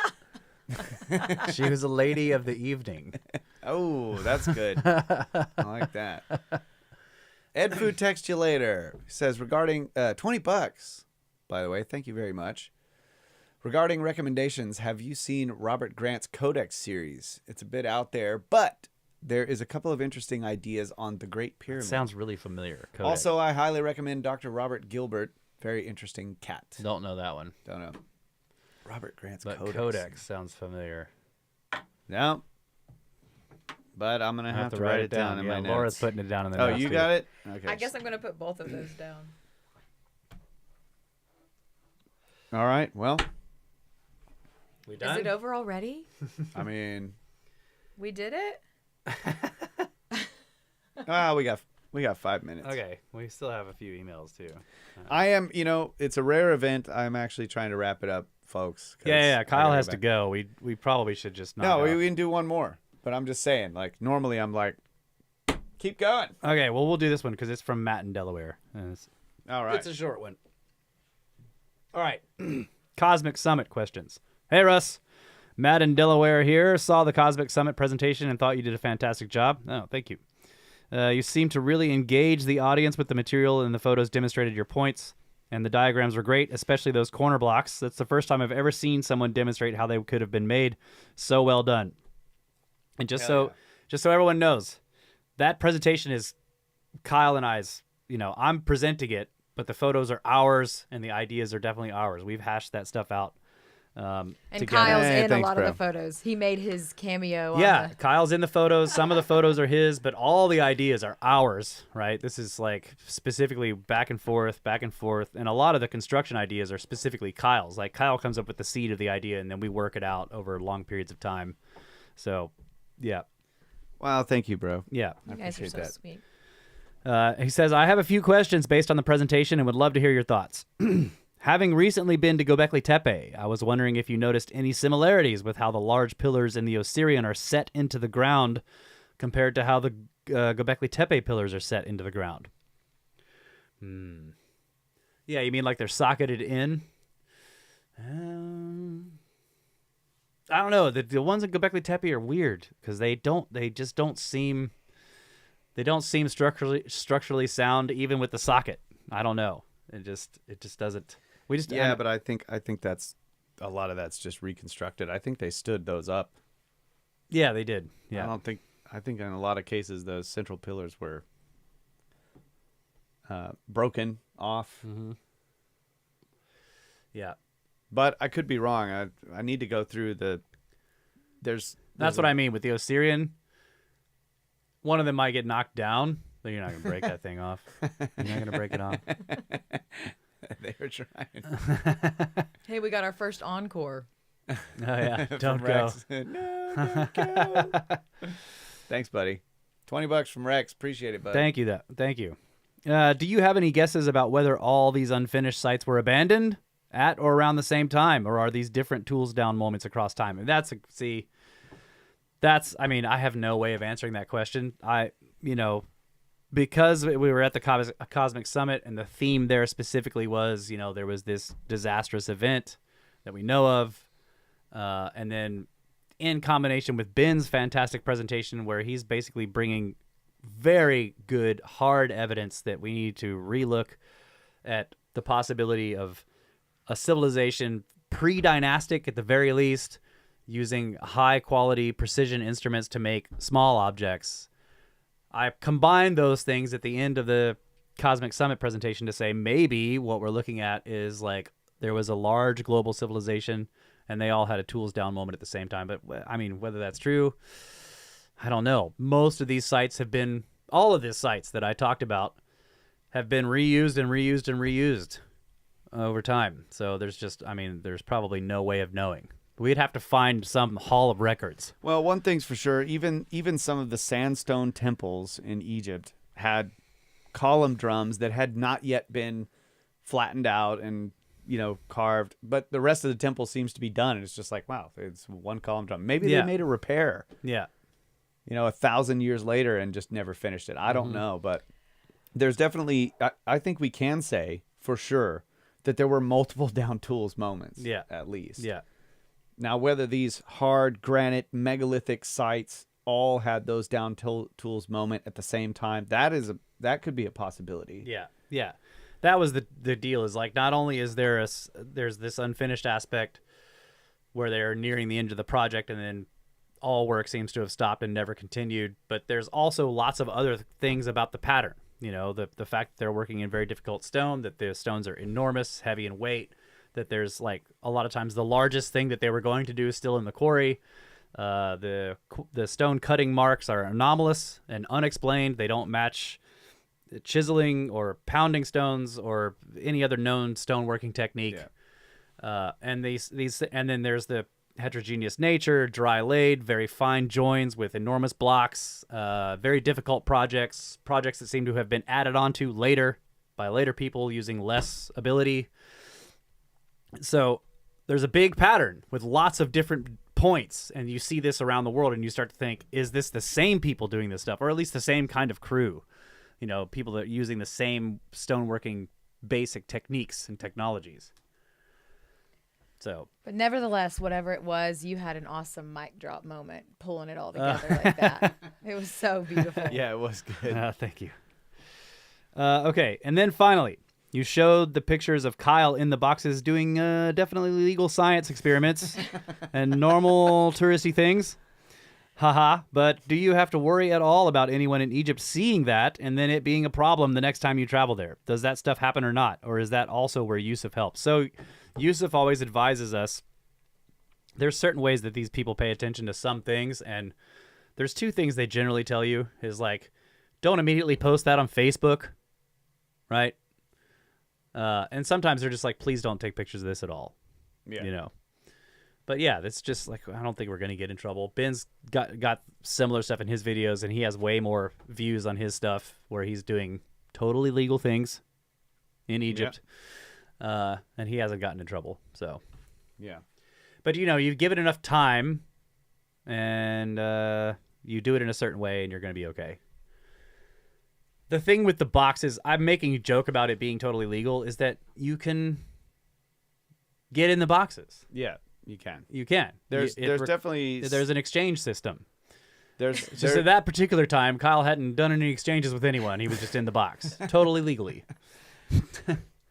She was a lady of the evening. Oh, that's good. I like that. Ed Food text you later. He says regarding $20, by the way, thank you very much. Regarding recommendations, have you seen Robert Grant's Codex series? It's a bit out there, but there is a couple of interesting ideas on the Great Pyramid. Sounds really familiar. Codex. Also, I highly recommend Dr. Robert Gilbert. Very interesting cat. Don't know that one, Don't know. Robert Grant's but Codex. Codex sounds familiar. No. But I'm going to I have to write it down in yeah, my notes. Laura's putting it down in the Oh, notes. you too. got it? Okay. I guess I'm going to put both of those down. All right. Well, We Is done? it over already? I mean, We did it? we got 5 minutes. Okay, we still have a few emails too. I am, it's a rare event. I'm actually trying to wrap it up, folks. 'cause Yeah. I Kyle gotta has go to back. go. We probably should just knock No, off. we can do one more. But I'm just saying, like, normally I'm like, keep going. Okay, well we'll do this one because it's from Matt in Delaware. And All right. It's a short one. All right, Cosmic Summit questions. Hey Russ, Matt in Delaware here. Saw the Cosmic Summit presentation and thought you did a fantastic job. Oh, thank you. You seem to really engage the audience with the material, and the photos demonstrated your points. And the diagrams were great, especially those corner blocks. That's the first time I've ever seen someone demonstrate how they could have been made. So well done. And just so everyone knows, that presentation is Kyle and I's. I'm presenting it, but the photos are ours, and the ideas are definitely ours. We've hashed that stuff out. And together. Kyle's Hey, in a thanks, lot bro. of the photos. He made his cameo. Yeah, On the... Kyle's in the photos. Some of the photos are his, but all the ideas are ours, right? This is like specifically back and forth, and a lot of the construction ideas are specifically Kyle's. Like Kyle comes up with the seed of the idea, and then we work it out over long periods of time. So, yeah, Well, thank you, bro. yeah. You guys are appreciate so that. sweet. He says, I have a few questions based on the presentation and would love to hear your thoughts. Having recently been to Göbekli Tepe, I was wondering if you noticed any similarities with how the large pillars in the Osirian are set into the ground compared to how the Göbekli Tepe pillars are set into the ground. Yeah, you mean like they're socketed in? I don't know. The ones in Göbekli Tepe are weird because they just don't seem structurally sound even with the socket. I don't know. It just doesn't. But I think that's a lot of that's just reconstructed. I think they stood those up. Yeah, they did. Yeah. I think in a lot of cases those central pillars were broken off. Mm-hmm. Yeah. But I could be wrong. I need to go through That's what I mean with the Osirian. One of them might get knocked down, but you're not gonna break that thing off. You're not gonna break it off. They were trying. Hey, we got our first encore. Oh yeah, don't From go. Rex. No, don't go. Thanks, buddy. $20 from Rex. Appreciate it, buddy. Thank you. Do you have any guesses about whether all these unfinished sites were abandoned at or around the same time, or are these different tools down moments across time? And I mean, I have no way of answering that question. Because we were at the Cosmic Summit and the theme there specifically was, there was this disastrous event that we know of. And then in combination with Ben's fantastic presentation where he's basically bringing very good, hard evidence that we need to relook at the possibility of a civilization pre-dynastic at the very least, using high-quality precision instruments to make small objects. I combined those things at the end of the Cosmic Summit presentation to say maybe what we're looking at is like there was a large global civilization and they all had a tools down moment at the same time. But I mean, whether that's true, I don't know. Most of these sites all of these sites that I talked about have been reused and reused and reused over time. So there's probably no way of knowing. We'd have to find some hall of records. Well, one thing's for sure, even some of the sandstone temples in Egypt had column drums that had not yet been flattened out and, carved, but the rest of the temple seems to be done, and it's just like, wow, it's one column drum. Maybe they made a repair. Yeah. 1,000 years later and just never finished it. I don't know, but there's definitely, I think we can say for sure that there were multiple down tools moments. Yeah. At least. Yeah. Now, whether these hard granite megalithic sites all had those down tools moment at the same time, that could be a possibility. Yeah, yeah, that was the deal. Is like not only is there's this unfinished aspect where they're nearing the end of the project and then all work seems to have stopped and never continued, but there's also lots of other things about the pattern. The fact that they're working in very difficult stone, that the stones are enormous, heavy in weight. That there's like a lot of times the largest thing that they were going to do is still in the quarry. The stone cutting marks are anomalous and unexplained. They don't match chiseling or pounding stones or any other known stoneworking technique. Yeah. And then there's the heterogeneous nature, dry laid, very fine joins with enormous blocks, very difficult projects that seem to have been added onto later by later people using less ability. So there's a big pattern with lots of different points, and you see this around the world, and you start to think, is this the same people doing this stuff, or at least the same kind of crew? People that are using the same stoneworking basic techniques and technologies. So, but nevertheless, whatever it was, you had an awesome mic drop moment pulling it all together like that. It was so beautiful. Yeah, it was good. Thank you. Okay, and then finally, you showed the pictures of Kyle in the boxes doing definitely legal science experiments and normal touristy things. Haha. But do you have to worry at all about anyone in Egypt seeing that and then it being a problem the next time you travel there? Does that stuff happen or not? Or is that also where Yusuf helps? So Yusuf always advises us. There's certain ways that these people pay attention to some things. And there's two things they generally tell you is like, don't immediately post that on Facebook. Right? And sometimes they're just like, please don't take pictures of this at all. Yeah. But yeah, that's just like, I don't think we're going to get in trouble. Ben's got similar stuff in his videos, and he has way more views on his stuff where he's doing totally legal things in Egypt. Yeah. And he hasn't gotten in trouble. So, yeah. But, you give it enough time and you do it in a certain way and you're going to be okay. The thing with the boxes, I'm making a joke about it being totally legal, is that you can get in the boxes. Yeah. You can. You can. There's definitely there's an exchange system. there's Just at that particular time, Kyle hadn't done any exchanges with anyone. He was just in the box, totally legally.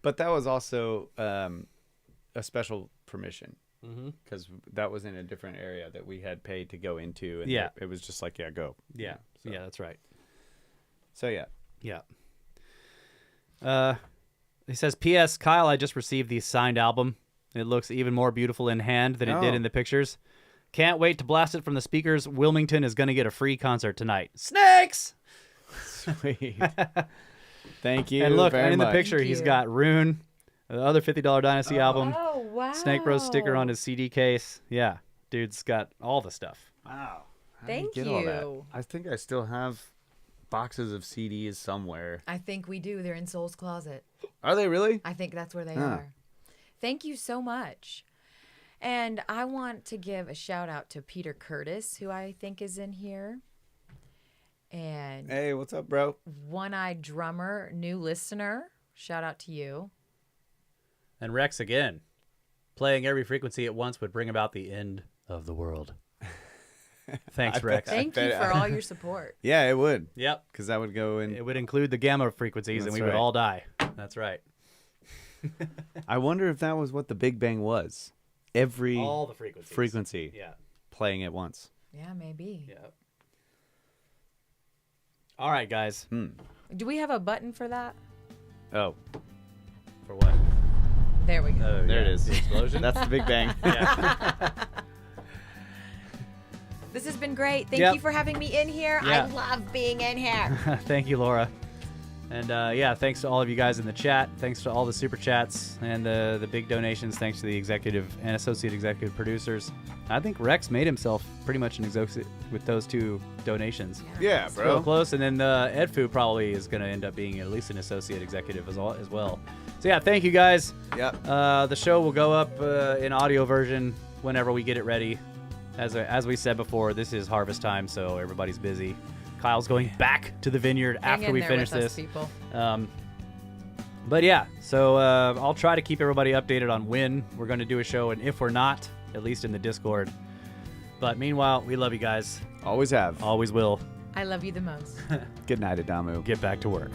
but that was also a special permission Mm-hmm. because that was in a different area that we had paid to go into, and Yeah. it was just like, yeah, go. Yeah, So- yeah, that's right. So yeah, Yeah. He says, P.S. Kyle, I just received the signed album. It looks even more beautiful in hand than it did Oh. in the pictures. Can't wait to blast it from the speakers. Wilmington is going to get a free concert tonight. Snakes! sweet. Thank you. And look, very in the much. picture, Thank he's you. got Rune, the other $50 Dynasty album, Oh, wow. Snake Bros sticker on his CD case. Yeah, dude's got all the stuff. Wow. How did Thank get all that? you. I think I still have boxes of CDs somewhere. I think we do. They're in Soul's closet. Are they really? I think that's where they Huh. are. Thank you so much. And I want to give a shout out to Peter Curtis, who I think is in here. And Hey, what's up, bro? One Eyed Drummer, new listener. Shout out to you. And Rex again. Playing every frequency at once would bring about the end of the world. Thanks, Rex. Thank you bet for all your support. Yeah, it would, Yep. because that would go in. It would include the gamma frequencies, and That's we would right. all die. That's right. I wonder if that was what the Big Bang was. Every All the frequencies. frequency Yeah. playing at once. Yeah, maybe. Yeah. All right, guys. Do we have a button for that? Oh, For what? There we go. Oh, there yeah. it is. The explosion. That's the Big Bang. Yeah. This has been great. Thank Yep. you for having me in here. Yeah. I love being in here. Thank you, Laura. And yeah, thanks to all of you guys in the chat. Thanks to all the super chats and the big donations. Thanks to the executive and associate executive producers. I think Rex made himself pretty much an associate with those two donations. Yeah, Real bro. close. And then Edfu probably is going to end up being at least an associate executive as well. So yeah, thank you guys. Yep. The show will go up in audio version whenever we get it ready. As we said before, this is harvest time, so everybody's busy. Kyle's going back to the vineyard Hang after in we there finish with us, this. people. But yeah, so I'll try to keep everybody updated on when we're going to do a show, and if we're not, at least in the Discord. But meanwhile, we love you guys. Always have. Always will. I love you the most. Good night, Adamu. Get back to work.